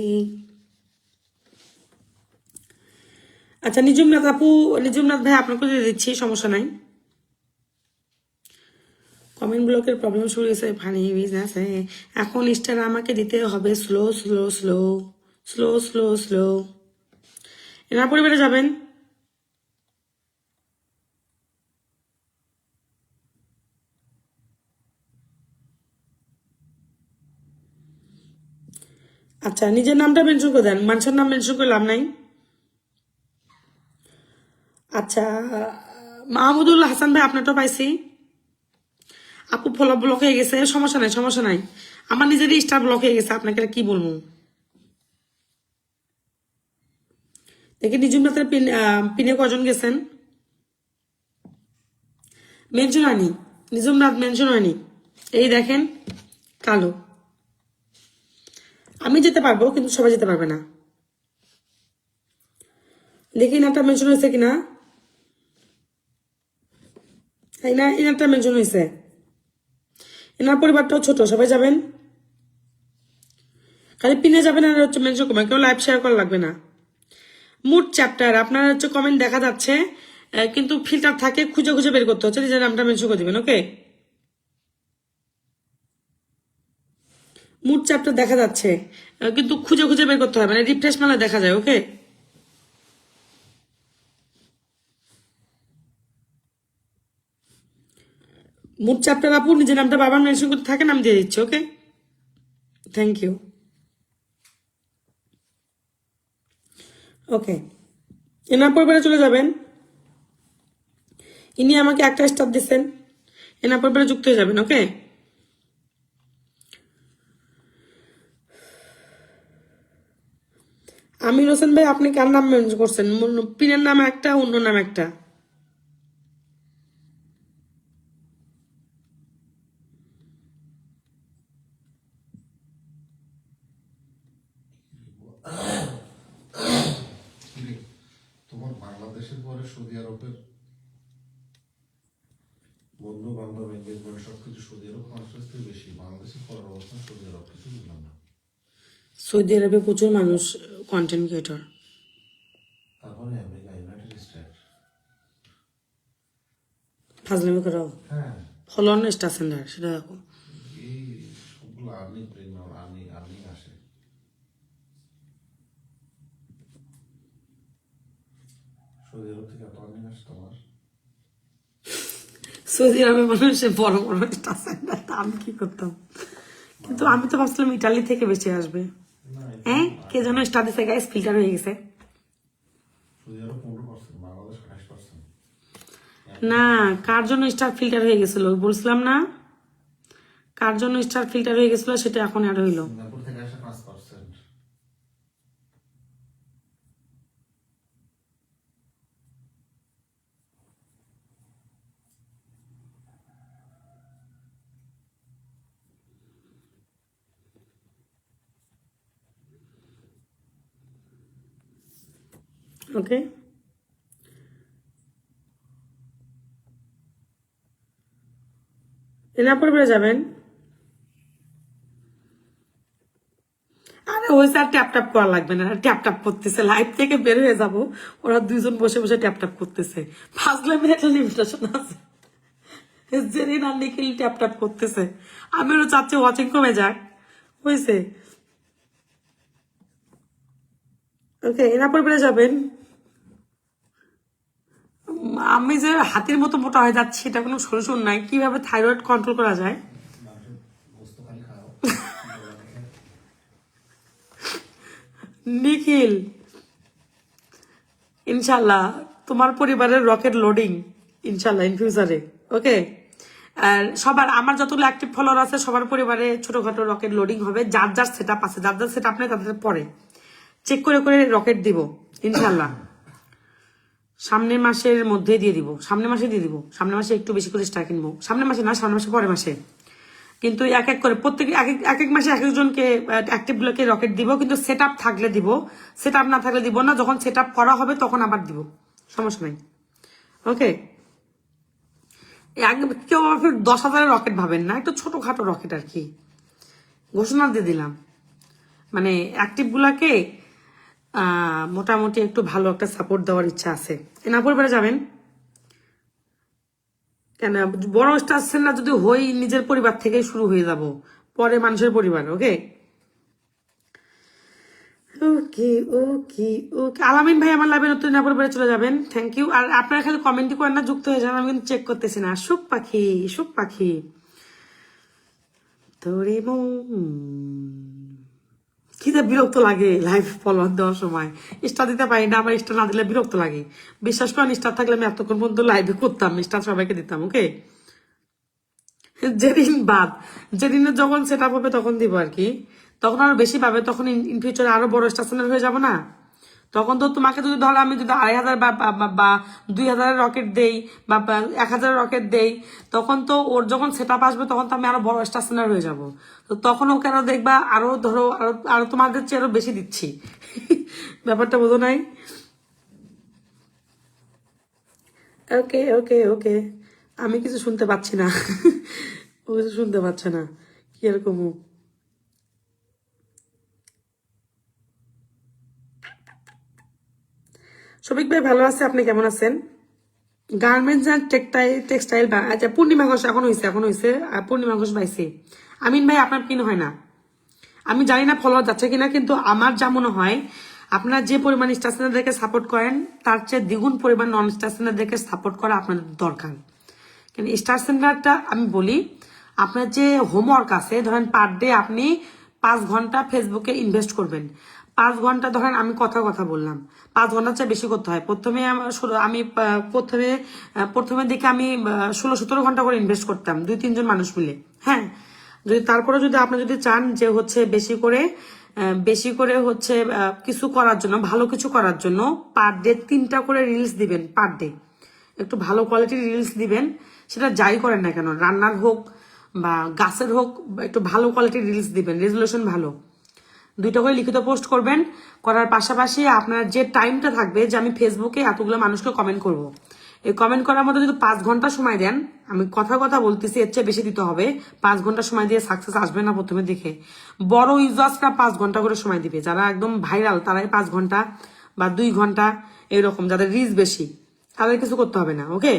আচ্ছা, নিজুমনাথ আপু, নিজুমনাথ ভাই আপনাকে দিয়ে দিচ্ছি, সমস্যা নাই। কমেন্ট ব্লকের প্রবলেম শুরু হয়েছে, ফানি বিজনেস, এখন স্টার আমাকে দিতে হবে slow slow slow slow slow slow. এনার পরিবারে যাবেন। আচ্ছা, নিজের নামটা মেনশন করে দেন, মানুষের নাম মেনশন করে লাভ নাই। আচ্ছা, মাহমুদুল হাসান ভাই আপনারটা পাইছি, আপু ফলো ব্লক হয়ে গেছে, সমস্যা নাই, সমস্যা নাই, আমার নিজেরই স্টার ব্লক হয়ে গেছে, আপনাকে কি বলবো। দেখি নিজুম রাতের পিনে কজন গেছেন? মেনশন হয়নি, নিজুম রাত মেনশন হয়নি। এই দেখেন কালো। আমি যেতে পারবো কিন্তু সবাই যেতে পারবে না। দেখি নামটা মেনশন হয়েছে কিনা। এনারটা মেনশন হয়েছে। এনার পরিবারটাও ছোট, সবাই যাবেন। খালি পিনে যাবেন আর হচ্ছে মেনশন করবেন, কেউ লাইভ শেয়ার করা লাগবে না। মুড চ্যাপ্টার আপনার হচ্ছে কমেন্ট দেখা যাচ্ছে, কিন্তু ফিল্টার থাকে, খুঁজে খুঁজে বের করতে হচ্ছে। নিজের নামটা মেনশন করে দিবেন। ওকে, মুড চ্যাপ্টার দেখা যাচ্ছে, কিন্তু খুঁজে খুঁজে বের করতে হয়, মানে রিফ্রেশ মারলে দেখা যায়। ওকে, মুড চ্যাপ্টার আপু নিজের নামটা বারবার মেনশন করতে থাকেন, আমি দিয়ে দিচ্ছি। Okay, thank you. ওকে, এনার পরিবারে চলে যাবেন। ইনি আমাকে একটা স্টার দিচ্ছেন, এনার পরিবারে যুক্ত হয়ে যাবেন। ওকে, আমির হোসেন ভাই আপনি কার নাম মেনশন করছেন? পিনের নাম একটা, অন্য নাম একটা। তোমার বাংলাদেশের পরে সৌদি আরবের বন্ধু বান্ধব এনগেজমেন্ট সবকিছু সৌদি আরব মানুষের থেকে বেশি, বাংলাদেশের পরের অবস্থান সৌদি আরব, কিছু বুঝলাম না। সৌদি আরবে প্রচুর মানুষ কন্টেন্ট ক্রিয়েটর। তারপরে আমেরিকা, ইউনাইটেড স্টেট। ফাজলামি করো, হ্যাঁ, ফলোয়ার না স্টার সেন্টার সেটা দেখো। এই সবগুলো আর্নিং প্রিমিয়াম, আর্নিং আসে। সৌদি আরব থেকে এত আর্নিং আসে তোমার? সৌদি আরবের মানুষের বড় বড় স্টার সেন্টার, আমি কি করতাম? কিন্তু আমি তো ভাবছিলাম ইটালি থেকে বেশি আসবে। না, হ্যাঁ, কে যেন স্টার দিছে গাইস, ফিল্টার হয়ে গেছে। সৌদি আরব 15%, বাংলাদেশ 28%। না, কার জন্য স্টার ফিল্টার হয়ে গেছিল বলছিলাম না, কার জন্য স্টার ফিল্টার হয়ে গেছিল সেটা এখন অ্যাড হইলো। সিঙ্গাপুর থেকে আসে 5%। ওকে, এনার পরে যাবেন। আরে ওই স্যার ট্যাপ ট্যাপ করা লাগবে না, ট্যাপ ট্যাপ করতেছে, লাইভ থেকে বের হয়ে যাব, ওরা দুইজন বসে বসে ট্যাপ ট্যাপ করতেছে। ফাজলামি একটা লিমিটেশন আছে। জেরিন আর নিখিল ট্যাপ ট্যাপ করতেছে, আমি ওরা চাচ্ছি ওয়াচিং কমে যাক, হয়েছে। ওকে, এনার পরে যাবেন। আমি যে হাতির মতো মোটা হয়ে যাচ্ছি এটা কোনো সলিউশন নাই, কিভাবে থাইরয়েড কন্ট্রোল করা যায়? মানুষের গোস্ত খালি খাও। নিখিল, ইনশাল্লাহ তোমার পরিবারের রকেট লোডিং, ইনশাল্লাহ ইন ফিউচারে। ওকে, আর সবার, আমার যতগুলো অ্যাক্টিভ ফলোয়ার আছে সবার পরিবারে ছোটখাটো রকেট লোডিং হবে। যার যার সেট আপ আছে, যার যার সেট আপ নেই তাদের পরে চেক করে করে রকেট দিব ইনশাল্লাহ। সামনের মাসের মধ্যে দিয়ে দিব, সামনের মাসে দিয়ে দিব, সামনের মাসে একটু বেশি করে স্টার কিনবো, সামনের মাসে না, সামনের মাসে পরের মাসে। কিন্তু এক এক করে প্রত্যেকে এক এক মাসে এক একজনকে অ্যাক্টিভ গুলোকে রকেট দিব, কিন্তু সেট আপ থাকলে দিব, সেট আপ না থাকলে দিব না। যখন সেট আপ করা হবে তখন আবার দিব, সমস্যা নাই। ওকে, কেউ 10,000 রকেট ভাবেন না, একটু ছোটখাটো রকেট আর কি, ঘোষণা দিয়ে দিলাম। মানে অ্যাক্টিভ গুলাকে মোটামুটি একটু ভালো একটা সাপোর্ট দেওয়ার ইচ্ছা আছে। এনার পরিবারে যাবেন কেন? বড় স্টার সেন্টার যদি হই, নিজের পরিবার থেকে শুরু হয়ে যাব, পরে মানুষের পরিবার। ওকে, ওকে ওকে ওকে, আলামিন ভাই আমার লাইভে নতুন না পরিবারে চলে যাবেন, থ্যাংক ইউ। আর আপনারা খালি কমেন্টই করেন না, যুক্ত হয়ে যান, আমি কিন্তু চেক করতেছি না। সুখ পাখি, সুখ পাখি তোরে কি যে বিরক্ত লাগে লাইভ ফলোয়ার দেওয়ার সময়, স্টার দিতে পারি না, আমার স্টার না দিলে বিরক্ত লাগে। বিশ্বাস করেন, স্টার থাকলে আমি এতক্ষণ পর্যন্ত লাইভে করতাম, স্টার সবাইকে দিতাম। ওকে, যেদিন বাদ, যেদিনে যখন সেট আপ হবে তখন দিব আর কি, তখন আরো বেশি পাবে, তখন ইন ফিউচারে আরো বড় স্টার চ্যানেল হয়ে যাবো না, তখন তো তোমাকে যদি ধরো আমি যদি 2,500 বা 2,000 রকেট দেই বা 1,000 রকেট দেই, তখন তো ওর যখন সেট আপ আসবে তখন তো আমি আরো বড় স্টার হয়ে যাব। তো তখন ও কেন দেখবা আরো ধরো আরো আরো তোমাদের চেয়ে আরো বেশি দিচ্ছি। ব্যাপারটা বোঝো নাই? ওকে ওকে ওকে, আমি কিছু শুনতে পাচ্ছি না। ও কিছু শুনতে পাচ্ছে না, কি এরকম ও? শফিক ভাই ভালো আছে, আপনি কেমন আছেন? গার্মেন্টস অ্যান্ড টেক্সটাইল, আচ্ছা পূর্ণিমা ঘোষ এখন হয়েছে পূর্ণিমা ঘোষ পাইছি। আমিন ভাই আপনার পিন হয় না, আমি জানি না ফলোয়ার যাচ্ছে কিনা, কিন্তু আমার যা মনে হয় আপনারা যে পরিমাণ স্টাফদেরকে সাপোর্ট করেন তার চেয়ে দ্বিগুণ পরিমাণ নন স্টাফদেরকে সাপোর্ট করা আপনাদের দরকার। কিন্তু স্টার সেন্টারটা আমি বলি, আপনার যে হোমওয়ার্ক আছে, ধরেন পার ডে আপনি 5 ঘন্টা ফেসবুকে ইনভেস্ট করবেন। 5 ঘন্টা ধরেন আমি কথা বললাম, 5 ঘন্টার চেয়ে বেশি করতে হয়। প্রথমে দিকে আমি 16-17 ঘন্টা করে ইনভেস্ট করতাম 2-3 জন মানুষ মিলে। হ্যাঁ, যদি তারপরে যদি আপনি যদি চান যে হচ্ছে বেশি করে হচ্ছে কিছু করার জন্য, ভালো কিছু করার জন্য পার ডে 3টা করে রিলস দিবেন। পার ডে একটু ভালো কোয়ালিটির রিলস দিবেন, সেটা যাই করেন না কেন, রান্নার হোক বা গাছের হোক, একটু ভালো কোয়ালিটির রিলস দিবেন, রেজুলেশন ভালো। 2টা করে লিখিত পোস্ট করবেন। করার পাশাপাশি আপনার যে টাইমটা থাকবে যে আমি ফেসবুকে এতগুলো মানুষকে কমেন্ট করব, এই কমেন্ট করার মধ্যে যদি 5 ঘন্টা সময় দেন, আমি কথা বলতেছি, এর চেয়ে বেশি দিতে হবে। 5 ঘন্টা সময় দিয়ে সাকসেস আসবে না প্রথমে দেখে। বড় ইউজার্সরা 5 ঘন্টা করে সময় দিবে, যারা একদম ভাইরাল তারাই 5 ঘন্টা বা 2 ঘন্টা, এরকম যাদের রিচ বেশি তাদের কিছু করতে হবে না। ওকে,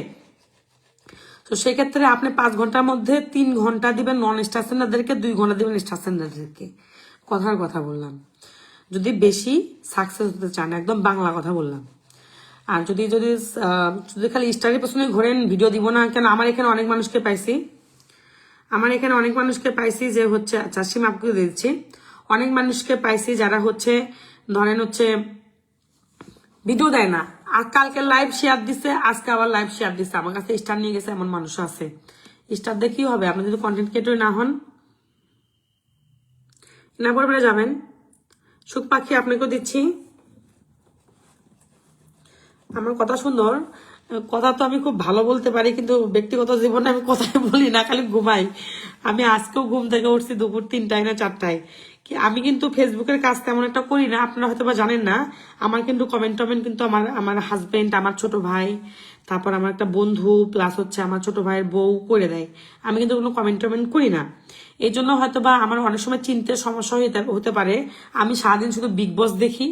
তো সেক্ষেত্রে আপনি 5 ঘন্টার মধ্যে 3 ঘন্টা দিবেন নন স্টার সেন্ডারদেরকে, 2 ঘন্টা দিবেন স্টার সেন্ডারদেরকে। কথা বললাম, যদি বেশি সাকসেস হতে চান, একদম বাংলা কথা বললাম। আর যদি যদি যদি খালি স্টারের পেছনে ঘোরেন, ভিডিও দিব না কেন, আমার এখানে অনেক মানুষকে পাইছি যে হচ্ছে, আচ্ছা সীমা আপকে দিচ্ছি, অনেক মানুষকে পাইছি যারা হচ্ছে ধরেন হচ্ছে ভিডিও দেয় না, আর কালকে লাইভ শেয়ার দিছে, আজকে আবার লাইভ শেয়ার দিছে, আমার কাছে স্টার নিয়ে গেছে, এমন মানুষ আছে। স্টার দিয়ে কি হবে, আপনি যদি কন্টেন্ট ক্রিয়েটর না হন? না পরে যাবেন। সুখ পাখি আপনাকেও দিচ্ছি। আমার কথা সুন্দর, কথা তো আমি খুব ভালো বলতে পারি, কিন্তু ব্যক্তিগত জীবনে আমি কথাই বলি না, খালি ঘুমাই। আমি আজকেও ঘুম থেকে উঠছি দুপুর 3টায় না 4টায়। আমি কিন্তু ফেসবুকের কাজ তেমন একটা করি না, আপনারা হয়তো বা জানেন না। আমার কিন্তু কমেন্ট কিন্তু আমার হাজবেন্ড, আমার ছোট ভাই, তারপর আমার একটা বন্ধু, প্লাস হচ্ছে আমার ছোট ভাইয়ের বউ করে দেয়। আমি কিন্তু কোনো কমেন্ট করি না। এই জন্য হয়তো বা আমার অনেক সময় চিনতে সমস্যা হতে পারে। আমি সারাদিন শুধু বিগ বস দেখি,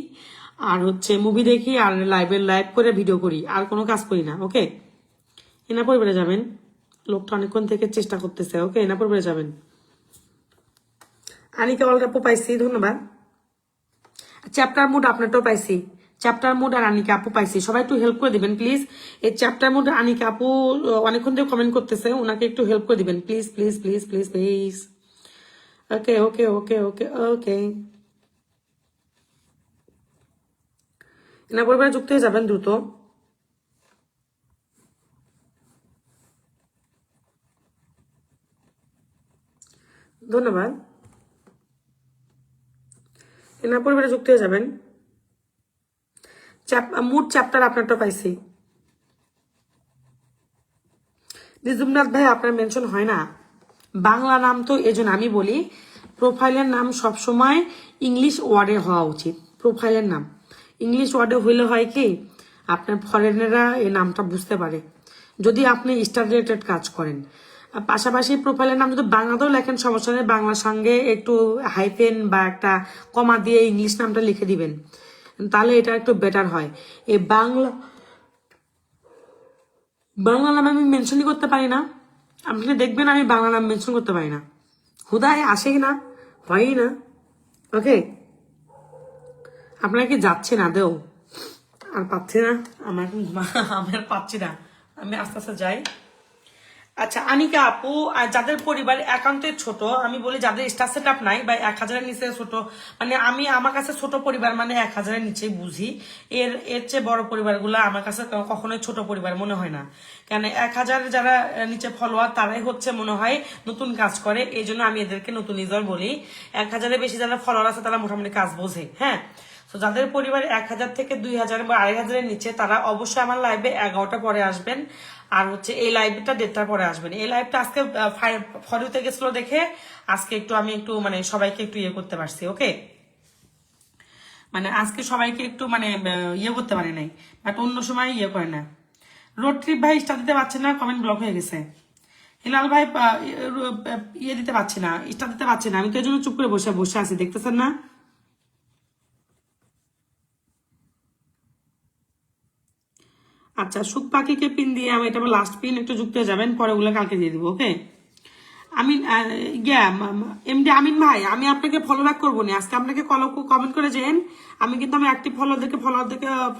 আর হচ্ছে মুভি দেখি, আর লাইভ করে ভিডিও করি, আর কোনো কাজ করি না। ওকে, এনা পরিবারে যাবেন। লোকটা অনেকক্ষণ থেকে চেষ্টা করতেছে। ওকে, এনা পরিবারে যাবেন। আনিকা অলরাপু পাইছি, ধন্যবাদ। চ্যাপ্টার মুড আপনারটাও পাইছি, চ্যাপ্টার মুড আর আনিকা আপু পাইছি। সবাই একটু হেল্প করে দিবেন প্লিজ। এই চ্যাপ্টার মুড আনিকা আপু অনেকক্ষণ থেকে কমেন্ট করতেছে, ওনাকে একটু হেল্প করে দিবেন please please please please please. Okay okay okay okay okay, Ena পরিবারে যুক্ত হয়ে যাবেন দ্রুত। ধন্যবাদ। এনা পরিবারে যুক্ত হয়ে যাবেন। মুড চ্যাপ্টার আপনারটা পাইছি। রিজুমনাথ ভাই আপনার মেনশন হয় না, বাংলা নাম তো। এজন্য আমি বলি প্রোফাইলের নাম সবসময় ইংলিশ ওয়ার্ডে হওয়া উচিত। প্রোফাইলের নাম ইংলিশ ওয়ার্ডে হইলে হয় কি, আপনার ফরেনাররা এই নামটা বুঝতে পারে, যদি আপনি স্টার রিলেটেড কাজ করেন। পাশাপাশি প্রোফাইলের নাম যদি বাংলাতেও লেখেন সমস্যা নেই, বাংলার সঙ্গে একটু হাইফেন বা একটা কমা দিয়ে ইংলিশ নামটা লিখে দিবেন, তাহলে এটা একটু বেটার হয়। এই বাংলা নাম আমি মেনশনই করতে পারি না। আপনি দেখবেন আমি বাংলা নাম মেনশন করতে পারি না, হুদায় আসেই না, হয়ই না। ওকে, আপনারা কি যাচ্ছে না দেও? আর পাচ্ছি না, আমার এখন আমি আর পাচ্ছি না, আমি আস্তে আস্তে যাই। আচ্ছা আনিকা আপু, যাদের পরিবার একান্তই ছোট, আমি বলি যাদের স্টার সেট আপ নাই বা 1,000-এর নিচে ছোট, মানে আমি আমার কাছে ছোট পরিবার মানে 1,000-এর নিচে বুঝি। এর চেয়ে বড় পরিবারগুলো আমার কাছে কখনোই ছোট পরিবার মনে হয় না। কেন 1,000 যারা নিচে ফলোয়ার তারাই হচ্ছে মনে হয় নতুন কাজ করে, এই জন্য আমি এদেরকে নতুন ইউজার বলি। 1,000-এর বেশি যারা ফলোয়ার আছে তারা মোটামুটি কাজ বোঝে। হ্যাঁ, তো যাদের পরিবারে 1000 থেকে 2000 বা 2500 নিচে তারা অবশ্যই আমার লাইভে 11টা পরে আসবেন। আর হচ্ছে এই লাইভটা 1:30টার পরে আসবেন। এই লাইভটা আজকে ফরিতে গেছিল দেখে আজকে আমি একটু মানে সবাইকে একটু ইয়ে করতে পারছি। ওকে, মানে আজকে সবাইকে একটু মানে ইয়ে করতে পারে নাই, বাট অন্য সময় ইয়ে করে না। রোড ট্রিপ ভাই স্টার দিতে পারছে না, কমেন্ট ব্লক হয়ে গেছে। হিলাল ভাই ইয়ে দিতে পারছি না, স্টার দিতে পারছি না, আমি তো এই জন্য চুপ করে বসে বসে আছি, দেখতেছেন না? আচ্ছা, সুখ পাখিকে পিন দিয়ে আমি এটা আমার লাস্ট পিন, একটু যুক্ত হয়ে যাবেন, পরে ওগুলো কালকে দিয়ে দিব। ওকে, আমি এমডি আমিন ভাই, আমি আপনাকে ফলো ব্যাক করবো না আজকে, আপনাকে কমেন্ট করে যেন আমি কিন্তু আমি অ্যাক্টিভ ফলোদেরকে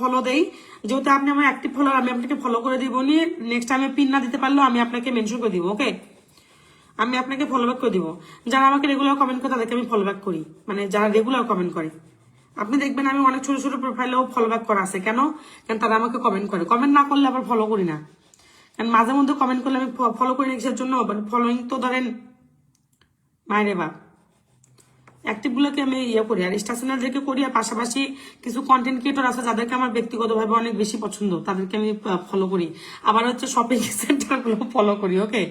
ফলো দেই, যেহেতু আপনি আমার অ্যাক্টিভ ফলোয়ার, আমি আপনাকে ফলো করে দিব নি। নেক্সট টাইমে পিন না দিতে পারলেও আমি আপনাকে মেনশন করে দিব। ওকে, আমি আপনাকে ফলো ব্যাক করে দিব। যারা আমাকে রেগুলার কমেন্ট করে তাদেরকে আমি ফলো ব্যাক করি, মানে যারা রেগুলার কমেন্ট করে। আপনি দেখবেন আমি অনেক ছোট ছোট প্রোফাইলেও ফলো ব্যাক করা আছে। কেন? কারণ তারা আমাকে কমেন্ট করে, কমেন্ট না করলে আবার ফলো করি না। কারণ মাঝে মধ্যে কমেন্ট করলে আমি ফলো করি না, কিসের জন্য? ফলোইং তো ধরেন মায়েরে বাপ, অ্যাক্টিভ গুলোকে আমি ইয়ে করি, আর স্টেশনারদেরকে করি, আর পাশাপাশি কিছু কন্টেন্ট ক্রিয়েটর আছে যাদেরকে আমার ব্যক্তিগতভাবে অনেক বেশি পছন্দ, তাদেরকে আমি ফলো করি। আবার হচ্ছে শপিং সেন্টার গুলো ফলো করি। ওকে,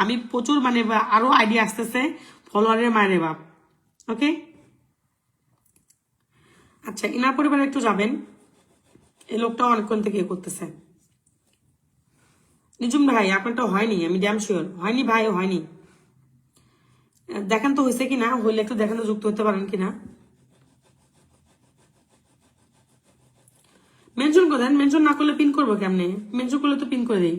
আমি প্রচুর মানে আরো আইডিয়া আসতেছে ফলোয়ারের মায়েরে বাপ। ওকে, আচ্ছা, ইনার পরিবারে একটু যাবেন, এই লোকটা অনেকক্ষণ থেকে ইয়ে করতেছে। নিজুম ভাই আপনারটা হয়নি, আমি ড্যাম শিওর হয়নি ভাই, হয়নি। দেখেন তো হয়েছে কিনা, হইলে একটু দেখেন তো যুক্ত হতে পারেন কিনা। মেনশন করে দেন, মেনশন না করলে পিন করবো কেমনে? মেনশন করলে তো পিন করে দিই।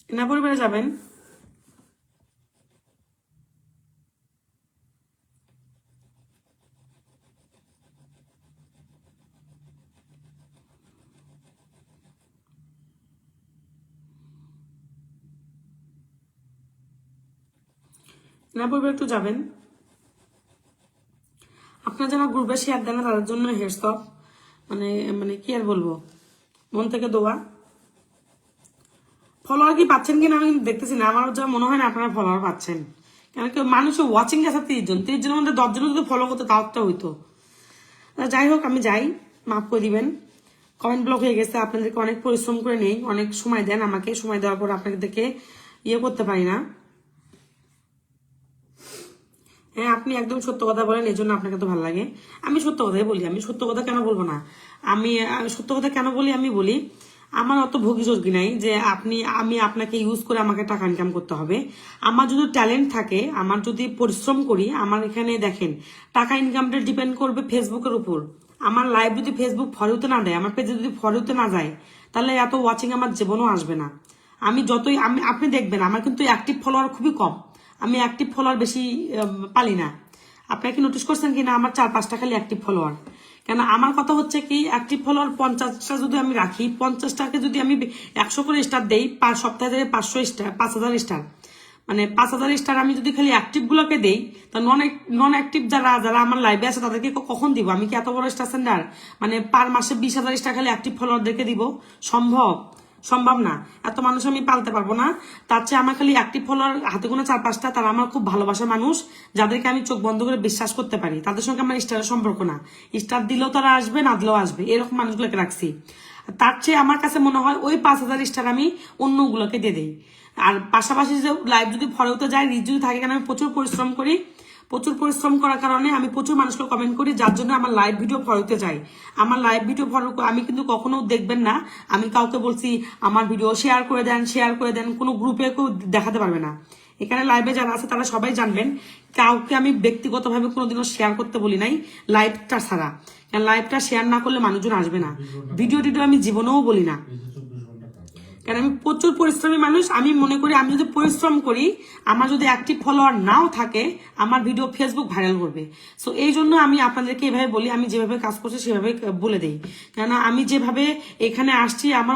না পরিবারে যাবেন, না পরিবারে একটু যাবেন। আপনার যারা গ্রুপে শেয়ার দেন না তাদের জন্য হেডস অফ, মানে মানে কি আর বলবো, মন থেকে দোয়া। ফলোয়ার কি পাচ্ছেন কিনা আমি দেখতেছি না, আমার যা মনে হয় না আপনারা ফলোয়ার পাচ্ছেন। কেন কি মানুষের ওয়াচিং আছে 30 জনের মধ্যে 10 জনের যদি ফলো করতে তাও একটা হইতো। যাই হোক, আমি যাই, মাফ করে দিবেন। কমেন্ট ব্লক হয়ে গেছে, আপনাদেরকে অনেক পরিশ্রম করে নেই, অনেক সময় দেন আমাকে, সময় দেওয়ার পর আপনাদেরকে ইয়ে করতে পারি না। হ্যাঁ, আপনি একদম সত্য কথা বলেন, এই জন্য আপনাকে তো ভালো লাগে। আমি সত্য কথাই বলি, আমি সত্য কথা কেন বলবো না? আমি সত্য কথা কেন বলি? আমি বলি আমার অত ভোগী চর্গি নাই যে আমি আপনাকে ইউজ করে আমাকে টাকা ইনকাম করতে হবে। আমার যদি ট্যালেন্ট থাকে, আমার যদি পরিশ্রম করি, আমার এখানে দেখেন টাকা ইনকামটা ডিপেন্ড করবে ফেসবুকের উপর। আমার লাইভ যদি ফেসবুক ফলোতে না দেয়, আমার পেজে যদি ফলোতে না যায়, তাহলে এত ওয়াচিং আমার জীবনও আসবে না। আমি যতই আপনি দেখবেন আমার কিন্তু অ্যাক্টিভ ফলোয়ার খুবই কম, আমি অ্যাক্টিভ ফলোয়ার বেশি পালি না। আপনারা কি নোটিস করছেন কিনা আমার 4-5টা খালি অ্যাক্টিভ ফলোয়ার? কেন আমার কথা হচ্ছে কি, অ্যাক্টিভ ফলোয়ার 50টা যদি আমি রাখি, 50টাকে যদি আমি 100 করে স্টার দেই, সপ্তাহে 500 স্টার, 5000 স্টার, মানে 5000 স্টার আমি যদি খালি অ্যাক্টিভ গুলোকে দেই, তা নন অ্যাক্টিভ যারা যারা আমার লাইভে আছে তাদেরকে কখন দিব? আমি কি এত বড় স্টার সেন্টার মানে পার মাসে 20,000 স্টার খালি অ্যাক্টিভ ফলোয়ারদেরকে দিব? সম্ভব না, এত মানুষ আমি পালতে পারবো না। তার চেয়ে আমার খালি অ্যাক্টিভ ফলোয়ার হাতে গোনা 4-5টা, তারা আমার খুব ভালোবাসা মানুষ, যাদেরকে আমি চোখ বন্ধ করে বিশ্বাস করতে পারি, তাদের সঙ্গে আমার স্টারের সম্পর্ক না। স্টার দিলেও তারা আসবে, না দিলেও আসবে, এরকম মানুষগুলোকে রাখছি। তার চেয়ে আমার কাছে মনে হয় ওই 5,000 স্টার আমি অন্যগুলোকে দিয়ে দিই। আর পাশাপাশি যে লাইভ যদি ফলোতে যায়, রিচ যদি থাকে, কারণ আমি প্রচুর পরিশ্রম করি, প্রচুর পরিশ্রম করার কারণে আমি প্রচুর মানুষকে কমেন্ট করি, যার জন্য আমার লাইভ ভিডিও ফলোতে যায়। আমার লাইভ ভিডিও ফলো আমি কিন্তু কখনো দেখবেন না আমি কাউকে বলছি আমার ভিডিও শেয়ার করে দেন, কোনো গ্রুপে কেউ দেখাতে পারবে না। এখানে লাইভে যারা আছে তারা সবাই জানবেন, কাউকে আমি ব্যক্তিগতভাবে কোনোদিনও শেয়ার করতে বলি নাই লাইভটা ছাড়া। কারণ লাইভটা শেয়ার না করলে মানুষজন আসবে না। ভিডিও আমি জীবনেও বলি না, কারণ আমি প্রচুর পরিশ্রমী মানুষ। আমি মনে করি আমি যদি পরিশ্রম করি, আমার যদি অ্যাক্টিভ ফলোয়ার নাও থাকে, আমার ভিডিও ফেসবুক ভাইরাল করবে। সো এই জন্য আমি আপনাদেরকে এভাবে বলি, আমি যেভাবে কাজ করছি সেভাবে বলে দেই। কেননা আমি যেভাবে এখানে আসছি, আমার